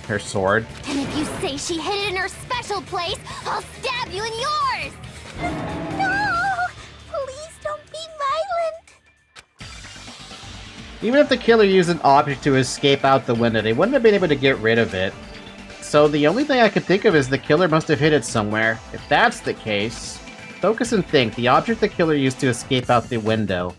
Her sword. And if you say she hid it in her special place, I'll stab you in yours! No! Please don't be violent! Even if the killer used an object to escape out the window, they wouldn't have been able to get rid of it. So the only thing I could think of is the killer must have hid it somewhere. If that's the case, focus and think. The object the killer used to escape out the window.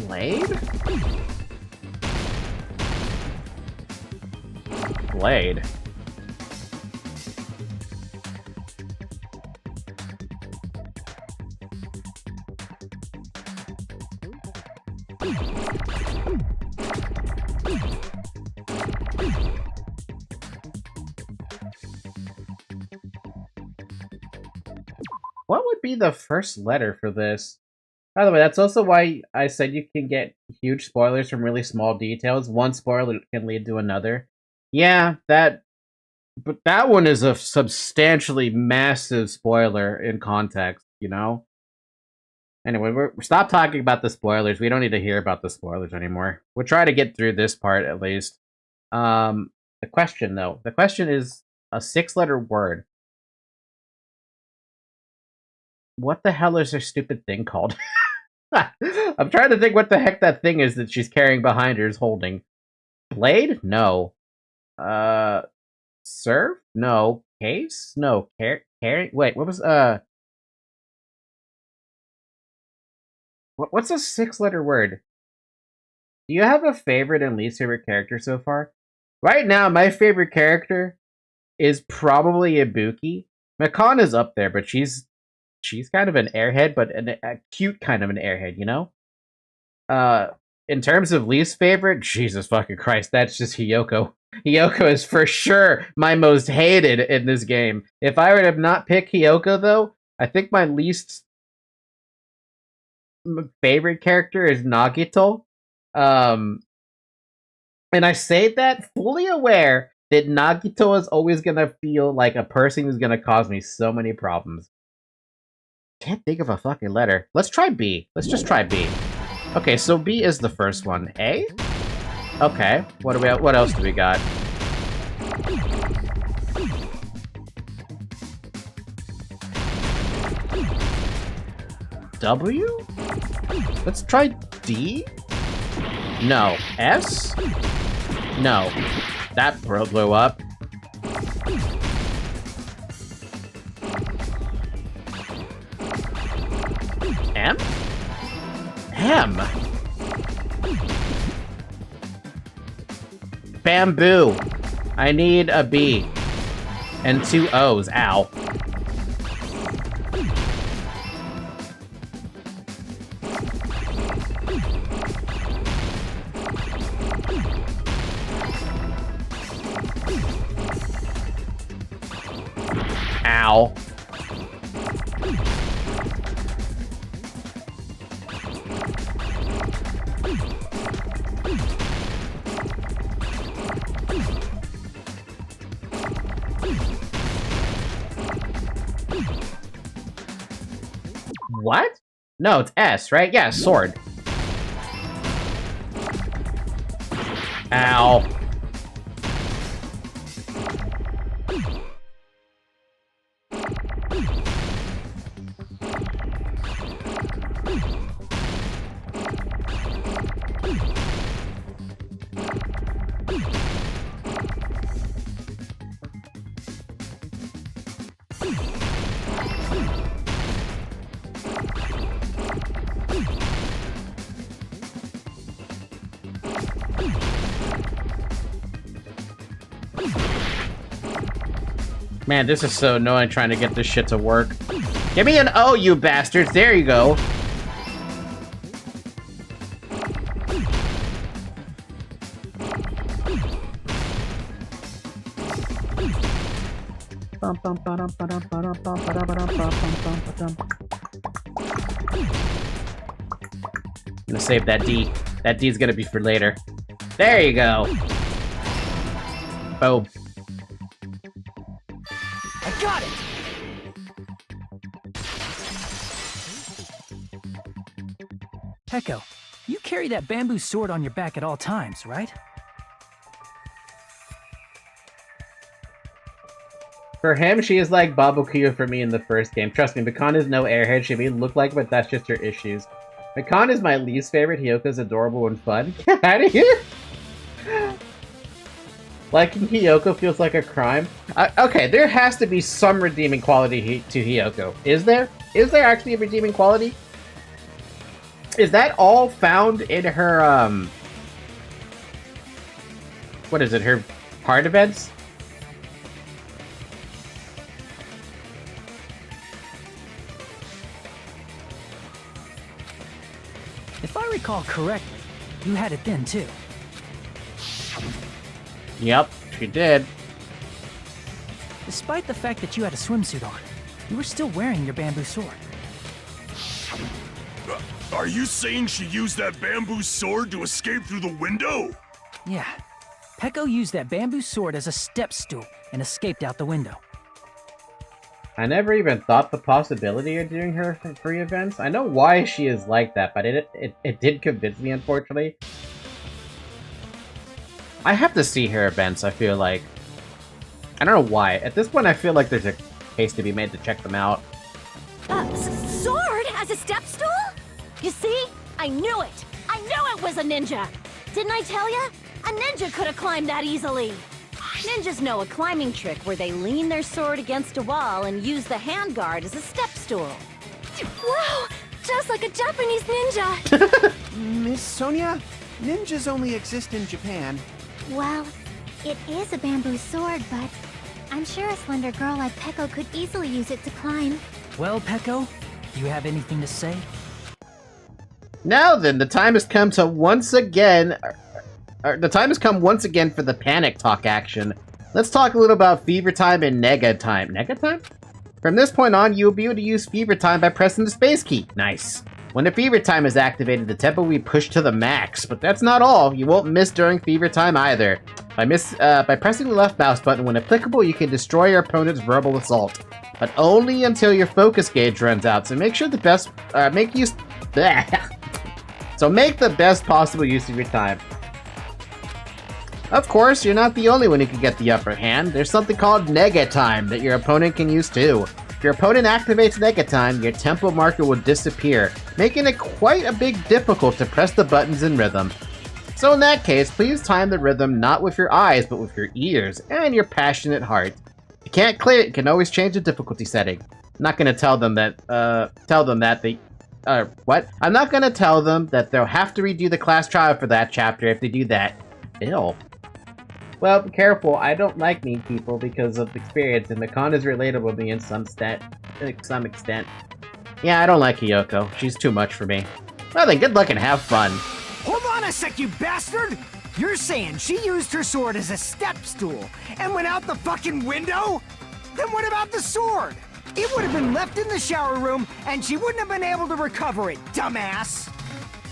Blade? Blade. What would be the first letter for this? By the way, that's also why I said you can get huge spoilers from really small details. One spoiler can lead to another. Yeah, but that one is a substantially massive spoiler in context, you know? Anyway, stop talking about the spoilers. We don't need to hear about the spoilers anymore. We'll try to get through this part at least. The question, though. The question is a 6-letter word. What the hell is her stupid thing called? I'm trying to think what the heck that thing is that she's carrying behind her is holding. Blade? No. Serve? No. Case? No. Carry? Wait, what was, what's a 6-letter word? Do you have a favorite and least favorite character so far? Right now, my favorite character is probably Ibuki. Makan is up there, but she's kind of an airhead, but a cute kind of an airhead, you know? In terms of least favorite, Jesus fucking Christ, that's just Hiyoko. Hiyoko is for sure my most hated in this game. If I were to not pick Hiyoko, though, I think my least favorite character is Nagito. And I say that fully aware that Nagito is always gonna feel like a person who's gonna cause me so many problems. Can't think of a fucking letter. Let's try B. Let's just try B. Okay, so B is the first one. A? Okay. What else do we got? W? Let's try D? No. S? No. That blew up. M? M? Bamboo. I need a B. And 2 O's. Ow. Ow. What? No, it's S, right? Yeah, sword. Ow. Man, this is so annoying trying to get this shit to work. Give me an O, you bastards! There you go! I'm gonna save that D. That D's gonna be for later. There you go! Boom. I got it! Peko, you carry that bamboo sword on your back at all times, right? For him, she is like Babukuyo for me in the first game. Trust me, Mikan is no airhead. She may look like it, but that's just her issues. Mikan is my least favorite. Hyoko's adorable and fun. Get out of here! Liking Hiyoko feels like a crime. Okay, there has to be some redeeming quality to Hiyoko. Is there? Is there actually a redeeming quality? Is that all found in her, what is it, her part events? If I recall correctly, you had it then too. Yep, she did. Despite the fact that you had a swimsuit on, you were still wearing your bamboo sword. Are you saying she used that bamboo sword to escape through the window? Yeah. Peko used that bamboo sword as a step stool and escaped out the window. I never even thought the possibility of doing her free events. I know why she is like that, but it did convince me, unfortunately. I have to see her events, I feel like. I don't know why. At this point, I feel like there's a case to be made to check them out. Sword as a step stool? You see? I knew it! I knew it was a ninja! Didn't I tell ya? A ninja could have climbed that easily! Ninjas know a climbing trick where they lean their sword against a wall and use the handguard as a step stool. Wow! Just like a Japanese ninja! Miss Sonia, ninjas only exist in Japan. Well, it is a bamboo sword, but I'm sure a slender girl like Peko could easily use it to climb. Well, Peko, do you have anything to say? Now then, the time has come to once again... the time has come once again for the panic talk action. Let's talk a little about Fever Time and Nega Time. Nega Time? From this point on, you will be able to use Fever Time by pressing the space key. Nice. When the Fever Time is activated, the tempo will be pushed to the max, but that's not all. You won't miss during Fever Time either. By pressing the left mouse button when applicable, you can destroy your opponent's verbal assault, but only until your focus gauge runs out. So make sure the best make the best possible use of your time. Of course, you're not the only one who can get the upper hand. There's something called Nega Time that your opponent can use too. If your opponent activates Nega Time, your tempo marker will disappear, making it quite a bit difficult to press the buttons in rhythm. So in that case, please time the rhythm not with your eyes, but with your ears and your passionate heart. If you can't clear it, you can always change the difficulty setting. I'm not gonna tell them that, I'm not gonna tell them that they'll have to redo the class trial for that chapter if they do that. Ew. Well, be careful, I don't like mean people because of experience, and Mikan is relatable to me in some extent. Yeah, I don't like Hiyoko. She's too much for me. Well then, good luck and have fun. Hold on a sec, you bastard! You're saying she used her sword as a step stool and went out the fucking window? Then what about the sword? It would have been left in the shower room, and she wouldn't have been able to recover it, dumbass!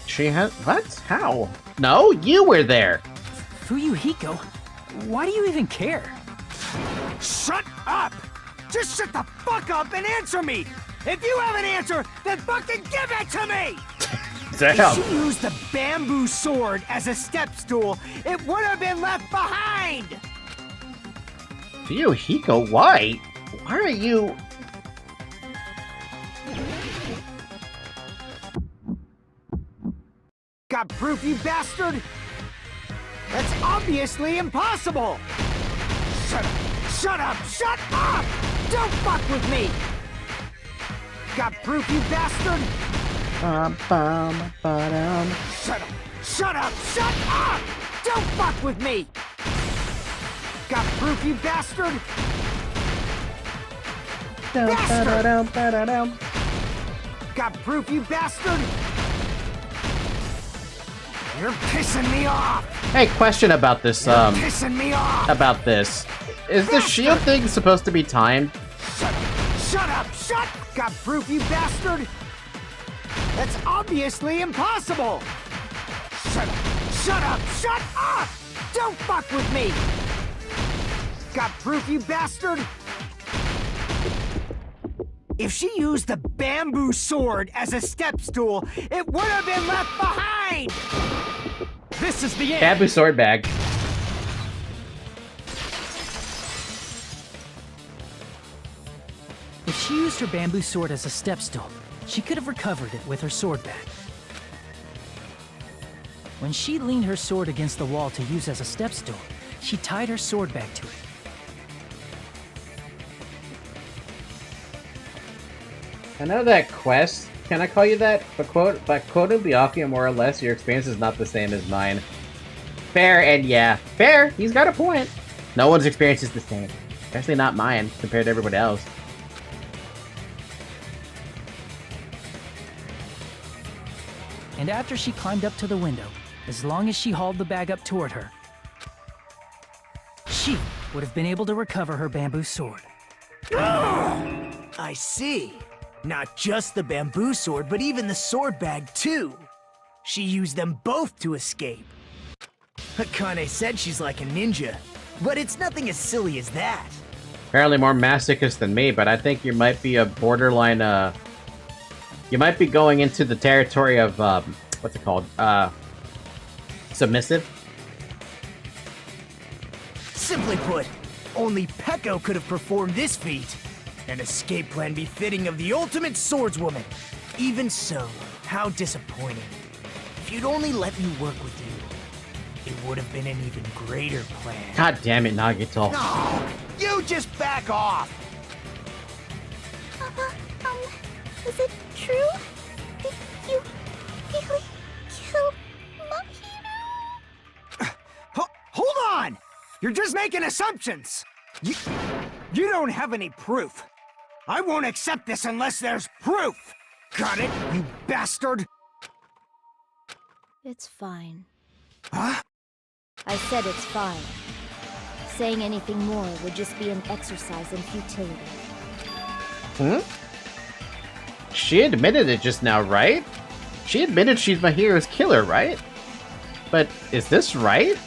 She has... What? How? No, you were there! Fuyohiko, why do you even care? Shut up! Just shut the fuck up and answer me! If you have an answer, then fucking give it to me! If she used the bamboo sword as a step stool, it would have been left behind! Fuyohiko, why? Why are you... Got proof, you bastard? That's obviously impossible! Shut up! Shut up! Shut up! Don't fuck with me! Got proof, you bastard? Shut up! Shut up! Shut up! Don't fuck with me! Got proof, you bastard? Bastard! Got proof, you bastard? You're pissing me off! Hey, question about this, You're pissing me off! about this. Is the shield thing supposed to be timed? Shut up! Shut up! Shut! Got proof, you bastard? That's obviously impossible! Shut up! Shut up! Shut up! Don't fuck with me! Got proof, you bastard? If she used the bamboo sword as a step stool, it would have been left behind! This is the end! Bamboo sword bag. If she used her bamboo sword as a step stool, she could have recovered it with her sword bag. When she leaned her sword against the wall to use as a step stool, she tied her sword bag to it. I know that quest. Can I call you that? But quoting Byakuya, more or less, your experience is not the same as mine. Fair, and yeah. Fair! He's got a point. No one's experience is the same. Especially not mine, compared to everybody else. And after she climbed up to the window, as long as she hauled the bag up toward her, she would have been able to recover her bamboo sword. I see. Not just the bamboo sword, but even the sword bag, too. She used them both to escape. Akane said she's like a ninja, but it's nothing as silly as that. Apparently more masochist than me, but I think you might be a borderline, you might be going into the territory of, what's it called? Submissive? Simply put, only Peko could have performed this feat. An escape plan befitting of the ultimate swordswoman. Even so, how disappointing. If you'd only let me work with you, it would have been an even greater plan. God damn it, Nagito. No! You just back off! Is it true? Did you really kill Mahiro? Hold on! You're just making assumptions! You don't have any proof. I won't accept this unless there's proof! Got it, you bastard? It's fine. Huh? I said it's fine. Saying anything more would just be an exercise in futility. Hmm? She admitted it just now, right? She admitted she's Mahiro's killer, right? But is this right?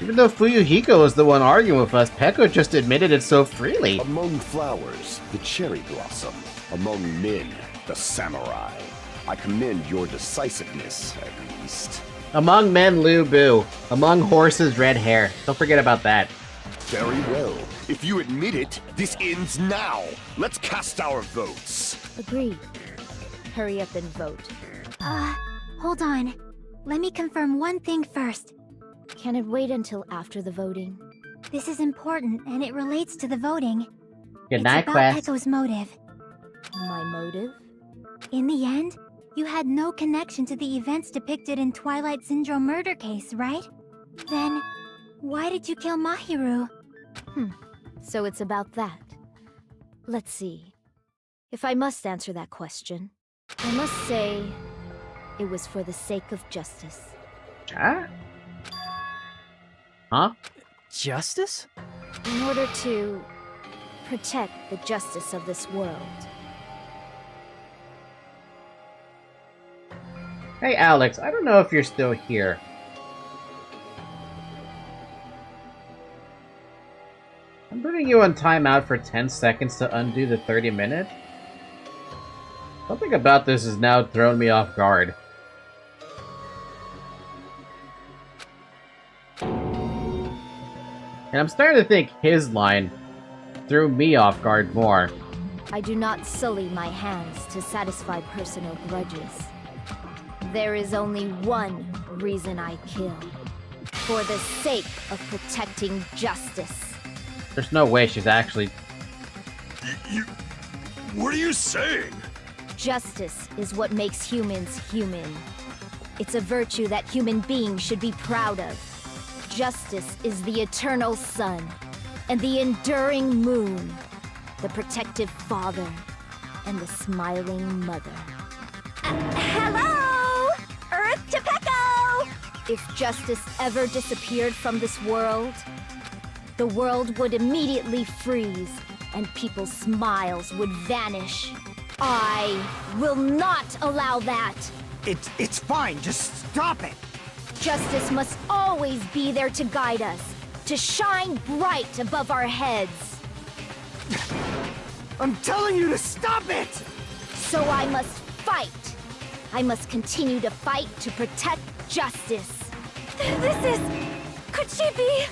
Even though Fuyohiko is the one arguing with us, Peko just admitted it so freely. Among flowers, the cherry blossom. Among men, the samurai. I commend your decisiveness, at least. Among men, Lu Bu. Among horses, red hair. Don't forget about that. Very well. If you admit it, this ends now. Let's cast our votes. Agreed. Hurry up and vote. Hold on. Let me confirm one thing first. Can it wait until after the voting? This is important, and it relates to the voting. Good night, it's about Quest. Peko's motive. My motive? In the end, you had no connection to the events depicted in Twilight Syndrome murder case, right? Then, why did you kill Mahiro? So it's about that. Let's see. If I must answer that question, I must say it was for the sake of justice. Huh? Justice? In order to protect the justice of this world. Hey Alex, I don't know if you're still here. I'm putting you on timeout for 10 seconds to undo the 30 minute. Something about this has now thrown me off guard. And I'm starting to think his line threw me off guard more. I do not sully my hands to satisfy personal grudges. There is only one reason I kill. For the sake of protecting justice. There's no way she's actually... What are you saying? Justice is what makes humans human. It's a virtue that human beings should be proud of. Justice is the eternal sun, and the enduring moon, the protective father, and the smiling mother. Hello! Earth to Pecco! If justice ever disappeared from this world, the world would immediately freeze, and people's smiles would vanish. I will not allow that! It's fine, just stop it! Justice must always be there to guide us, to shine bright above our heads. I'm telling you to stop it! So I must fight. I must continue to fight to protect justice. This is... Could she be...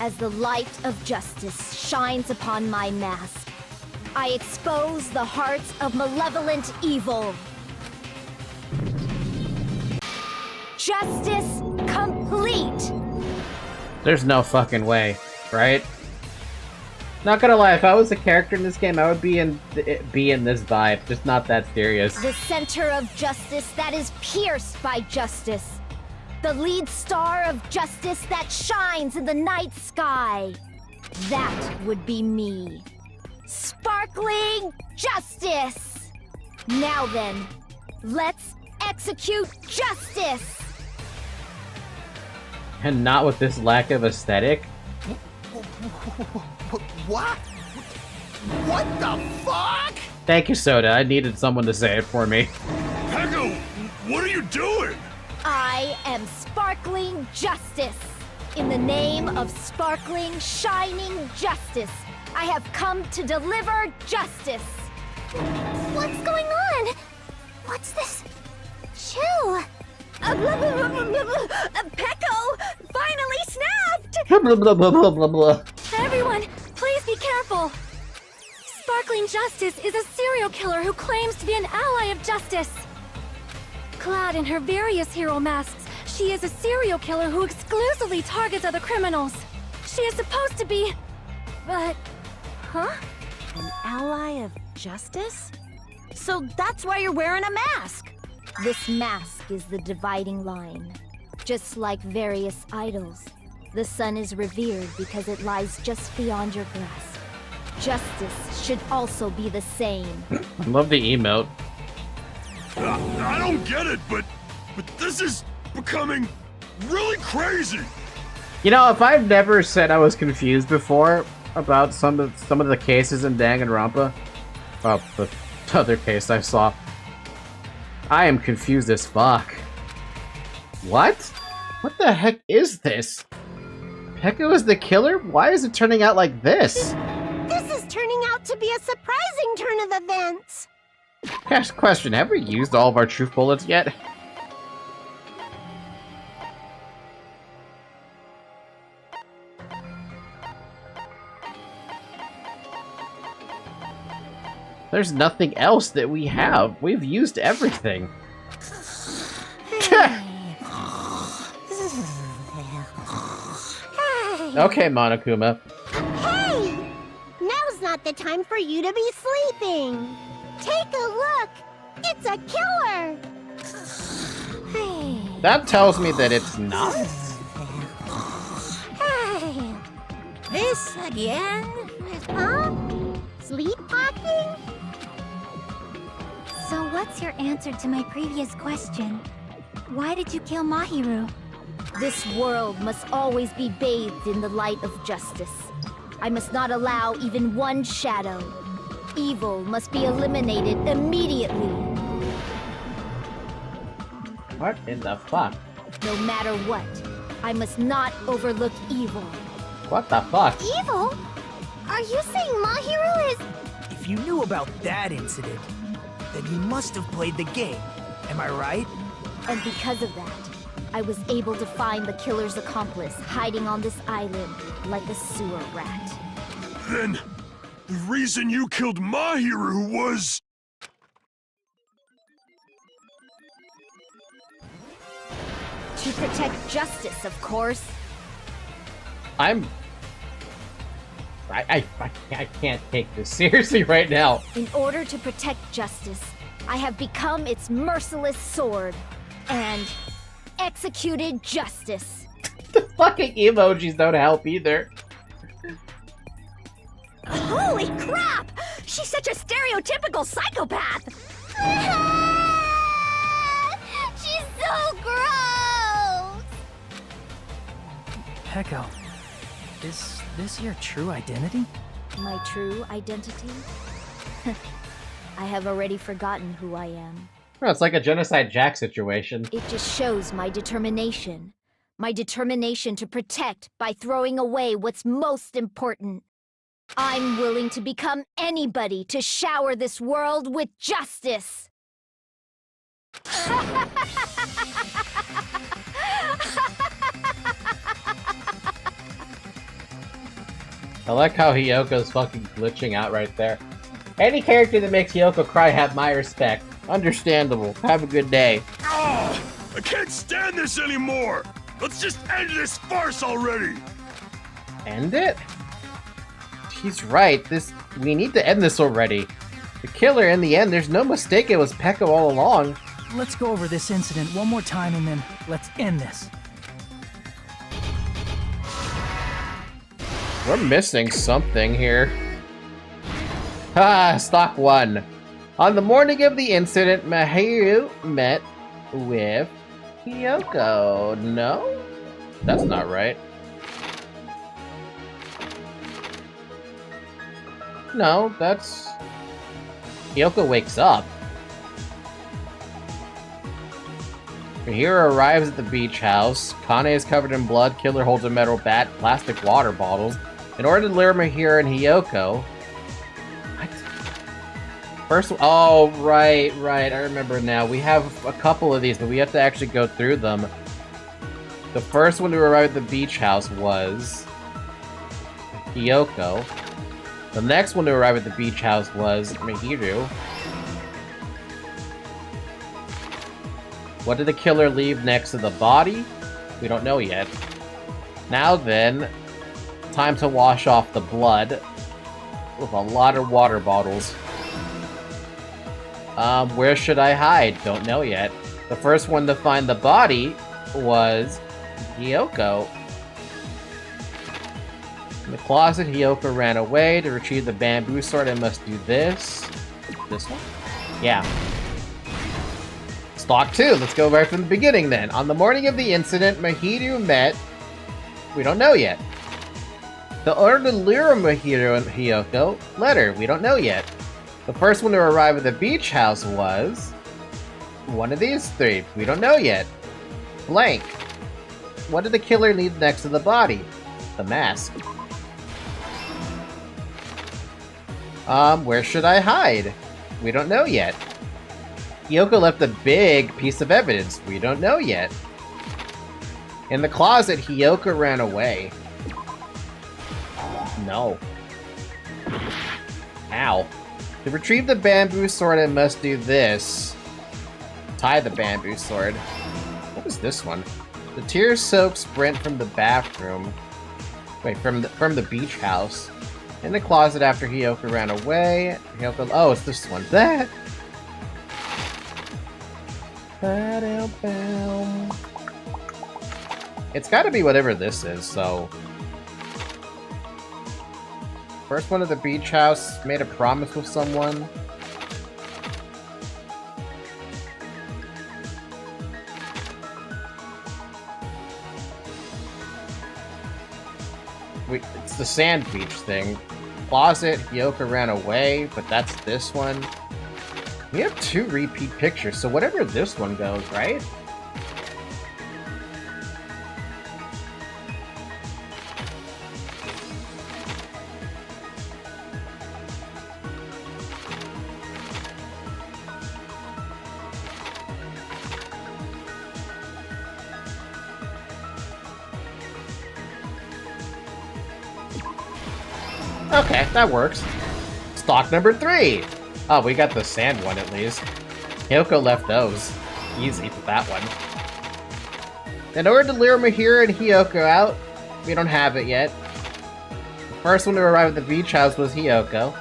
As the light of justice shines upon my mask, I expose the hearts of malevolent evil. Justice complete! There's no fucking way, right? Not gonna lie, if I was a character in this game, I would be in this vibe, just not that serious. The center of justice that is pierced by justice. The lead star of justice that shines in the night sky. That would be me. Sparkling justice! Now then, let's execute justice! And not with this lack of aesthetic. What? What the fuck? Thank you, Soda. I needed someone to say it for me. Pecco, what are you doing? I am sparkling justice. In the name of sparkling, shining justice, I have come to deliver justice. What's going on? What's this? Chill. Pecco finally snapped! Blah blah blah blah blah blah. Everyone, please be careful! Sparkling Justice is a serial killer who claims to be an ally of justice. Clad in her various hero masks, she is a serial killer who exclusively targets other criminals. She is supposed to be... but... huh? An ally of justice? So that's why you're wearing a mask! This mask is the dividing line. Just like various idols, the sun is revered because it lies just beyond your grasp. Justice should also be the same. I love the emote. I don't get it, but this is becoming really crazy. You know, if I've never said I was confused before about some of the cases in Danganronpa, well, the other case I saw, I am confused as fuck. What? What the heck is this? Pecco is the killer? Why is it turning out like this? This is turning out to be a surprising turn of events. Question, have we used all of our truth bullets yet? There's nothing else that we have. We've used everything. Okay, Monokuma. Hey! Now's not the time for you to be sleeping. Take a look. It's a killer. That tells me that it's not. Hey! This again? Huh? Sleepwalking? So what's your answer to my previous question? Why did you kill Mahiru? This world must always be bathed in the light of justice. I must not allow even one shadow. Evil must be eliminated immediately. What in the fuck? No matter what, I must not overlook evil. What the fuck? Evil? Are you saying Mahiru is... If you knew about that incident, then you must have played the game. Am I right? And because of that, I was able to find the killer's accomplice hiding on this island like a sewer rat. Then, the reason you killed Mahiru was... To protect justice, of course. I can't take this seriously right now. In order to protect justice, I have become its merciless sword and executed justice. The fucking emojis don't help either. Holy crap! She's such a stereotypical psychopath! She's so gross! Peko, is this your true identity? My true identity? I have already forgotten who I am. Oh, it's like a Genocide Jack situation. It just shows my determination. My determination to protect by throwing away what's most important. I'm willing to become anybody to shower this world with justice. I like how Hiyoko's fucking glitching out right there. Any character that makes Hiyoko cry have my respect. Understandable. Have a good day. Oh, I can't stand this anymore! Let's just end this farce already! End it? He's right. We need to end this already. The killer, in the end, there's no mistake it was Peko all along. Let's go over this incident one more time and then let's end this. We're missing something here. Stock 1. On the morning of the incident, Mahiru met with Hiyoko. No? That's not right. No, that's... Hiyoko wakes up. Mahiru arrives at the beach house. Kane is covered in blood. Killer holds a metal bat, plastic water bottles. In order to lure Mahiru and Hiyoko... What? First... Oh, right. I remember now. We have a couple of these, but we have to actually go through them. The first one to arrive at the beach house was... Hiyoko. The next one to arrive at the beach house was Mahiru. What did the killer leave next to the body? We don't know yet. Now then, time to wash off the blood with a lot of water bottles. Where should I hide? Don't know yet. The first one to find the body was Hiyoko. In the closet, Hiyoko ran away. To retrieve the bamboo sword, I must do this. This one? Yeah. Stock 2. Let's go right from the beginning then. On the morning of the incident, Mahiru met... We don't know yet. The order to lure Mahiru and Hiyoko. Letter. We don't know yet. The first one to arrive at the beach house was... one of these three. We don't know yet. Blank. What did the killer leave next to the body? The mask. Where should I hide? We don't know yet. Hiyoko left a big piece of evidence. We don't know yet. In the closet, Hiyoko ran away. No. Ow. To retrieve the bamboo sword, I must do this. Tie the bamboo sword. What is this one? The tear-soaked sprint from the bathroom. Wait, from the beach house. In the closet after Hiyoko ran away. Hiyoko... Oh, it's this one. That! It's gotta be whatever this is, so... First one at the beach house, made a promise with someone. Wait, the sand beach thing. Closet, Hiyoko ran away, but that's this one. We have 2 repeat pictures, so whatever this one goes, right? Okay, that works. Stock number 3! Oh, we got the sand one at least. Hiyoko left those. Easy for that one. In order to lure Mahiro and Hiyoko out, we don't have it yet. The first one to arrive at the beach house was Hiyoko.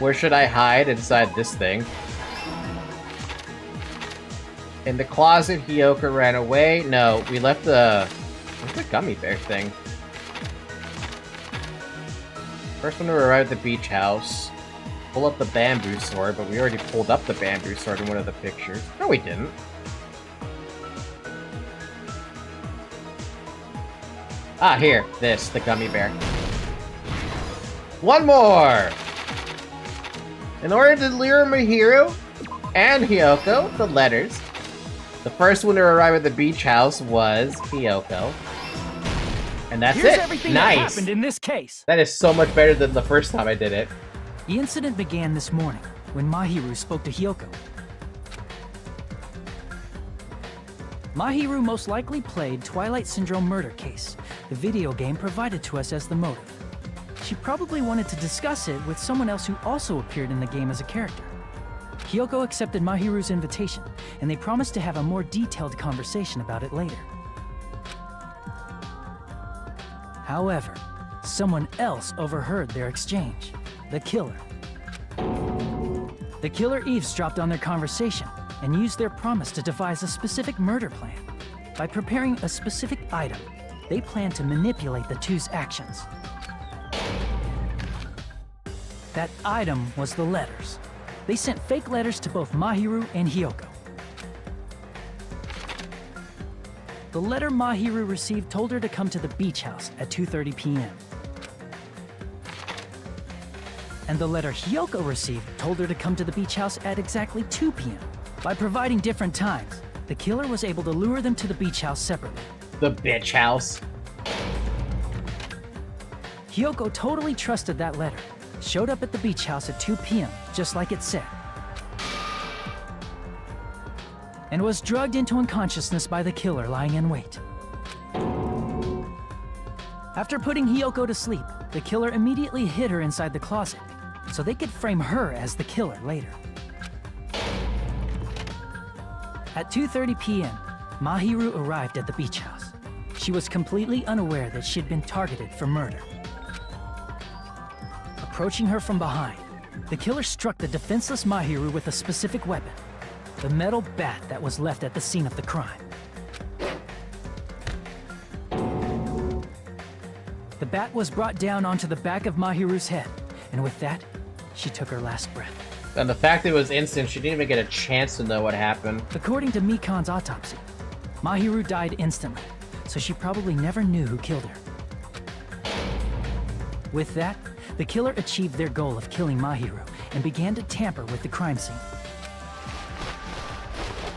Where should I hide inside this thing? In the closet, Hiyoko ran away. No, we left the... Where's the gummy bear thing? First one to arrive at the beach house. Pull up the bamboo sword, but we already pulled up the bamboo sword in one of the pictures. No, we didn't. Ah, here. This, the gummy bear. One more! In order to lure Mahiro and Hiyoko, the letters. The first one to arrive at the beach house was Hiyoko. And that's Here's it. Everything Nice. that happened in this case. That is so much better than the first time I did it. The incident began this morning when Mahiru spoke to Hiyoko. Mahiru most likely played Twilight Syndrome Murder Case, the video game provided to us as the motive. She probably wanted to discuss it with someone else who also appeared in the game as a character. Hiyoko accepted Mahiru's invitation, and they promised to have a more detailed conversation about it later. However, someone else overheard their exchange. The killer. The killer eavesdropped on their conversation and used their promise to devise a specific murder plan. By preparing a specific item, they planned to manipulate the two's actions. That item was the letters. They sent fake letters to both Mahiru and Hiyoko. The letter Mahiru received told her to come to the beach house at 2:30 p.m. And the letter Hiyoko received told her to come to the beach house at exactly 2 p.m. By providing different times, the killer was able to lure them to the beach house separately. The bitch house. Hiyoko totally trusted that letter, showed up at the beach house at 2 p.m., just like it said, and was drugged into unconsciousness by the killer lying in wait. After putting Hiyoko to sleep, the killer immediately hid her inside the closet, so they could frame her as the killer later. At 2:30 p.m., Mahiru arrived at the beach house. She was completely unaware that she'd been targeted for murder. Approaching her from behind, the killer struck the defenseless Mahiru with a specific weapon, the metal bat that was left at the scene of the crime. The bat was brought down onto the back of Mahiru's head, and with that, she took her last breath. And the fact that it was instant, she didn't even get a chance to know what happened. According to Mikan's autopsy, Mahiru died instantly, so she probably never knew who killed her. With that, the killer achieved their goal of killing Mahiru and began to tamper with the crime scene.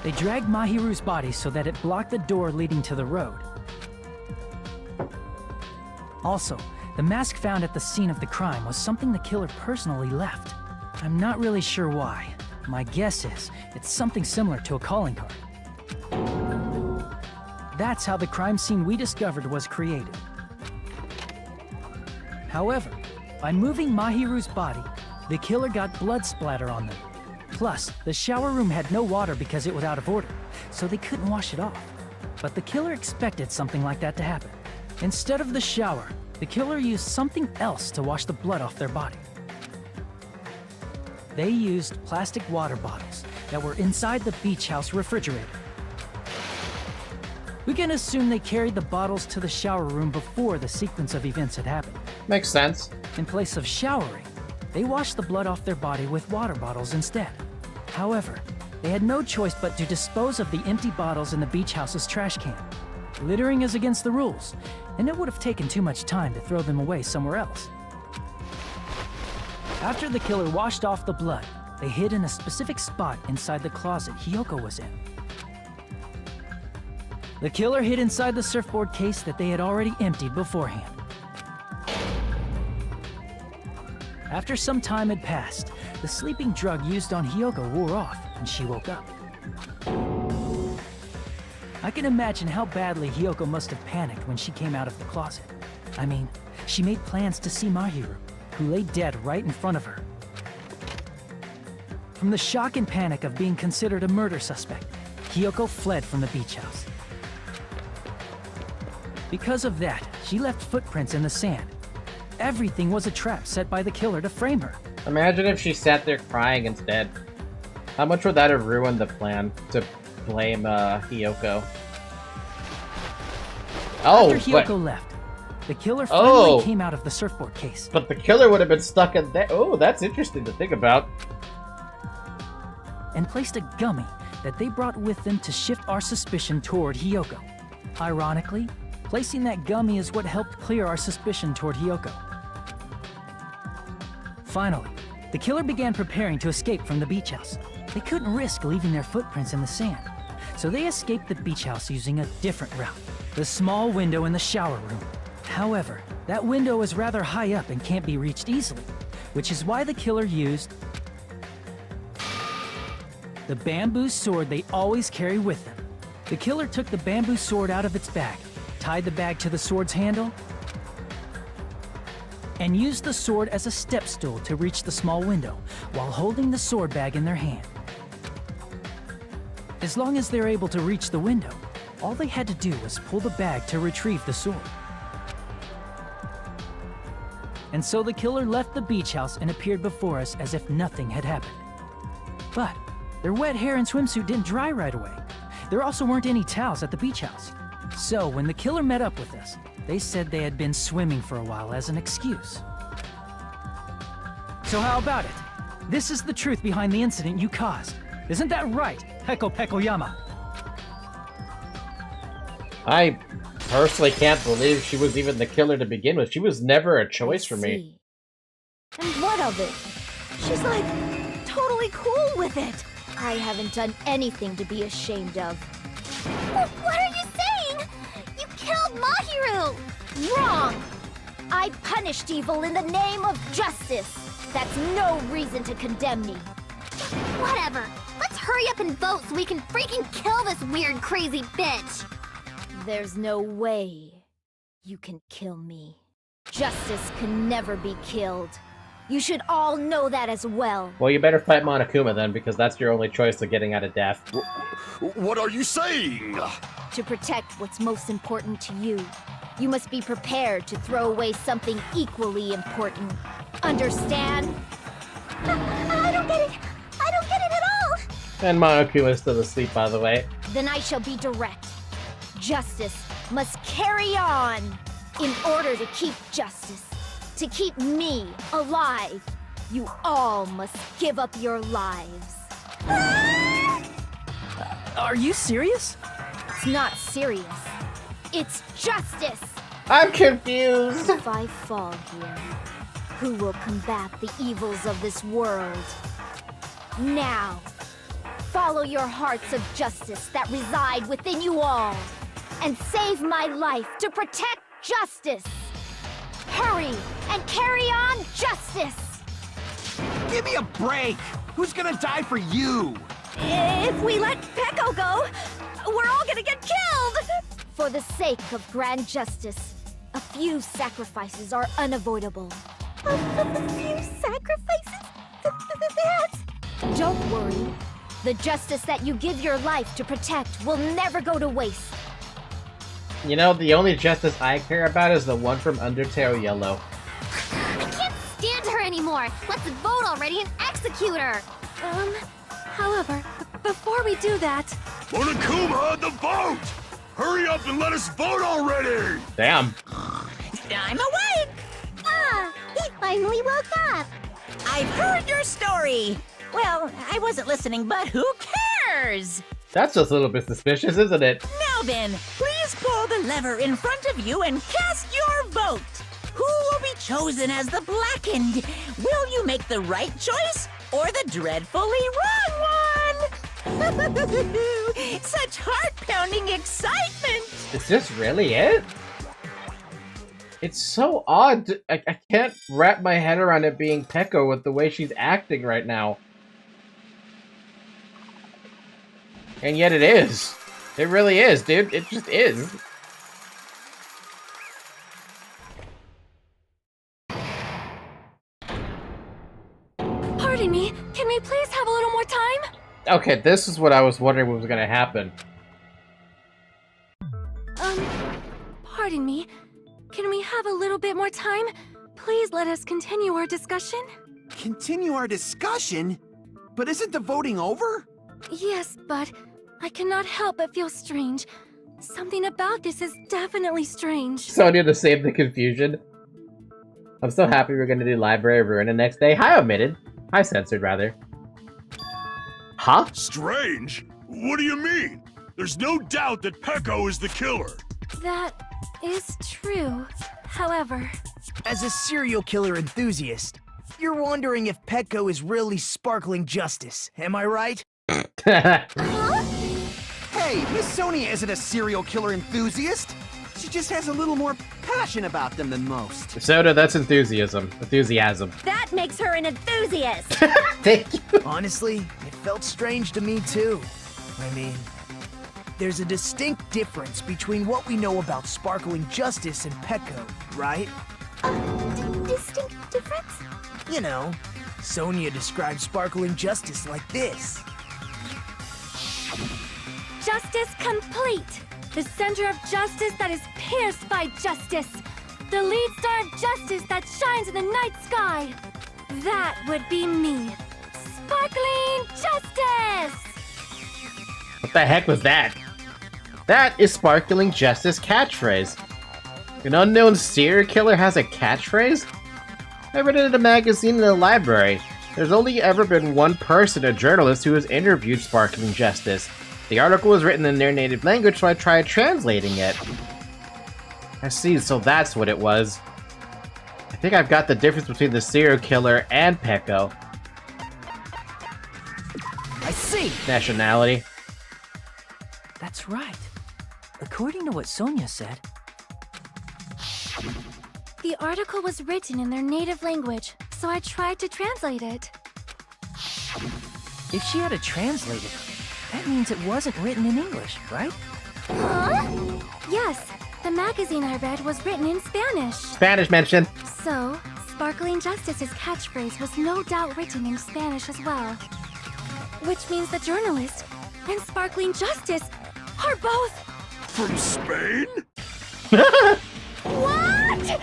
They dragged Mahiru's body so that it blocked the door leading to the road. Also, the mask found at the scene of the crime was something the killer personally left. I'm not really sure why. My guess is it's something similar to a calling card. That's how the crime scene we discovered was created. However, by moving Mahiru's body, the killer got blood splatter on them. Plus, the shower room had no water because it was out of order, so they couldn't wash it off. But the killer expected something like that to happen. Instead of the shower, the killer used something else to wash the blood off their body. They used plastic water bottles that were inside the beach house refrigerator. We can assume they carried the bottles to the shower room before the sequence of events had happened. Makes sense. In place of showering, they washed the blood off their body with water bottles instead. However, they had no choice but to dispose of the empty bottles in the beach house's trash can. Littering is against the rules, and it would have taken too much time to throw them away somewhere else. After the killer washed off the blood, they hid in a specific spot inside the closet Hiyoko was in. The killer hid inside the surfboard case that they had already emptied beforehand. After some time had passed, the sleeping drug used on Hiyoko wore off, and she woke up. I can imagine how badly Hiyoko must have panicked when she came out of the closet. I mean, she made plans to see Mahiru, who lay dead right in front of her. From the shock and panic of being considered a murder suspect, Hiyoko fled from the beach house. Because of that, she left footprints in the sand. Everything was a trap set by the killer to frame her. Imagine if she sat there crying instead. How much would that have ruined the plan to blame Hiyoko? Oh, after Hiyoko left, the killer finally came out of the surfboard case. But the killer would have been stuck in there. Oh, that's interesting to think about. And placed a gummy that they brought with them to shift our suspicion toward Hiyoko. Ironically, placing that gummy is what helped clear our suspicion toward Hiyoko. Finally, the killer began preparing to escape from the beach house. They couldn't risk leaving their footprints in the sand, so they escaped the beach house using a different route, the small window in the shower room. However, that window is rather high up and can't be reached easily, which is why the killer used the bamboo sword they always carry with them. The killer took the bamboo sword out of its bag, tied the bag to the sword's handle, and used the sword as a step stool to reach the small window while holding the sword bag in their hand. As long as they're able to reach the window, all they had to do was pull the bag to retrieve the sword. And so the killer left the beach house and appeared before us as if nothing had happened. But their wet hair and swimsuit didn't dry right away. There also weren't any towels at the beach house. So when the killer met up with us, they said they had been swimming for a while as an excuse. So how about it? This is the truth behind the incident you caused. Isn't that right, Peko Pekoyama? I personally can't believe she was even the killer to begin with. She was never a choice for me. And what of it? She's like, totally cool with it. I haven't done anything to be ashamed of. What are you saying? You killed Mahiru! Wrong! I punished evil in the name of justice. That's no reason to condemn me. Whatever. Let's hurry up and vote so we can freaking kill this weird, crazy bitch! There's no way you can kill me. Justice can never be killed. You should all know that as well. Well, you better fight Monokuma then, because that's your only choice of getting out of death. What are you saying? To protect what's most important to you, you must be prepared to throw away something equally important. Understand? I don't get it. I don't get it at all. And Monokuma is still asleep, by the way. Then I shall be direct. Justice must carry on. In order to keep justice, to keep me alive, you all must give up your lives. Are you serious? It's not serious. It's justice. I'm confused. If I fall here, who will combat the evils of this world? Now, follow your hearts of justice that reside within you all, and save my life to protect justice. Hurry and carry on justice. Give me a break. Who's gonna die for you? If we let Peko go, we're all gonna get killed! For the sake of grand justice, a few sacrifices are unavoidable. A few sacrifices? That's... Don't worry. The justice that you give your life to protect will never go to waste. You know, the only justice I care about is the one from Undertale Yellow. I can't stand her anymore. Let's vote already and execute her. However, before we do that... Monokuma, the vote! Hurry up and let us vote already! Damn. I'm awake! Ah, he finally woke up. I've heard your story. Well, I wasn't listening, but who cares? That's just a little bit suspicious, isn't it? Now then, please pull the the lever in front of you and cast your vote. Who will be chosen as the blackened? Will you make the right choice or the dreadfully wrong one? Such heart-pounding excitement! Is this really it? It's so odd. I can't wrap my head around it being Peko with the way she's acting right now. And yet it is. It really is, dude. It just is. Pardon me, can we please have a little more time? Okay, this is what I was wondering what was gonna happen. Pardon me. Can we have a little bit more time? Please let us continue our discussion. Continue our discussion? But isn't the voting over? Yes, but I cannot help but feel strange. Something about this is definitely strange. Sonia to save the confusion. I'm so happy we're gonna do Library of Ruin the next day. Hi, omitted. Hi, censored, rather. Huh? Strange? What do you mean? There's no doubt that Peko is the killer. That is true. However, As a serial killer enthusiast, you're wondering if Petco is really sparkling justice, am I right? Hey, Miss Sonia isn't a serial killer enthusiast. She just has a little more passion about them than most. Soda, that's enthusiasm. Enthusiasm. That makes her an enthusiast. Thank you. Honestly, it felt strange to me too. I mean, there's a distinct difference between what we know about sparkling justice and Petco, right? Distinct difference? You know, Sonia describes sparkling justice like this. justice complete. The center of justice that is pierced by justice. The lead star of justice that shines in the night sky. That would be me. Sparkling Justice! What the heck was that? That is Sparkling Justice catchphrase. An unknown serial killer has a catchphrase? I read it in a magazine in the library. There's only ever been one person, a journalist, who has interviewed Sparkling Justice. The article was written in their native language, so I tried translating it. I see, so that's what it was. I think I've got the difference between the serial killer and Peko. I see! Nationality. That's right. According to what Sonia said, The article was written in their native language, so I tried to translate it. if she had to translate it, that means it wasn't written in English, right? Huh? Yes, the magazine I read was written in Spanish. Spanish mention. So, Sparkling Justice's catchphrase was no doubt written in Spanish as well. Which means the journalist and Sparkling Justice are both... From Spain? What?!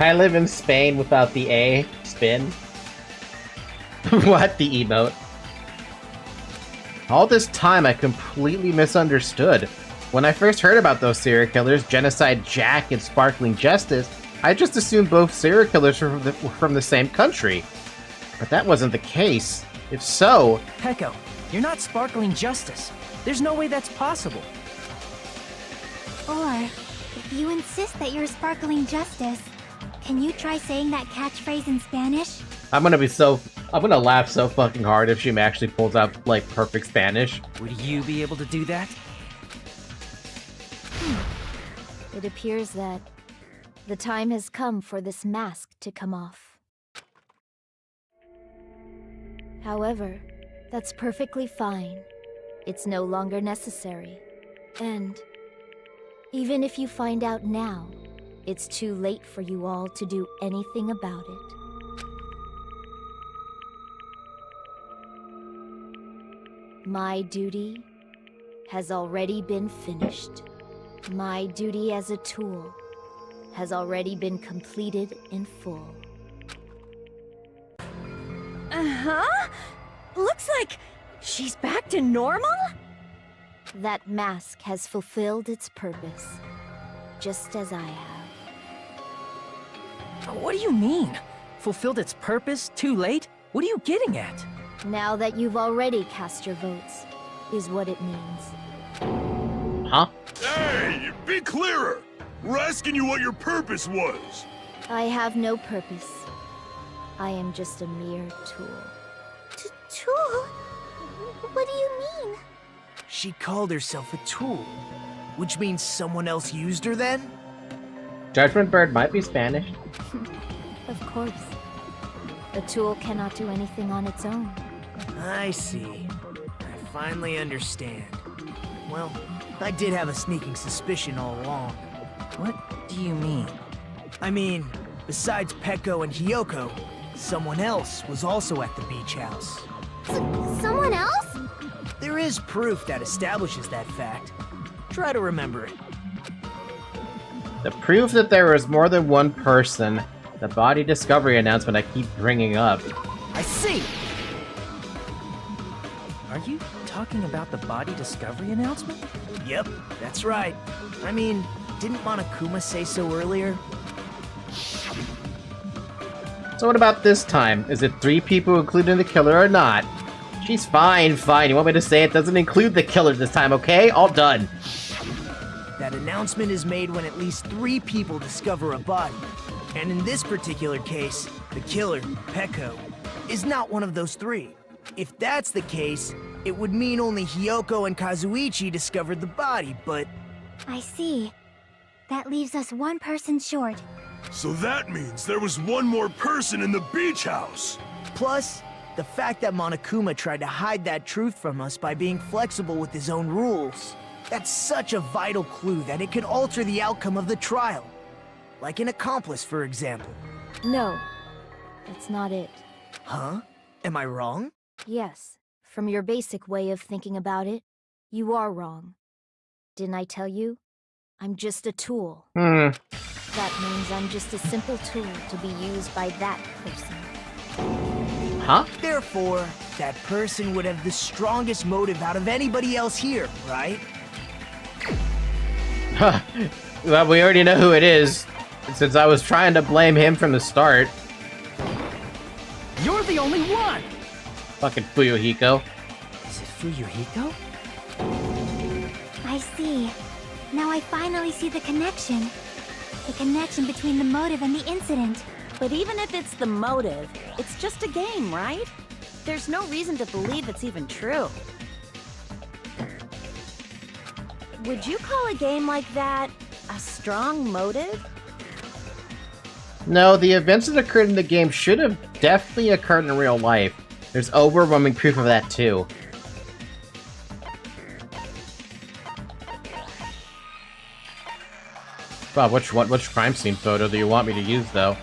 I live in Spain without the A. Spin. What? The emote. All this time I completely misunderstood. When I first heard about those serial killers, Genocide Jack and Sparkling Justice, I just assumed both serial killers were from the same country. But that wasn't the case. If so... Peko, you're not Sparkling Justice. There's no way that's possible. Or, if you insist that you're Sparkling Justice, can you try saying that catchphrase in Spanish? I'm gonna laugh so fucking hard if she actually pulls out, like, perfect Spanish. Would you be able to do that? It appears that the time has come for this mask to come off. However, that's perfectly fine. It's no longer necessary. And even if you find out now, it's too late for you all to do anything about it. My duty has already been finished. My duty as a tool has already been completed in full. Uh-huh? Looks like she's back to normal? That mask has fulfilled its purpose, just as I have. What do you mean? Fulfilled its purpose? Too late? What are you getting at? Now that you've already cast your votes, is what it means. Huh? Hey, be clearer! We're asking you what your purpose was! I have no purpose. I am just a mere tool. Tool? What do you mean? She called herself a tool, which means someone else used her then? Judgment Bird might be Spanish. Of course. A tool cannot do anything on its own. I see. I finally understand. Well, I did have a sneaking suspicion all along. What do you mean? I mean, besides Peko and Hiyoko, someone else was also at the beach house. Someone else? There is proof that establishes that fact. Try to remember it. The proof that there was more than one person. The body discovery announcement I keep bringing up. I see! Are you talking about the body discovery announcement? Yep, that's right. I mean, didn't Monokuma say so earlier? So what about this time? Is it 3 people including the killer or not? She's fine. You want me to say it doesn't include the killer this time, okay? All done. That announcement is made when at least 3 people discover a body. And in this particular case, the killer, Peko, is not one of those 3. If that's the case, it would mean only Hiyoko and Kazuichi discovered the body, but... I see. That leaves us 1 person short. So that means there was one more person in the beach house! Plus, the fact that Monokuma tried to hide that truth from us by being flexible with his own rules. That's such a vital clue that it could alter the outcome of the trial. Like an accomplice, for example. No, that's not it. Huh? Am I wrong? Yes, from your basic way of thinking about it, you are wrong. Didn't I tell you? I'm just a tool. That means I'm just a simple tool to be used by that person. Huh? Therefore, that person would have the strongest motive out of anybody else here, right? Huh. Well, we already know who it is, since I was trying to blame him from the start. You're the only one! Fucking Fuyohiko. Is it Fuyohiko? I see. Now I finally see the connection. The connection between the motive and the incident. But even if it's the motive, it's just a game, right? There's no reason to believe it's even true. Would you call a game like that a strong motive? No, the events that occurred in the game should have definitely occurred in real life. There's overwhelming proof of that too. Bob, which crime scene photo do you want me to use, though?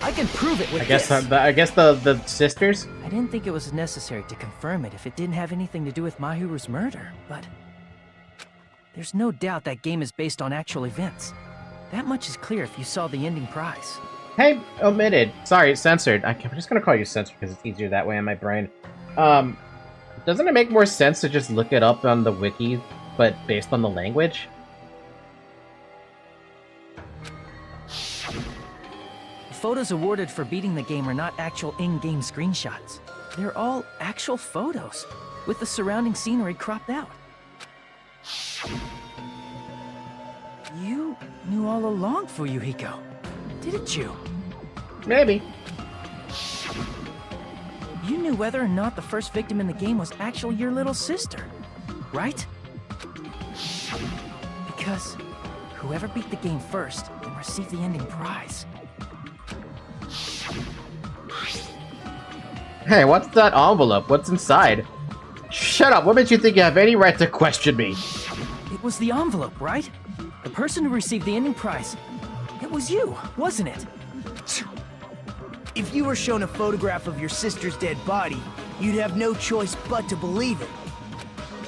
I can prove it with I guess this. I guess the sisters. I didn't think it was necessary to confirm it if it didn't have anything to do with Mahiru's murder, but there's no doubt that game is based on actual events. That much is clear if you saw the ending prize. Hey, omitted. Sorry, it's censored. I'm just gonna call you censored because it's easier that way in my brain. Doesn't it make more sense to just look it up on the wiki, but based on the language? The photos awarded for beating the game are not actual in-game screenshots. They're all actual photos, with the surrounding scenery cropped out. You knew all along, Fuyohiko, didn't you? Maybe. You knew whether or not the first victim in the game was actually your little sister, right? Because whoever beat the game first can receive the ending prize. Hey, what's that envelope? What's inside? Shut up! What makes you think you have any right to question me? It was the envelope, right? The person who received the ending prize. It was you, wasn't it? If you were shown a photograph of your sister's dead body, you'd have no choice but to believe it.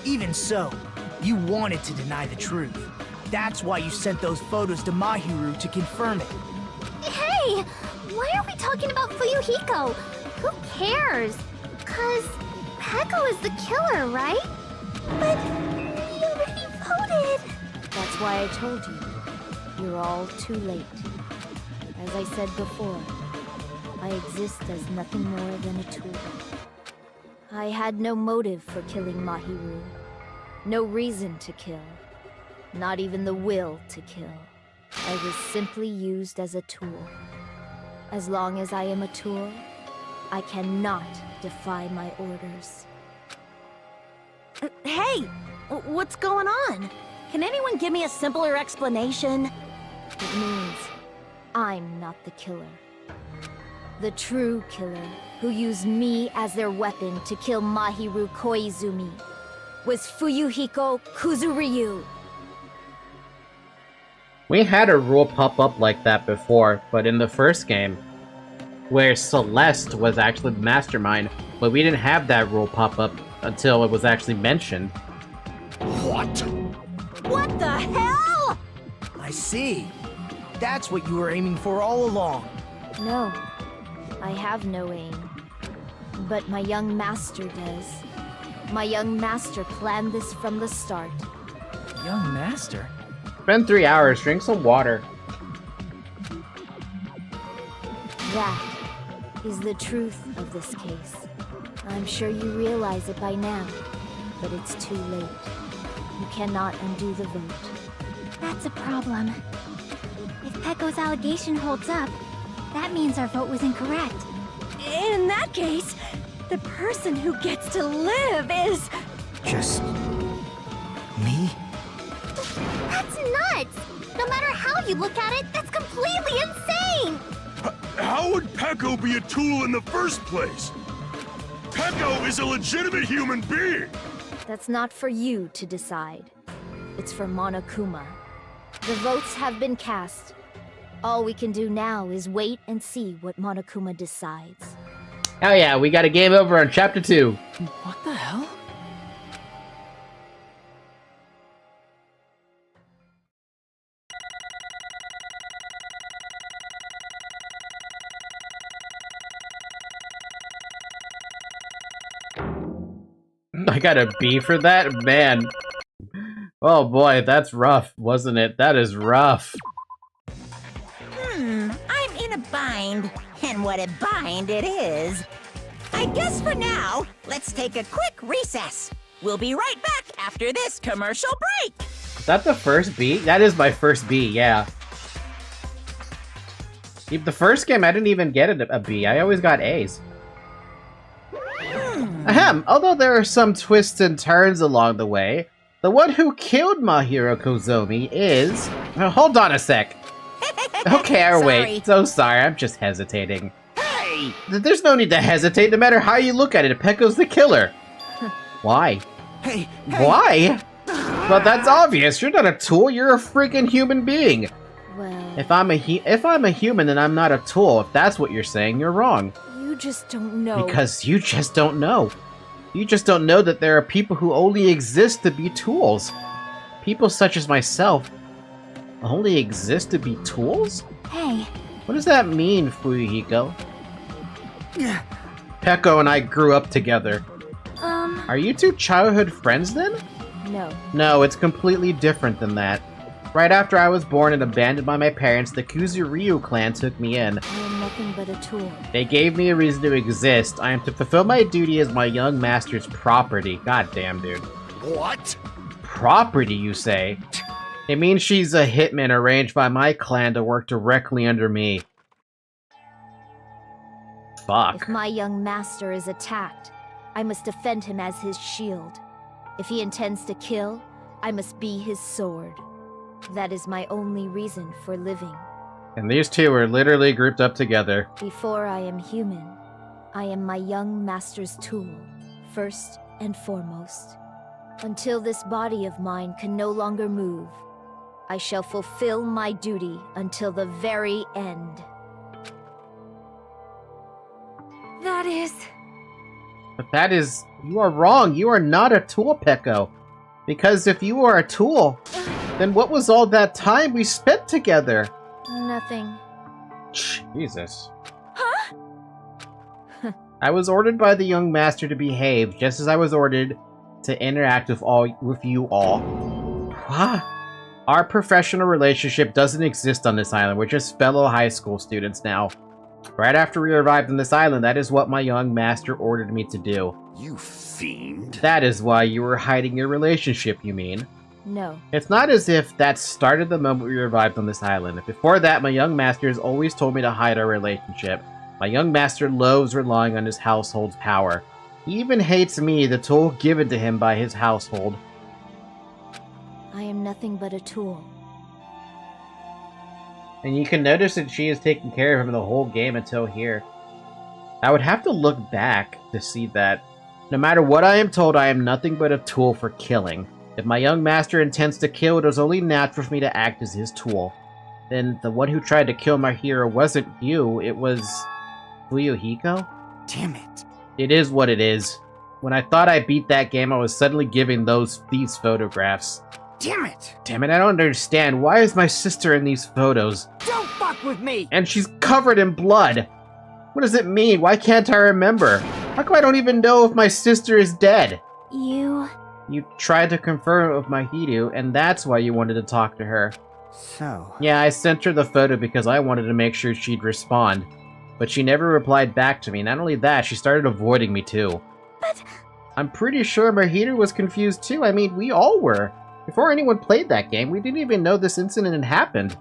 Even so, you wanted to deny the truth. That's why you sent those photos to Mahiru to confirm it. Hey! Why are we talking about Fuyohiko? Who cares? 'Cause Peko is the killer, right? But we already voted! That's why I told you. You're all too late. As I said before, I exist as nothing more than a tool. I had no motive for killing Mahiru. No reason to kill. Not even the will to kill. I was simply used as a tool. As long as I am a tool, I cannot defy my orders. Hey! What's going on? Can anyone give me a simpler explanation? It means I'm not the killer. The true killer, who used me as their weapon to kill Mahiru Koizumi, was Fuyohiko Kuzuryu. We had a rule pop up like that before, but in the first game, where Celeste was actually the mastermind, but we didn't have that rule pop up until it was actually mentioned. What? What the hell? I see. That's what you were aiming for all along. No, I have no aim. But my young master does. My young master planned this from the start. Young master? Spend 3 hours, drink some water. That is the truth of this case. I'm sure you realize it by now, but it's too late. You cannot undo the vote. That's a problem. If Pecco's allegation holds up, that means our vote was incorrect. In that case, the person who gets to live is... Just... me? That's nuts! No matter how you look at it, that's completely insane! How would Pecco be a tool in the first place? Pecco is a legitimate human being! That's not for you to decide. It's for Monokuma. The votes have been cast. All we can do now is wait and see what Monokuma decides. Hell yeah, we got a game over on Chapter 2. What the hell? I got a B for that? Man. Oh boy, that's rough, wasn't it? That is rough. I'm in a bind. And what a bind it is. I guess for now, let's take a quick recess. We'll be right back after this commercial break. Is that the first B? That is my first B, yeah. The first game, I didn't even get a B. I always got A's. Ahem, although there are some twists and turns along the way, the one who killed Mahiru Koizumi is... hold on a sec. Okay, or wait. So sorry, I'm just hesitating. Hey! There's no need to hesitate, no matter how you look at it. Pecco's the killer. Why? Hey! Why? Well, that's obvious. You're not a tool. You're a freaking human being. Well... If I'm a human, then I'm not a tool. If that's what you're saying, you're wrong. You just don't know. Because you just don't know. You just don't know that there are people who only exist to be tools. People such as myself only exist to be tools? Hey. What does that mean, Fuyohiko? Pecco and I grew up together. Are you two childhood friends then? No. No, it's completely different than that. Right after I was born and abandoned by my parents, the Kuzuryu clan took me in. I am nothing but a tool. They gave me a reason to exist. I am to fulfill my duty as my young master's property. God damn, dude. What? Property, you say? It means she's a hitman arranged by my clan to work directly under me. Fuck. If my young master is attacked, I must defend him as his shield. If he intends to kill, I must be his sword. That is my only reason for living. And these two are literally grouped up together. Before I am human, I am my young master's tool, first and foremost. Until this body of mine can no longer move, I shall fulfill my duty until the very end. That is... But that is... You are wrong. You are not a tool, Pecco. Because if you are a tool, then what was all that time we spent together? Nothing. Jesus. Huh? I was ordered by the young master to behave, just as I was ordered to interact with you all. What? Our professional relationship doesn't exist on this island. We're just fellow high school students now. Right after we arrived on this island, that is what my young master ordered me to do. You fiend. That is why you were hiding your relationship, you mean? No. It's not as if that started the moment we arrived on this island. Before that, my young master has always told me to hide our relationship. My young master loathes relying on his household's power. He even hates me, the tool given to him by his household. I am nothing but a tool. And you can notice that she has taken care of him the whole game until here. I would have to look back to see that. No matter what I am told, I am nothing but a tool for killing. If my young master intends to kill, it is only natural for me to act as his tool. Then the one who tried to kill my hero wasn't you, it was... Fuyohiko? Damn it. It is what it is. When I thought I beat that game, I was suddenly given these photographs. Damn it! Damn it, I don't understand. Why is my sister in these photos? Don't fuck with me! And she's covered in blood! What does it mean? Why can't I remember? How come I don't even know if my sister is dead? You tried to confirm it with Mahiru, and that's why you wanted to talk to her. So... Yeah, I sent her the photo because I wanted to make sure she'd respond. But she never replied back to me. Not only that, she started avoiding me too. But... I'm pretty sure Mahiru was confused too. I mean, we all were. Before anyone played that game, we didn't even know this incident had happened.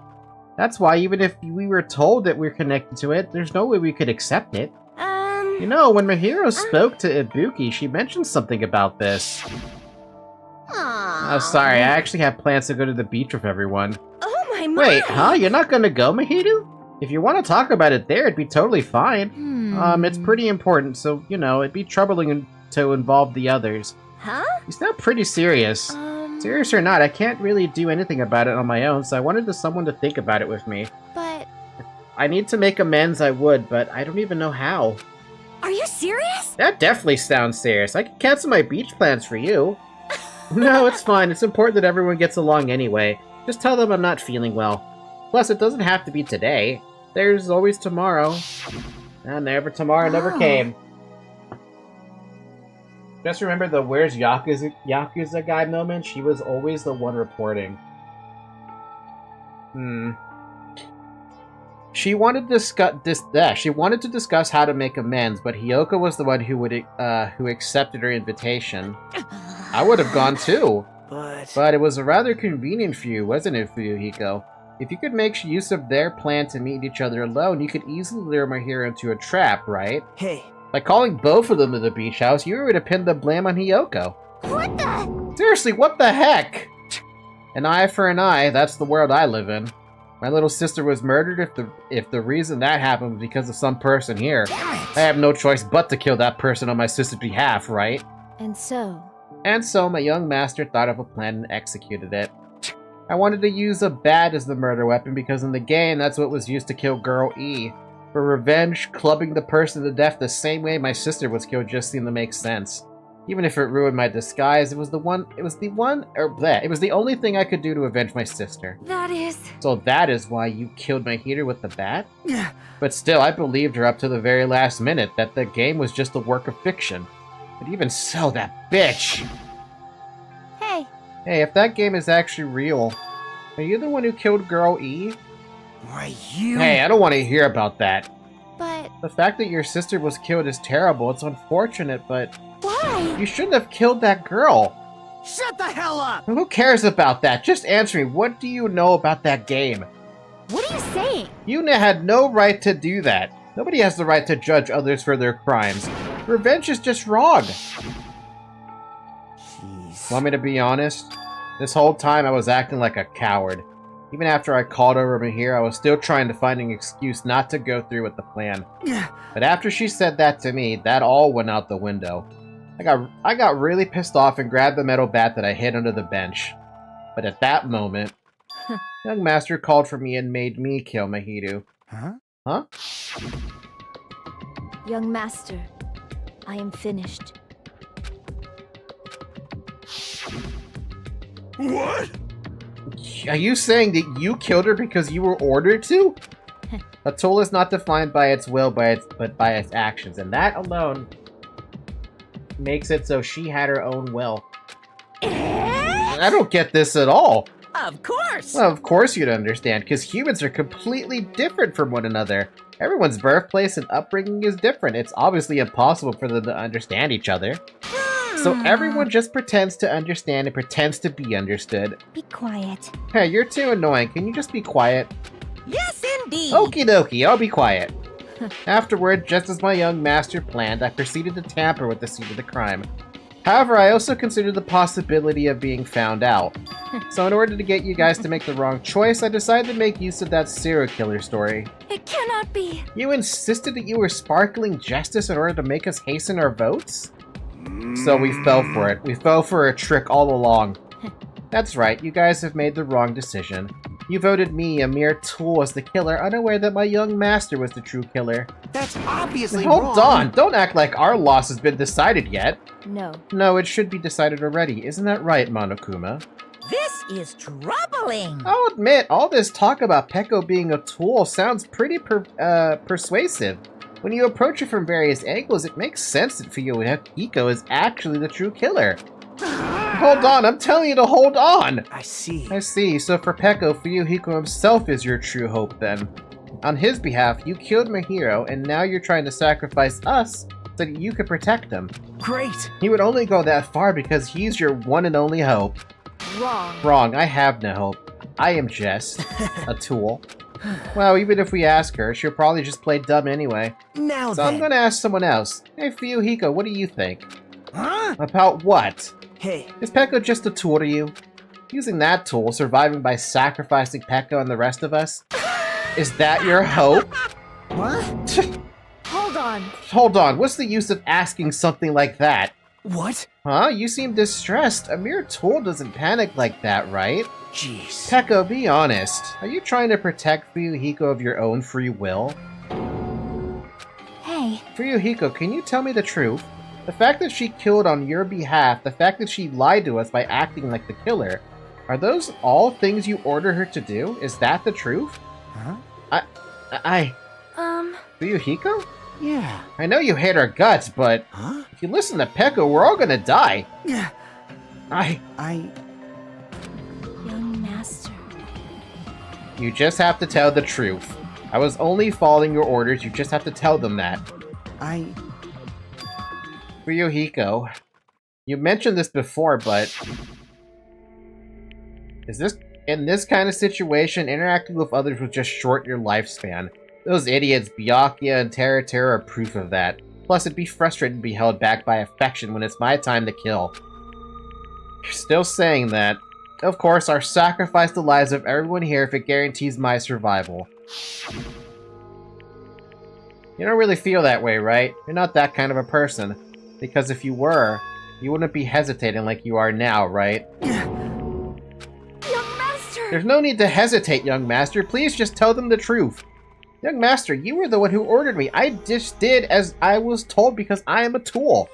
That's why even if we were told that we're connected to it, there's no way we could accept it. You know, when Mahiru spoke to Ibuki, she mentioned something about this. Oh, sorry, I actually have plans to go to the beach with everyone. Oh my. Wait, huh? You're not gonna go, Mahiru? If you want to talk about it there, it'd be totally fine. It's pretty important, so, you know, it'd be troubling to involve the others. Huh? You sound pretty serious. Serious or not, I can't really do anything about it on my own, so I wanted someone to think about it with me. But... If I need to make amends, I would, but I don't even know how. Are you serious? That definitely sounds serious. I can cancel my beach plans for you. No, it's fine. It's important that everyone gets along anyway. Just tell them I'm not feeling well. Plus, it doesn't have to be today. There's always tomorrow. And tomorrow never came. Just remember the where's Yakuza guy moment? She was always the one reporting. She wanted to discuss how to make amends, but Hiyoko was the one who accepted her invitation. I would have gone too. But it was rather convenient for you, wasn't it, Fuyohiko? If you could make use of their plan to meet each other alone, you could easily lure my hero into a trap, right? Hey. By calling both of them to the beach house, you were to pin the blame on Hiyoko. What the? Seriously, what the heck? An eye for an eye, that's the world I live in. My little sister was murdered if the reason that happened was because of some person here. I have no choice but to kill that person on my sister's behalf, right? And so my young master thought of a plan and executed it. I wanted to use a bat as the murder weapon because in the game, that's what was used to kill Girl E. For revenge, clubbing the person to death the same way my sister was killed just seemed to make sense. Even if it ruined my disguise, it was the only thing I could do to avenge my sister. That is... So that is why you killed my heater with the bat? But still, I believed her up to the very last minute that the game was just a work of fiction. But even so, that bitch! Hey, if that game is actually real, are you the one who killed Girl E? Why, you... Hey, I don't want to hear about that. But... The fact that your sister was killed is terrible. It's unfortunate, but... Why? You shouldn't have killed that girl. Shut the hell up! Who cares about that? Just answer me. What do you know about that game? What are you saying? You had no right to do that. Nobody has the right to judge others for their crimes. Revenge is just wrong. Jeez. Want me to be honest? This whole time I was acting like a coward. Even after I called over Mahir, I was still trying to find an excuse not to go through with the plan. But after she said that to me, that all went out the window. I got really pissed off and grabbed the metal bat that I hid under the bench. But at that moment, young master called for me and made me kill Mahiru. Huh? Young master, I am finished. What? Are you saying that you killed her because you were ordered to? A tool is not defined by its will, but by its actions, and that alone makes it so she had her own will. I don't get this at all. Of course! Well, of course you'd understand, because humans are completely different from one another. Everyone's birthplace and upbringing is different. It's obviously impossible for them to understand each other. So everyone just pretends to understand and pretends to be understood. Be quiet. Hey, you're too annoying. Can you just be quiet? Yes, indeed. Okie dokie, I'll be quiet. Afterward, just as my young master planned, I proceeded to tamper with the scene of the crime. However, I also considered the possibility of being found out. So in order to get you guys to make the wrong choice, I decided to make use of that serial killer story. It cannot be. You insisted that you were sparkling justice in order to make us hasten our votes? So we fell for it. We fell for a trick all along. That's right, you guys have made the wrong decision. You voted me, a mere tool, as the killer, unaware that my young master was the true killer. That's obviously wrong. Hold on! Don't act like our loss has been decided yet. No. No, it should be decided already. Isn't that right, Monokuma? This is troubling. I'll admit, all this talk about Peko being a tool sounds pretty persuasive. When you approach it from various angles, it makes sense that Fuyohiko is actually the true killer. Hold on, I'm telling you to hold on! I see. I see, so for Peko, Fuyohiko himself is your true hope then. On his behalf, you killed my hero, and now you're trying to sacrifice us so that you could protect him. Great! He would only go that far because he's your one and only hope. Wrong. Wrong, I have no hope. I am just a tool. Well, even if we ask her, she'll probably just play dumb anyway. Now So then. I'm gonna ask someone else. Hey, Fuyohiko, what do you think? Huh? About what? Hey. Is Peko just a tool to you? Using that tool, surviving by sacrificing Peko and the rest of us? Is that your hope? What? Hold on. Hold on, what's the use of asking something like that? What? Huh? You seem distressed. A mere tool doesn't panic like that, right? Jeez. Peko, be honest. Are you trying to protect Fuyohiko of your own free will? Hey, Fuyohiko, can you tell me the truth? The fact that she killed on your behalf, the fact that she lied to us by acting like the killer, are those all things you order her to do? Is that the truth? Huh? Fuyohiko? Yeah. I know you hate our guts, but Huh? if you listen to Peko, we're all gonna die. Yeah. I... Young master. You just have to tell the truth. I was only following your orders, you just have to tell them that. Fuyohiko, you mentioned this before, but... In this kind of situation, interacting with others will just shorten your lifespan. Those idiots, Byakuya and Terra are proof of that. Plus, it'd be frustrating to be held back by affection when it's my time to kill. You're still saying that. Of course, I'll sacrifice the lives of everyone here if it guarantees my survival. You don't really feel that way, right? You're not that kind of a person. Because if you were, you wouldn't be hesitating like you are now, right? Young master! There's no need to hesitate, young master. Please just tell them the truth. Young master, you were the one who ordered me. I just did as I was told because I am a tool.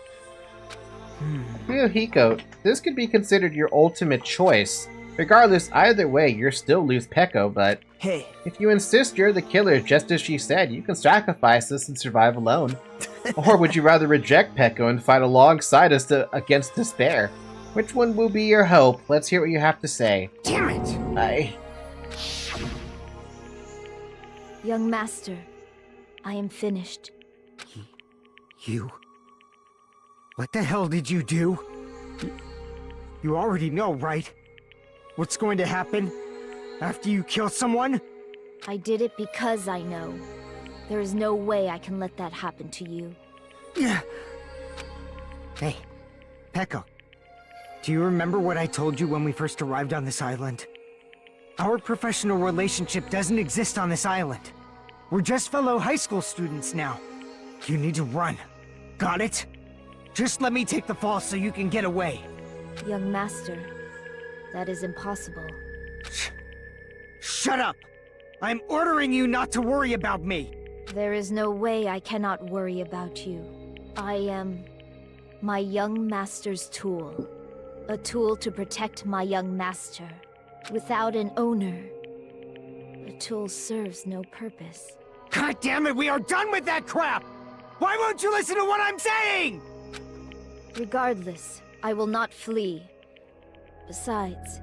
Fuyohiko, this could be considered your ultimate choice. Regardless, either way, you'll still lose Peko, but... Hey. If you insist you're the killer, just as she said, you can sacrifice us and survive alone. Or would you rather reject Peko and fight alongside us against despair? Which one will be your hope? Let's hear what you have to say. Damn it! Young master, I am finished. You? What the hell did you do? You already know, right? What's going to happen after you kill someone? I did it because I know. There is no way I can let that happen to you. Hey, Peko. Do you remember what I told you when we first arrived on this island? Our professional relationship doesn't exist on this island. We're just fellow high school students now. You need to run. Got it? Just let me take the fall so you can get away. Young master, that is impossible. Shut up! I'm ordering you not to worry about me! There is no way I cannot worry about you. I am my young master's tool. A tool to protect my young master. Without an owner, a tool serves no purpose. God damn it, we are done with that crap! Why won't you listen to what I'm saying? Regardless, I will not flee. Besides,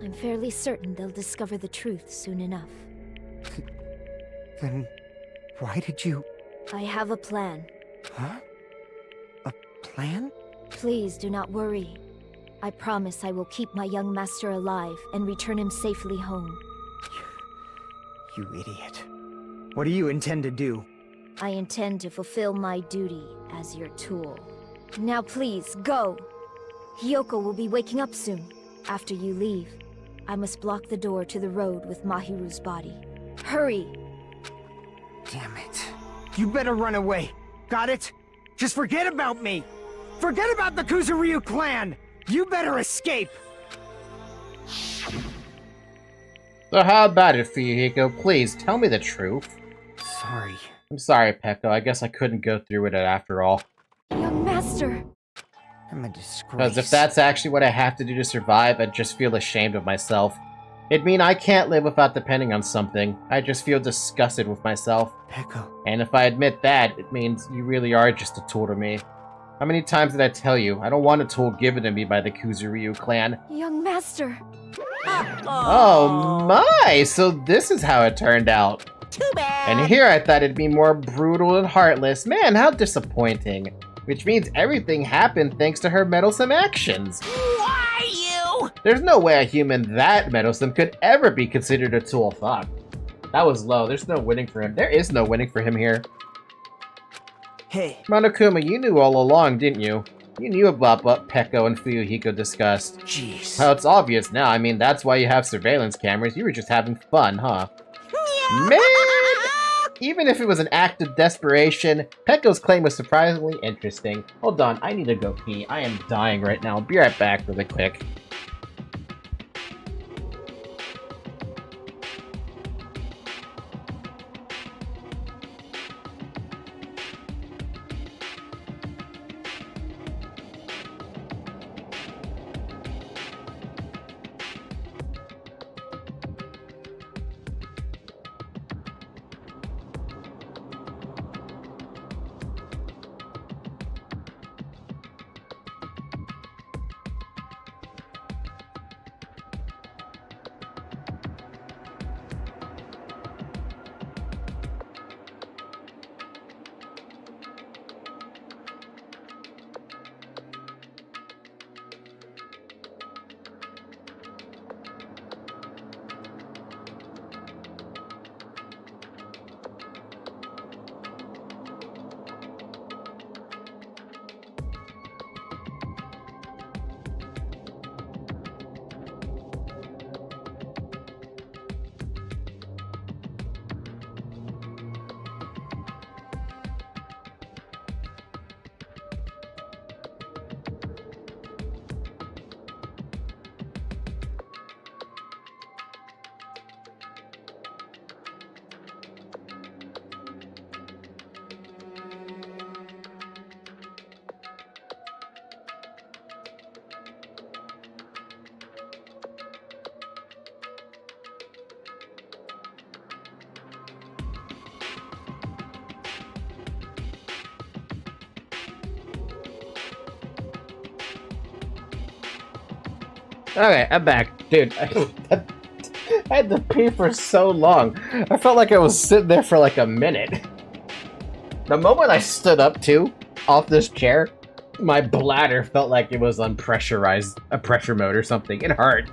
I'm fairly certain they'll discover the truth soon enough. Then Why did you... I have a plan. Huh? A plan? Please do not worry. I promise I will keep my young master alive and return him safely home. You idiot. What do you intend to do? I intend to fulfill my duty as your tool. Now please, go! Hiyoko will be waking up soon. After you leave, I must block the door to the road with Mahiru's body. Hurry! Damn it. You better run away. Got it? Just forget about me! Forget about the Kuzuryu clan! You better escape! So how about it, Fuyohiko? Please, tell me the truth. Sorry. I'm sorry, Peko. I guess I couldn't go through with it after all. Young master! I'm a disgrace. Because if that's actually what I have to do to survive, I'd just feel ashamed of myself. It'd mean I can't live without depending on something. I just feel disgusted with myself. Peko. And if I admit that, it means you really are just a tool to me. How many times did I tell you? I don't want a tool given to me by the Kuzuryu clan. Young master! Oh my! So this is how it turned out. Too bad! And here I thought it'd be more brutal and heartless. Man, how disappointing. Which means everything happened thanks to her meddlesome actions. Why you? There's no way a human that meddlesome could ever be considered a tool. Fuck. That was low. There's no winning for him. There is no winning for him here. Hey. Monokuma, you knew all along, didn't you? You knew about what Peko and Fuyohiko discussed. Jeez. Well, it's obvious now. I mean, that's why you have surveillance cameras. You were just having fun, huh? Man! Even if it was an act of desperation, Peko's claim was surprisingly interesting. Hold on, I need to go pee. I am dying right now. I'll be right back really quick. Okay, I'm back. Dude, I had to pee for so long. I felt like I was sitting there for like a minute. The moment I stood up, too, off this chair, my bladder felt like it was on pressurized, a pressure mode or something. It hurt.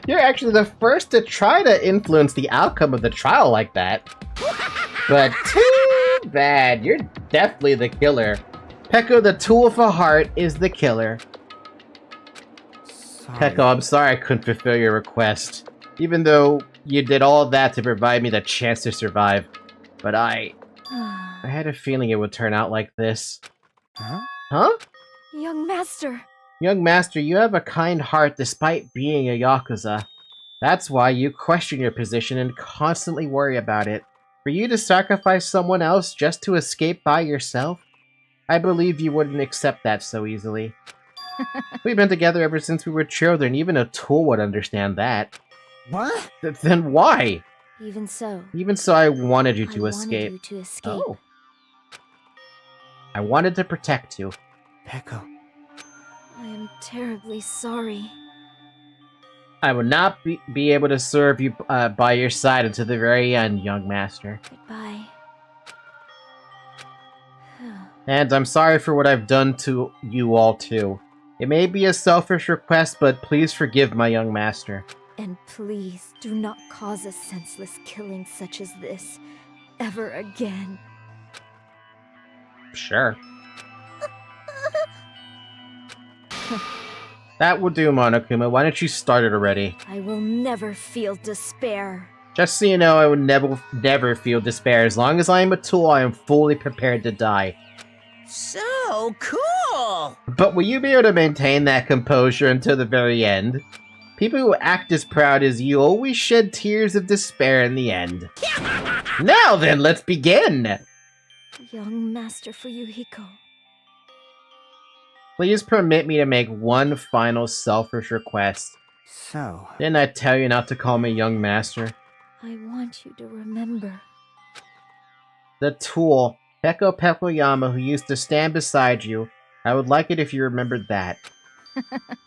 You're actually the first to try to influence the outcome of the trial like that. But too bad. You're definitely the killer. Peko, the tool of a heart, is the killer. Sorry. Peko, I'm sorry I couldn't fulfill your request. Even though you did all of that to provide me the chance to survive. But I had a feeling it would turn out like this. Huh? Huh? Young master. Young master, you have a kind heart despite being a Yakuza. That's why you question your position and constantly worry about it. For you to sacrifice someone else just to escape by yourself? I believe you wouldn't accept that so easily. We've been together ever since we were children. Even a tool would understand that. What? Then why? Even so. Even so, I wanted you to escape. Wanted you to escape. Oh. I wanted to protect you. Peko. I am terribly sorry. I will not be able to serve you by your side until the very end, young master. Goodbye. And I'm sorry for what I've done to you all, too. It may be a selfish request, but please forgive my young master. And please do not cause a senseless killing such as this ever again. Sure. That will do, Monokuma. Why don't you start it already? I will never feel despair. Just so you know, I will never feel despair. As long as I am a tool, I am fully prepared to die. So cool! But will you be able to maintain that composure until the very end? People who act as proud as you always shed tears of despair in the end. Now then, let's begin! Young Master Fuyohiko. Please permit me to make one final selfish request. So... Didn't I tell you not to call me young master? I want you to remember. The tool, Peko Pekoyama, who used to stand beside you. I would like it if you remembered that.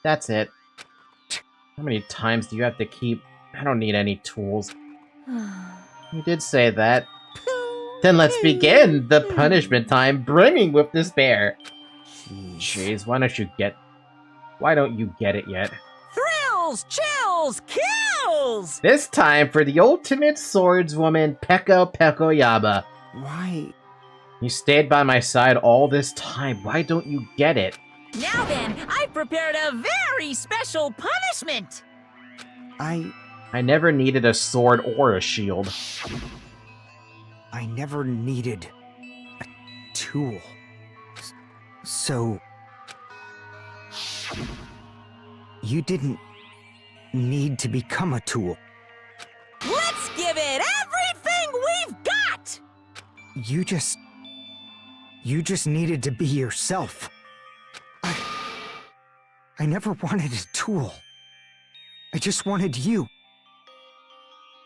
That's it. How many times do you have to keep... I don't need any tools. You did say that. Then let's begin the punishment time brimming with despair. Jeez, why don't you get it yet? Thrills, chills, kills! This time for the ultimate swordswoman, Peko Pekoyama. Why? You stayed by my side all this time. Why don't you get it? Now then, I've prepared a very special punishment! I never needed a sword or a shield. I never needed a tool. So... You didn't need to become a tool. Let's give it everything we've got! You just needed to be yourself. I never wanted a tool. I just wanted you.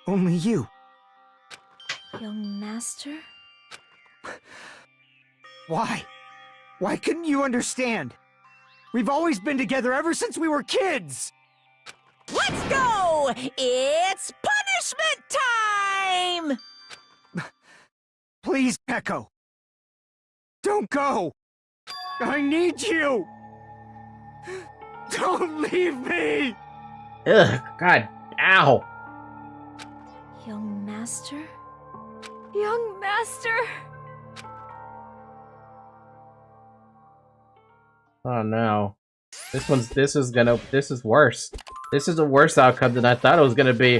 Only you. Young Master? Why? Why couldn't you understand? We've always been together ever since we were kids! Let's go! It's punishment time! Please, Peko. Don't go! I need you! Don't leave me! Ugh, God, ow! Young Master? Young Master! Oh no. This is worse. This is a worse outcome than I thought it was gonna be.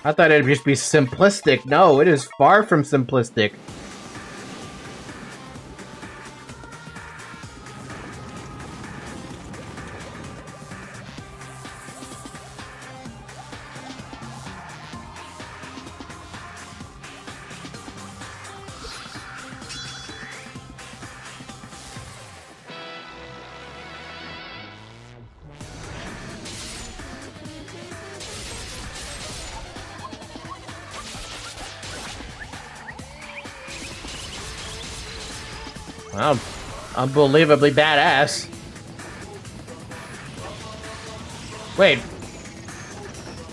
I thought it'd just be simplistic. No, it is far from simplistic. Wow, unbelievably badass. Wait,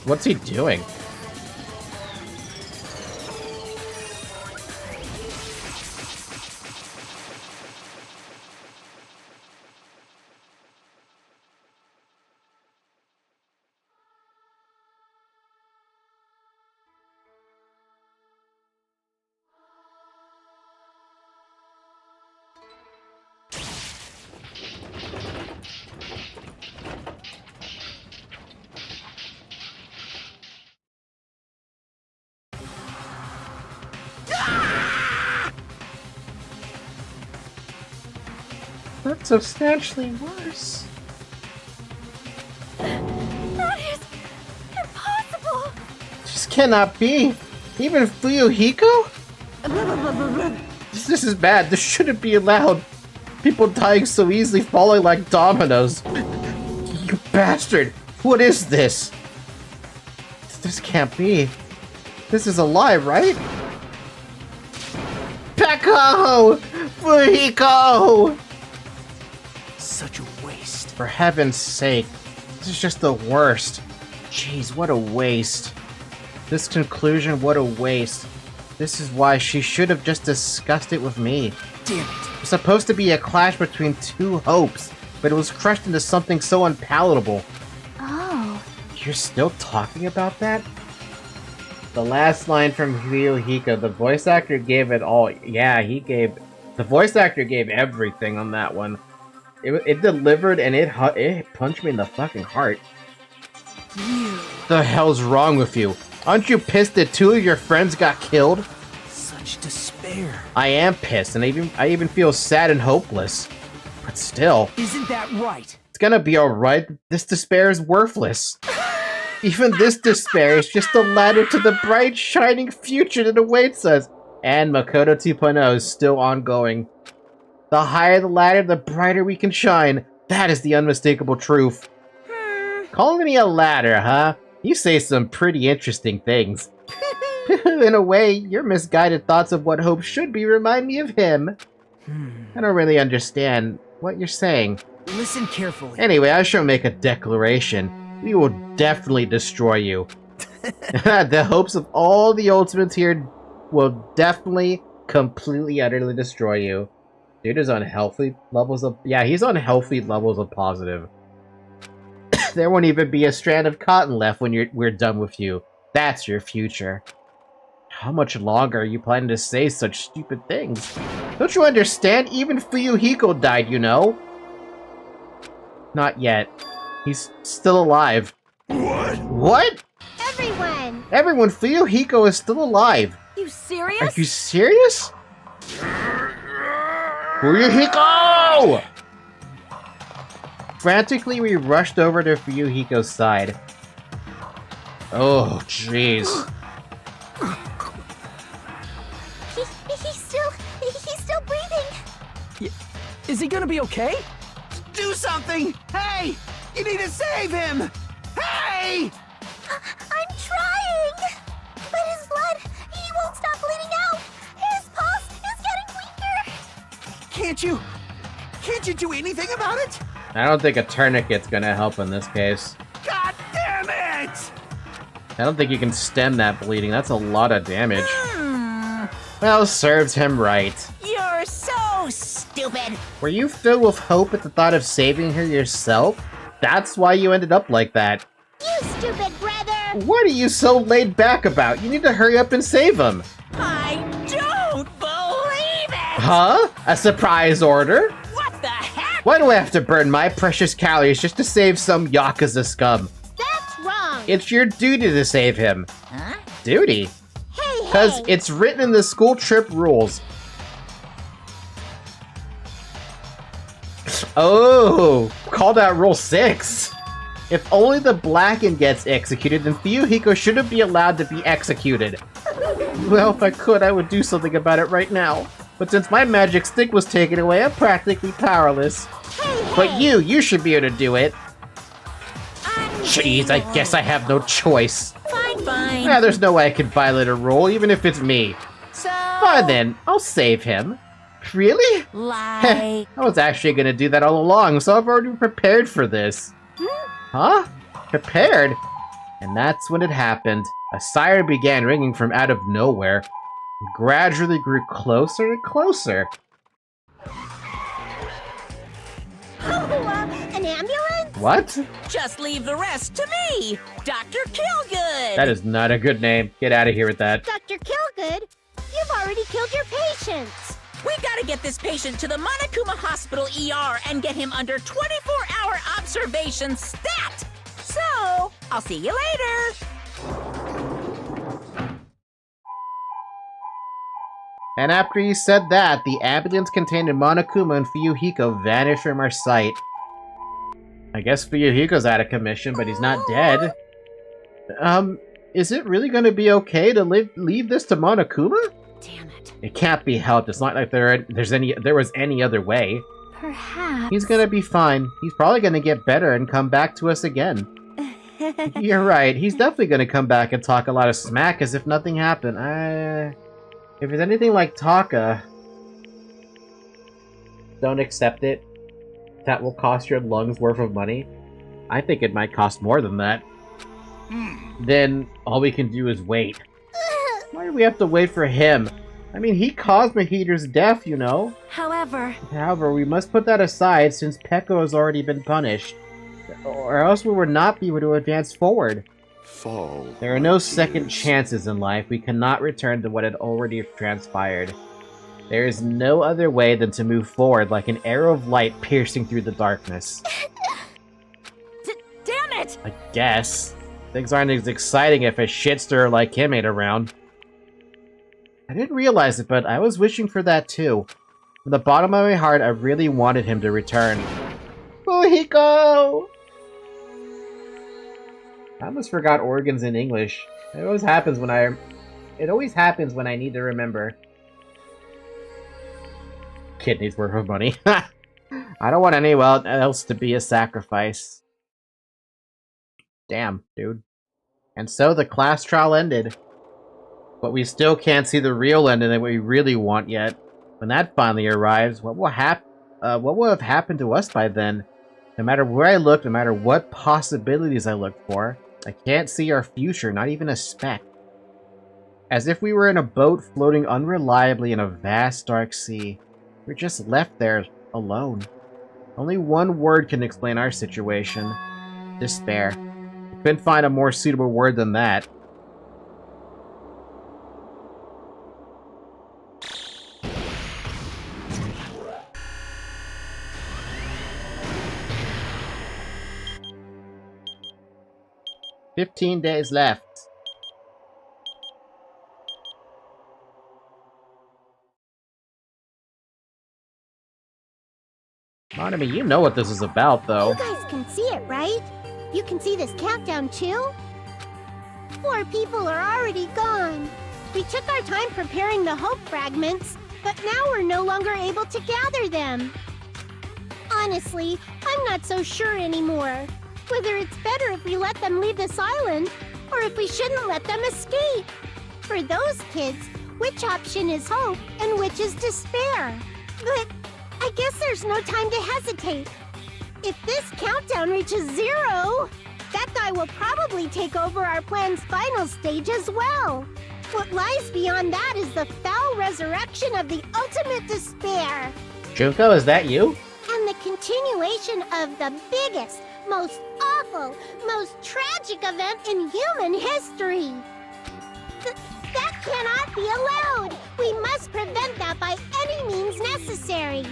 what's he doing? That's substantially worse. That is impossible! This cannot be. Even Fuyohiko? This is bad. This shouldn't be allowed. People dying so easily, falling like dominoes. You bastard! What is this? This can't be. This is a lie, right? Peko! Fuyohiko! Such a waste. For heaven's sake. This is just the worst. Jeez, what a waste. This conclusion, what a waste. This is why she should have just discussed it with me. Damn it. It was supposed to be a clash between two hopes, but it was crushed into something so unpalatable. Oh. You're still talking about that? The last line from Fuyohiko, the voice actor gave it all. Yeah, the voice actor gave everything on that one. It delivered and it punched me in the fucking heart. The hell's wrong with you? Aren't you pissed that 2 of your friends got killed? Such despair. I am pissed, and I even feel sad and hopeless. But still, Isn't that right? it's gonna be alright. This despair is worthless. Even this despair is just a ladder to the bright, shining future that awaits us. And Makoto 2.0 is still ongoing. The higher the ladder, the brighter we can shine. That is the unmistakable truth. Calling me a ladder, huh? You say some pretty interesting things. In a way, your misguided thoughts of what hope should be remind me of him. I don't really understand what you're saying. Listen carefully. Anyway, I shall make a declaration. We will definitely destroy you. The hopes of all the Ultimates here will definitely, completely, utterly destroy you. Dude is on healthy levels of... Yeah, he's on healthy levels of positive. There won't even be a strand of cotton left when we're done with you. That's your future. How much longer are you planning to say such stupid things? Don't you understand? Even Fuyohiko died, you know? Not yet. He's still alive. What? What? Everyone! Everyone, Fuyohiko is still alive. You serious? Are you serious? Fuyohiko! Frantically, we rushed over to Fuyohiko's side. Oh, jeez. He's still breathing. Is he gonna be okay? Do something! Hey! You need to save him! Hey! I'm trying! But his blood, he won't stop bleeding out! His pulse is getting weaker! Can't you do anything about it? I don't think a tourniquet's gonna help in this case. God damn it! I don't think you can stem that bleeding. That's a lot of damage. Well, serves him right. You're so stupid. Were you filled with hope at the thought of saving her yourself? That's why you ended up like that. You stupid brother! What are you so laid back about? You need to hurry up and save him. I don't believe it! Huh? A surprise order? What the heck? Why do I have to burn my precious calories just to save some Yakuza scum? That's wrong! It's your duty to save him. Huh? Duty? Hey, Because it's written in the school trip rules. Oh, called out Rule 6. If only the Blackened gets executed, then Fuyohiko shouldn't be allowed to be executed. Well, if I could, I would do something about it right now. But since my magic stick was taken away, I'm practically powerless. But you should be able to do it. Jeez, I guess I have no choice. Fine. Yeah, there's no way I can violate a rule, even if it's me. So... Fine then, I'll save him. Really? Like... I was actually gonna do that all along, so I've already prepared for this. Huh? Prepared? And that's when it happened. A siren began ringing from out of nowhere, and gradually grew closer and closer. An ambulance? What? Just leave the rest to me, Dr. Killgood! That is not a good name. Get out of here with that. Dr. Killgood, you've already killed your patients! We gotta get this patient to the Monokuma Hospital ER and get him under 24-hour observation stat! So, I'll see you later! And after he said that, the ambulance containing Monokuma and Fuyohiko vanished from our sight. I guess Fuyohiko's out of commission, but he's not dead. Is it really gonna be okay to leave this to Monokuma? Damn it. It can't be helped. It's not like there was any other way. Perhaps. He's gonna be fine. He's probably gonna get better and come back to us again. You're right. He's definitely gonna come back and talk a lot of smack as if nothing happened. If it's anything like Taka, don't accept it. that will cost your lungs worth of money? I think it might cost more than that. Then all we can do is wait. Why do we have to wait for him? I mean, he caused Mahito's death, you know? However, we must put that aside since Peko has already been punished. Or else we will not be able to advance forward. There are no second chances in life. We cannot return to what had already transpired. There is no other way than to move forward like an arrow of light piercing through the darkness. Damn it! I guess. Things aren't as exciting if a shitster like him ain't around. I didn't realize it, but I was wishing for that too. From the bottom of my heart, I really wanted him to return. Fuyohiko! I almost forgot organs in English. It always happens when I need to remember. Kidneys worth of money. I don't want anyone else to be a sacrifice. Damn, dude. And so the class trial ended. But we still can't see the real ending that we really want yet. When that finally arrives, what will have happened to us by then? No matter where I look, no matter what possibilities I look for, I can't see our future, not even a speck. As if we were in a boat floating unreliably in a vast dark sea. We're just left there, alone. Only one word can explain our situation. Despair. I couldn't find a more suitable word than that. "15 days left." Monami, you know what this is about, though. You guys can see it, right? You can see this countdown, too? 4 people are already gone. We took our time preparing the hope fragments, but now we're no longer able to gather them. Honestly, I'm not so sure anymore. Whether it's better if we let them leave this island, or if we shouldn't let them escape. For those kids, which option is hope and which is despair? But I guess there's no time to hesitate. If this countdown reaches 0, that guy will probably take over our plan's final stage as well. What lies beyond that is the foul resurrection of the ultimate despair. Junko, is that you? And the continuation of the biggest, most awful, most tragic event in human history. That cannot be allowed. We must prevent that by any means necessary.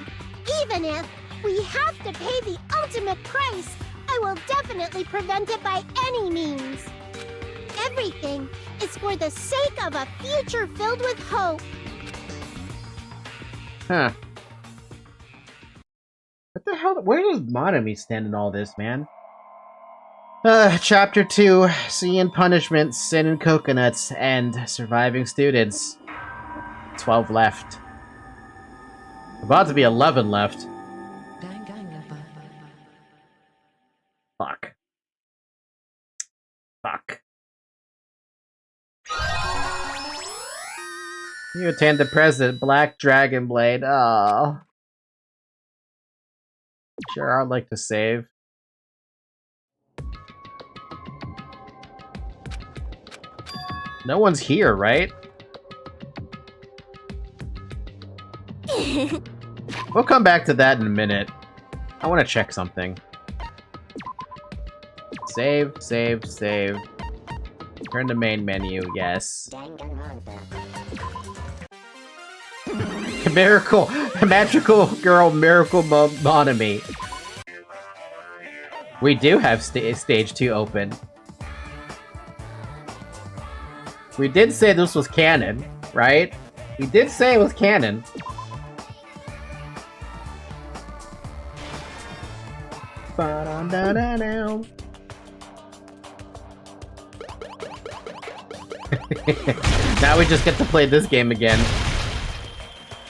Even if we have to pay the ultimate price, I will definitely prevent it by any means. Everything is for the sake of a future filled with hope. Huh. What the hell? Where does Monami stand in all this, man? Chapter 2, Sea and Punishment, Sin and Coconuts, and Surviving Students. 12 left. About to be 11 left. Fuck. Fuck. You attend the present, Black Dragon Blade. Oh. Sure, I'd like to save. No one's here, right? We'll come back to that in a minute. I want to check something. Save, save, save. Turn to main menu, yes. Miracle, magical girl, miracle Monami. We do have stage 2 open. We did say this was canon, right? We did say it was canon. Now we just get to play this game again.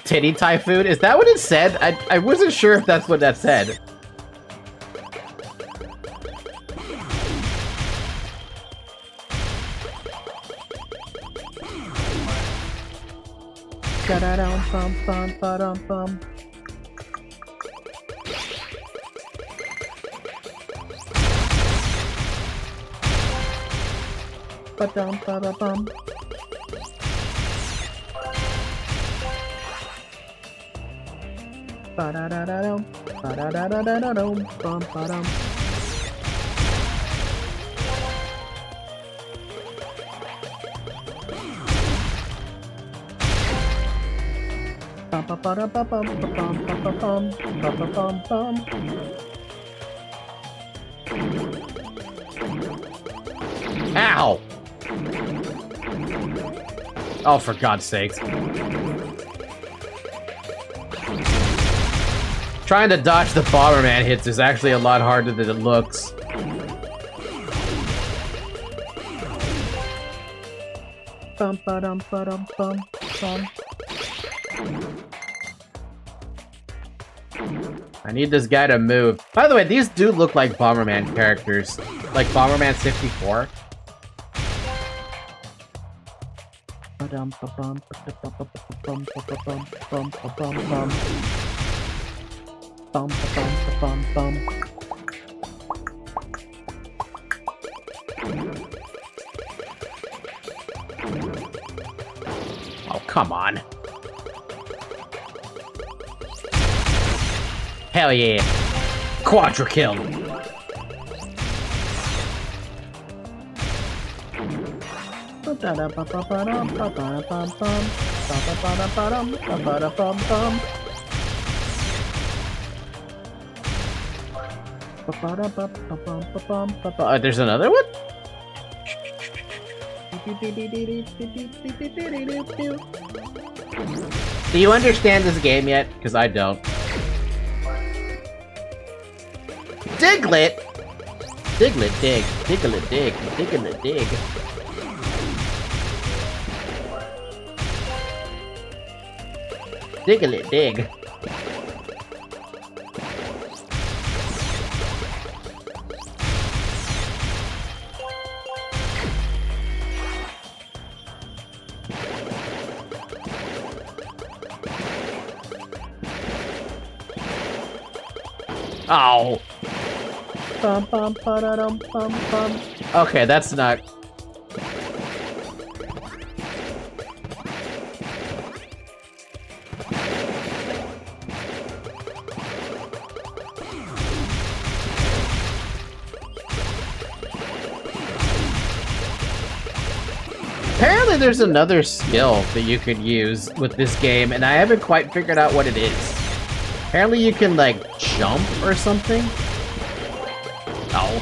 Titty Typhoon? Is that what it said? I wasn't sure if that's what that said. Ba-dum, ba-da-bum. Ba-da-da-da-dum, ba-da-da-da-da-dum, bum, ba-dum. Bum, ba-ba-da-ba-bum, ba-bum, ba-ba-bum, ba-ba-bum, bum. Ow! Oh, for God's sakes. Trying to dodge the Bomberman hits is actually a lot harder than it looks. Bum, ba-dum, ba-dum, bum, bum. I need this guy to move. By the way, these do look like Bomberman characters. Like Bomberman 64. Ba-dum, ba-bum, ba-da-bum, ba-bum, ba-bum, bum, ba-bum, bum. Bum, ba-bum, ba-bum, bum. Oh, come on. Hell yeah. Quadra kill. There's another one? Do you understand this game yet? Because I don't. Diglett! Diglett dig. Diglett dig. Diglett dig. Diglett dig. Oh. Bum, bum, ba-da-dum, bum, bum. Okay, that's not... Apparently there's another skill that you could use with this game, and I haven't quite figured out what it is. Apparently you can, like, jump or something? Oh.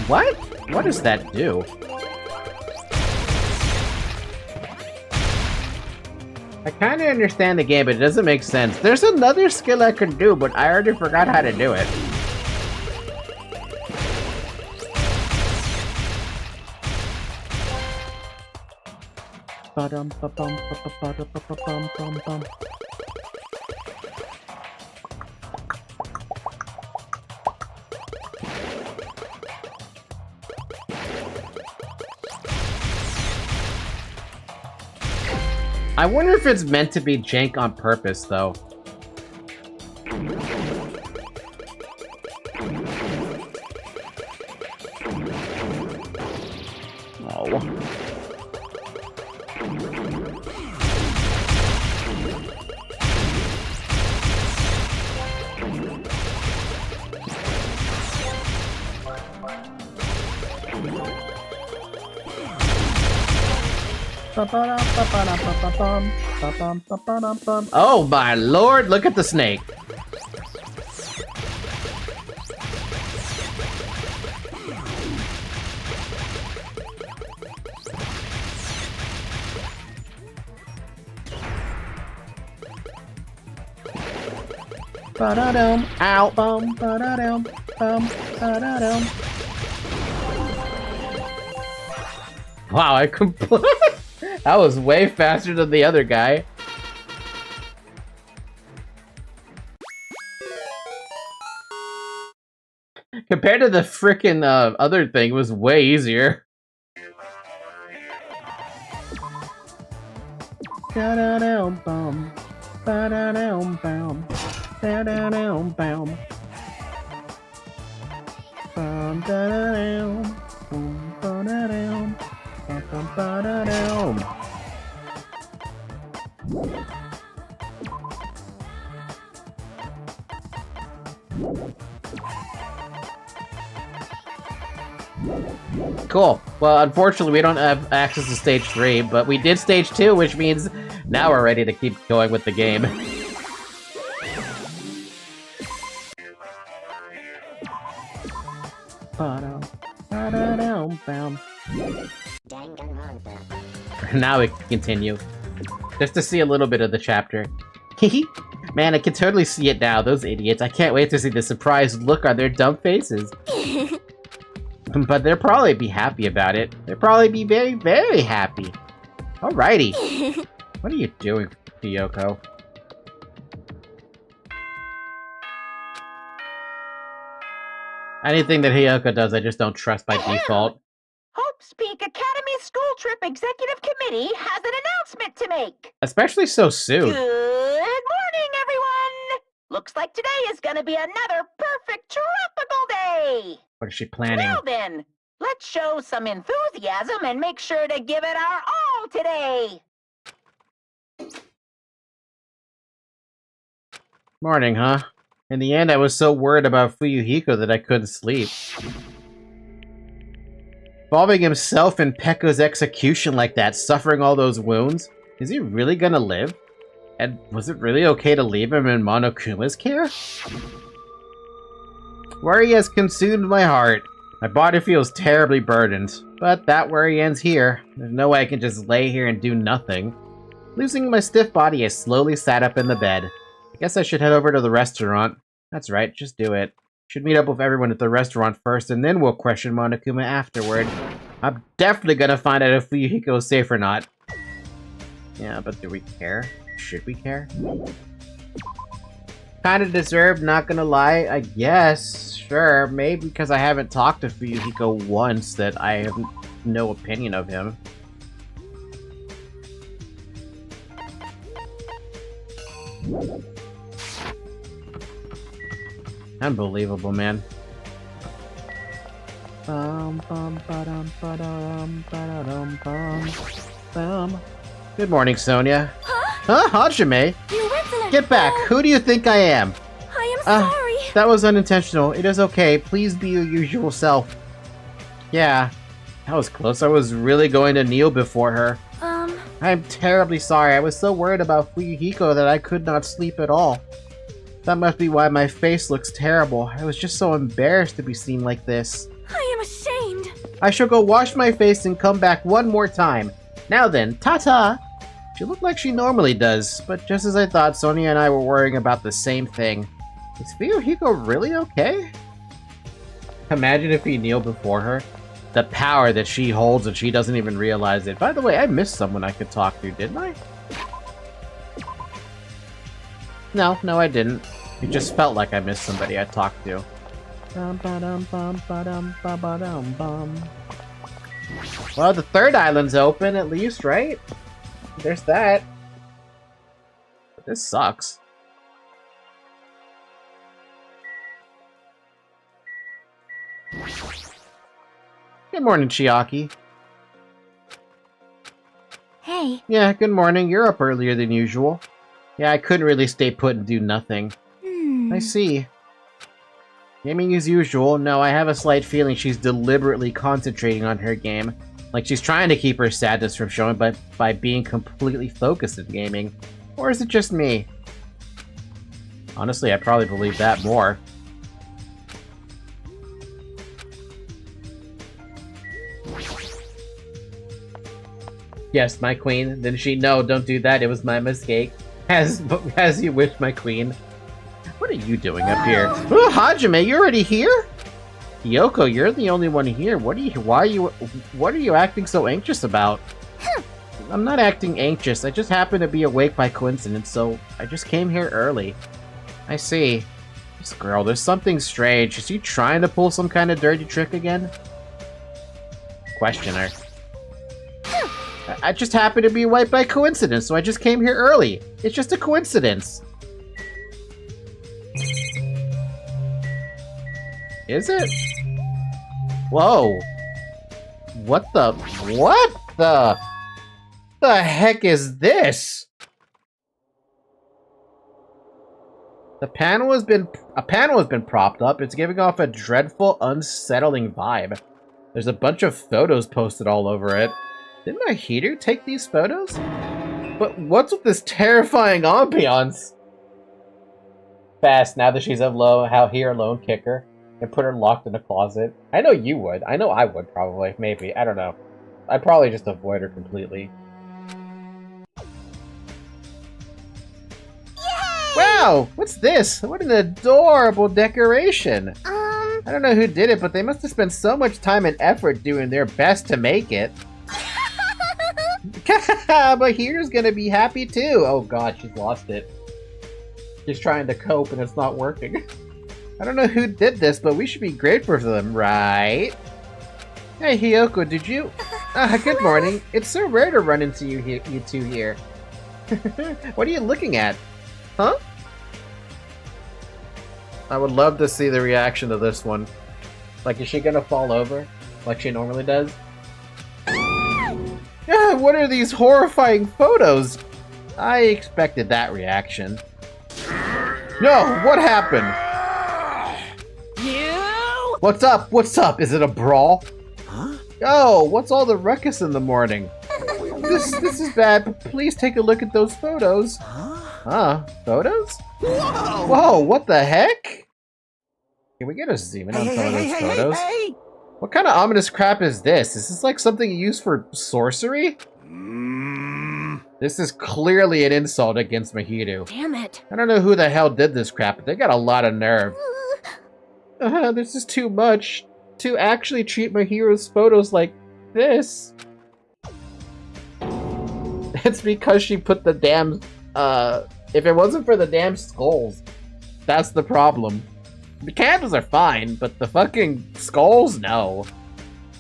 What? What does that do? I kind of understand the game, but it doesn't make sense. There's another skill I can do, but I already forgot how to do it. Ba-dum, ba-bum, ba-ba-ba-da, ba-ba-bum, bum, bum. I wonder if it's meant to be jank on purpose, though. Oh. Oh my lord, look at the snake. Ba-da-dum, ow, bum, ba-da-dum, bum, ba-da-dum. Wow, I completely... That was way faster than the other guy. Compared to the frickin' other thing, it was way easier. Ba-da-dum-bum. Ba-da-dum-bum. Ba-da-dum-bum. Bum, da-da-dum. Bum, ba-da-dum. Bum, bum, ba-da-dum. Cool. Well, unfortunately, we don't have access to stage 3, but we did stage 2, which means now we're ready to keep going with the game. Now we can continue. Just to see a little bit of the chapter. Man, I can totally see it now, those idiots. I can't wait to see the surprised look on their dumb faces. But they'll probably be happy about it. They'll probably be very, very happy. Alrighty. What are you doing, Fuyohiko? Anything that Hiyoko does, I just don't trust by default. Hope's Peak Academy School Trip Executive Committee has an announcement to make. Especially so soon. Good morning, everyone! Looks like today is gonna be another perfect tropical day! What is she planning? Now then, let's show some enthusiasm and make sure to give it our all today! Morning, huh? In the end, I was so worried about Fuyohiko that I couldn't sleep. Involving himself in Pekko's execution like that, suffering all those wounds? Is he really gonna live? And was it really okay to leave him in Monokuma's care? Worry has consumed my heart. My body feels terribly burdened, but that worry ends here. There's no way I can just lay here and do nothing. Losing my stiff body, I slowly sat up in the bed. I guess I should head over to the restaurant. That's right, just do it. Should meet up with everyone at the restaurant first, and then we'll question Monokuma afterward. I'm definitely gonna find out if Fuyohiko is safe or not. Yeah, but do we care? Should we care? Kinda deserved, not gonna lie, I guess. Sure, maybe because I haven't talked to Fuyohiko once that I have no opinion of him. Unbelievable, man. Good morning, Sonia. Huh? Hajime? Get back! Who do you think I am? I am sorry. That was unintentional. It is okay. Please be your usual self. Yeah, that was close. I was really going to kneel before her. I'm terribly sorry. I was so worried about Fuyohiko that I could not sleep at all. That must be why my face looks terrible. I was just so embarrassed to be seen like this. I am ashamed. I shall go wash my face and come back one more time. Now then, ta-ta! She looked like she normally does, but just as I thought, Sonia and I were worrying about the same thing. Is Fuyohiko really okay? Imagine if he kneeled before her. The power that she holds and she doesn't even realize it. By the way, I missed someone I could talk to, didn't I? No, I didn't. It just felt like I missed somebody I talked to. Well, the third island's open at least, right? There's that. But this sucks. Good morning, Chiaki. Hey. Yeah, good morning. You're up earlier than usual. Yeah, I couldn't really stay put and do nothing. I see. Gaming as usual. No, I have a slight feeling she's deliberately concentrating on her game. Like she's trying to keep her sadness from showing by being completely focused in gaming. Or is it just me? Honestly, I probably believe that more. Yes, my queen. Then she, no, don't do that. It was my mistake. As you wish, my queen. What are you doing up here? Oh, Hajime, you're already here? Yoko, you're the only one here. What are you acting so anxious about? I'm not acting anxious. I just happened to be awake by coincidence, so I just came here early. I see. This girl, there's something strange. Is she trying to pull some kind of dirty trick again? Question her. I just happened to be white by coincidence, so I just came here early. It's just a coincidence. Is it? Whoa. What the heck is this? A panel has been propped up. It's giving off a dreadful, unsettling vibe. There's a bunch of photos posted all over it. Didn't Mahiru take these photos? But what's with this terrifying ambiance? Fast, now that she's out here alone, kick her and put her locked in a closet. I know you would. I know I would, probably. Maybe. I don't know. I'd probably just avoid her completely. Wow! What's this? What an adorable decoration! I don't know who did it, but they must have spent so much time and effort doing their best to make it. But Hiru's gonna be happy too! Oh god, she's lost it. She's trying to cope and it's not working. I don't know who did this, but we should be grateful for them, right? Hey Hiyoko, did you... good morning. It's so rare to run into you two here. What are you looking at? Huh? I would love to see the reaction to this one. Like, is she gonna fall over? Like she normally does? Yeah, what are these horrifying photos? I expected that reaction. No, what happened? You? What's up? What's up? Is it a brawl? Huh? Oh, what's all the ruckus in the morning? This is bad, but please take a look at those photos. Huh? Photos? Whoa! Whoa, what the heck? Can we get a zoom in on some of those photos? Hey! What kind of ominous crap is this? Is this like something used for sorcery? This is clearly an insult against Mahiru. Damn it. I don't know who the hell did this crap, but they got a lot of nerve. This is too much. To actually treat Mahiru's photos like this. It's because she put the damn, if it wasn't for the damn skulls, that's the problem. The candles are fine, but the fucking skulls, no.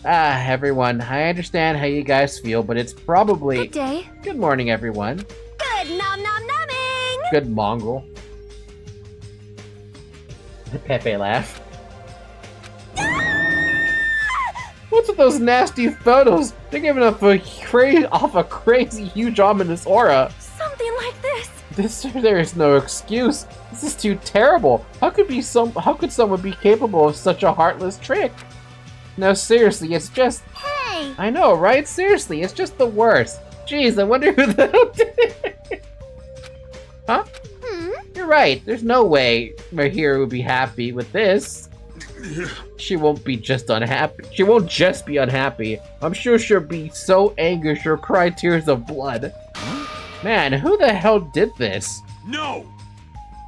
Everyone, I understand how you guys feel, but it's probably... Good day. Good morning, everyone. Good nom-nom-nomming! Good mongrel. The Pepe laugh. What's with those nasty photos? They're giving off a crazy, huge, ominous aura. Something like this. There is no excuse. This is too terrible. How could someone be capable of such a heartless trick? No, seriously, it's just... Hey! I know, right? Seriously, it's just the worst. Jeez, I wonder who the hell did it. Huh? You're right. There's no way Mahiru would be happy with this. She won't be just unhappy. She won't just be unhappy. I'm sure she'll be so angry she'll cry tears of blood. Man, who the hell did this? No!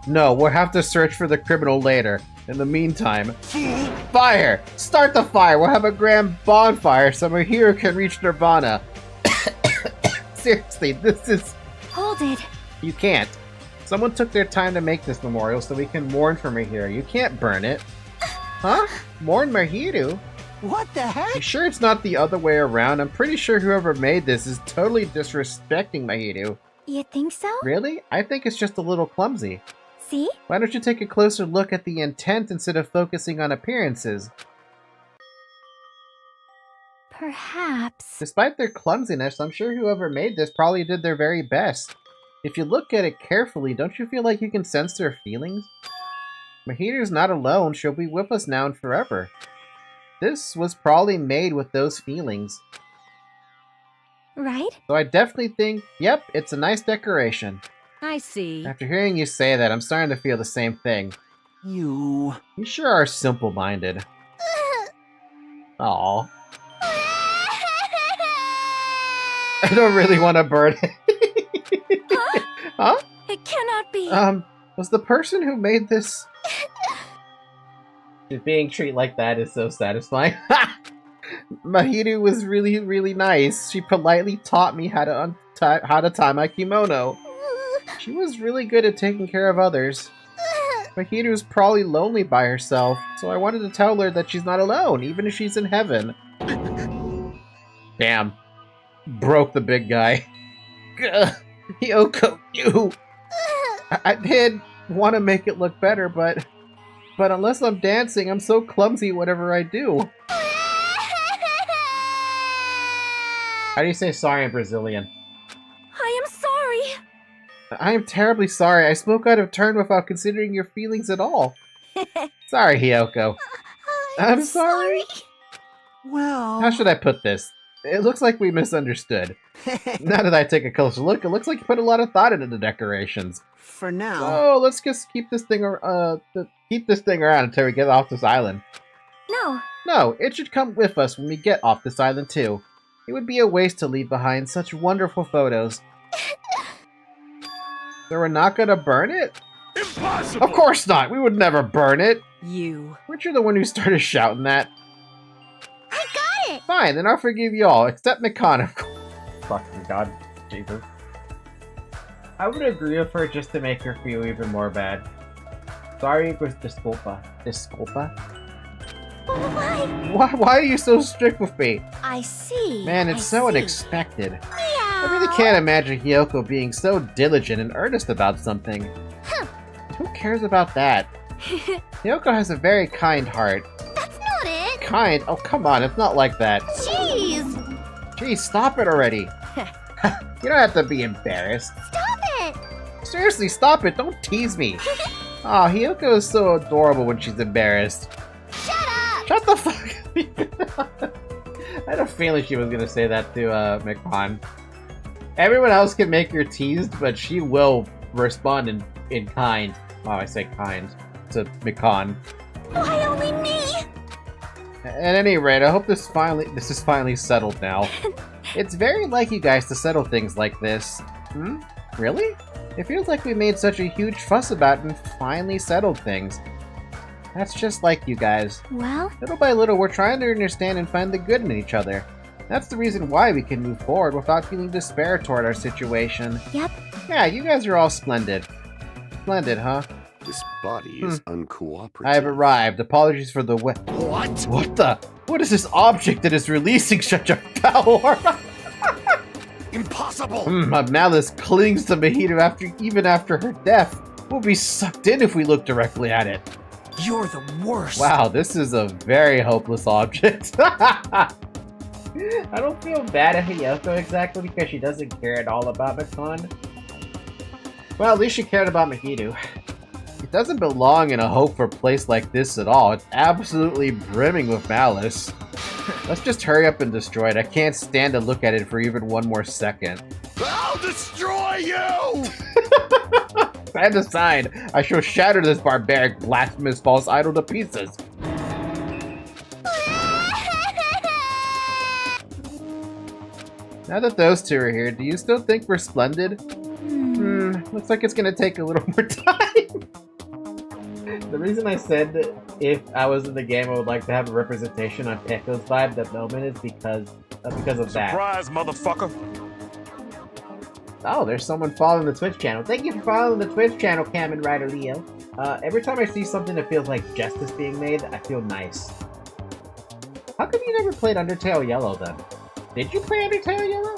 No, we'll have to search for the criminal later. In the meantime... Fire! Start the fire! We'll have a grand bonfire so Mahiru can reach Nirvana. Seriously, this is... Hold it. You can't. Someone took their time to make this memorial so we can mourn for Mahiru. You can't burn it. Huh? Mourn Mahiru? What the heck? You sure it's not the other way around? I'm pretty sure whoever made this is totally disrespecting Mahiru. You think so? Really? I think it's just a little clumsy. See? Why don't you take a closer look at the intent instead of focusing on appearances? Perhaps. Despite their clumsiness, I'm sure whoever made this probably did their very best. If you look at it carefully, don't you feel like you can sense their feelings? Mahiru's not alone. She'll be with us now and forever. This was probably made with those feelings. Right? So I definitely think, yep, it's a nice decoration. I see. After hearing you say that, I'm starting to feel the same thing. You sure are simple-minded. Aww. I don't really want to burn it. Huh? It cannot be. Was the person who made this... Being treated like that is so satisfying. Mahiru was really, really nice. She politely taught me how to tie my kimono. She was really good at taking care of others. Mahiru's probably lonely by herself, so I wanted to tell her that she's not alone, even if she's in heaven. Damn. broke the big guy. Hiyoko, you! I did want to make it look better, but unless I'm dancing, I'm so clumsy whatever I do. How do you say sorry in Brazilian? I am sorry. I am terribly sorry. I spoke out of turn without considering your feelings at all. Sorry, Hiyoko. I'm sorry. Well... How should I put this? It looks like we misunderstood. Now that I take a closer look, it looks like you put a lot of thought into the decorations. For now... Oh, let's just keep this thing around until we get off this island. No. No, it should come with us when we get off this island too. It would be a waste to leave behind such wonderful photos. So we're not gonna burn it? Impossible! Of course not! We would never burn it! You. Weren't you the one who started shouting that? I got it! Fine, then I'll forgive you all, except Mikon, of course. Fuck me, God. Jesus. I would agree with her just to make her feel even more bad. Sorry it was disculpa. Disculpa? Why? Why are you so strict with me? I see. Man, it's I so see. unexpected. I really can't imagine Hiyoko being so diligent and earnest about something. Huh. Who cares about that? Hiyoko has a very kind heart. That's not it! Kind? Oh, come on, it's not like that. Jeez! Jeez, stop it already. You don't have to be embarrassed. Stop it! Seriously, stop it. Don't tease me. Aw, Hiyoko is so adorable when she's embarrassed. Shut up! Shut the fuck. I had a feeling she was gonna say that to Mikon. Everyone else can make her teased, but she will respond in kind. Oh, I say kind to Mikon. Why only me? At any rate, I hope this is finally settled now. It's very like you guys to settle things like this. Hmm? Really? It feels like we made such a huge fuss about it and finally settled things. That's just like you guys. Well? Little by little, we're trying to understand and find the good in each other. That's the reason why we can move forward without feeling despair toward our situation. Yep. Yeah, you guys are all splendid. Splendid, huh? This body is uncooperative. I have arrived. Apologies for the What? What the? What is this object that is releasing such a foul aura? Impossible! My malice clings to Mahito even after her death. We'll be sucked in if we look directly at it. You're the worst! Wow, this is a very hopeless object. I don't feel bad at Hiyoko exactly because she doesn't care at all about Mikon. Well, at least she cared about Mahito. It doesn't belong in a hopeful place like this at all. It's absolutely brimming with malice. Let's just hurry up and destroy it. I can't stand to look at it for even one more second. I'll destroy you! Stand aside. I shall shatter this barbaric, blasphemous, false idol to pieces. Now that those two are here, do you still think we're splendid? Looks like it's gonna take a little more time. The reason I said that if I was in the game, I would like to have a representation on Pekko's vibe that moment is because of that. Surprise, motherfucker! Oh, there's someone following the Twitch channel. Thank you for following the Twitch channel, Kamen Rider Leo. Every time I see something that feels like justice being made, I feel nice. How come you never played Undertale Yellow then? Did you play Undertale Yellow?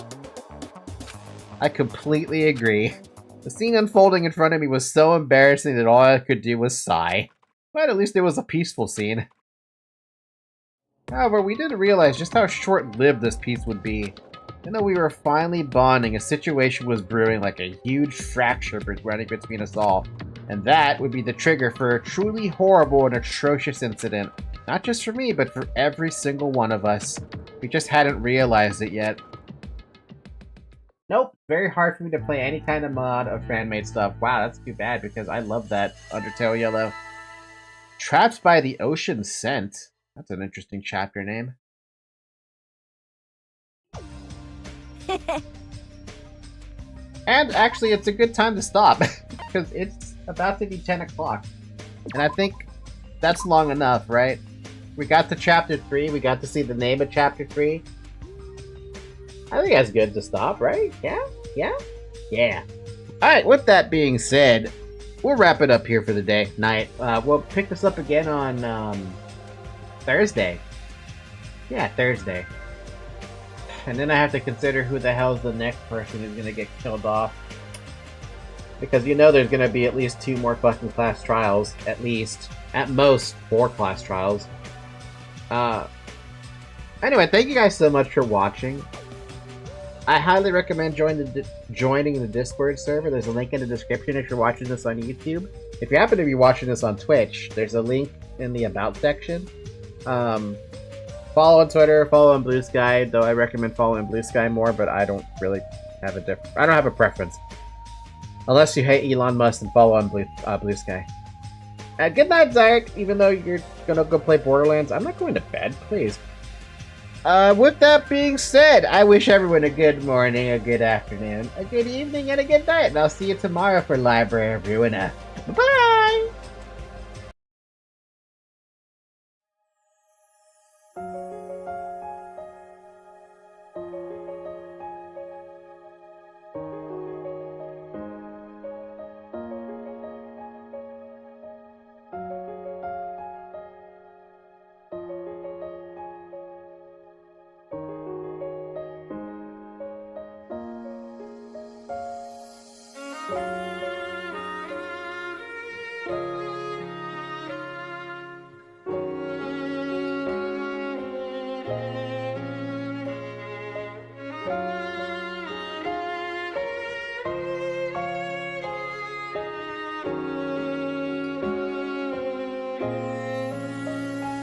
I completely agree. The scene unfolding in front of me was so embarrassing that all I could do was sigh. But at least it was a peaceful scene. However, we didn't realize just how short-lived this peace would be. And though we were finally bonding, a situation was brewing like a huge fracture running between us all. And that would be the trigger for a truly horrible and atrocious incident. Not just for me, but for every single one of us. We just hadn't realized it yet. Nope, very hard for me to play any kind of mod of fan-made stuff. Wow, that's too bad because I love that Undertale Yellow. Trapped by the Ocean Scent. That's an interesting chapter name. And actually, it's a good time to stop because it's about to be 10 o'clock. And I think that's long enough, right? We got to chapter 3. We got to see the name of chapter 3. I think that's good to stop, right? Yeah? Yeah? Yeah. Alright, with that being said, we'll wrap it up here for the day. Night. We'll pick this up again on Thursday. Yeah, Thursday. And then I have to consider who the hell's the next person who's gonna get killed off. Because you know there's gonna be at least 2 more fucking class trials. At least. At most, 4 class trials. Anyway, thank you guys so much for watching. I highly recommend joining the Discord server. There's a link in the description if you're watching this on YouTube. If you happen to be watching this on Twitch, there's a link in the About section. Follow on Twitter, follow on Blue Sky, though I recommend following Blue Sky more, but I don't really have I don't have a preference. Unless you hate Elon Musk and follow on Blue Sky. Good night, Zarek, even though you're gonna go play Borderlands. I'm not going to bed, please. With that being said, I wish everyone a good morning, a good afternoon, a good evening, and a good night. And I'll see you tomorrow for Library of Ruina. Bye!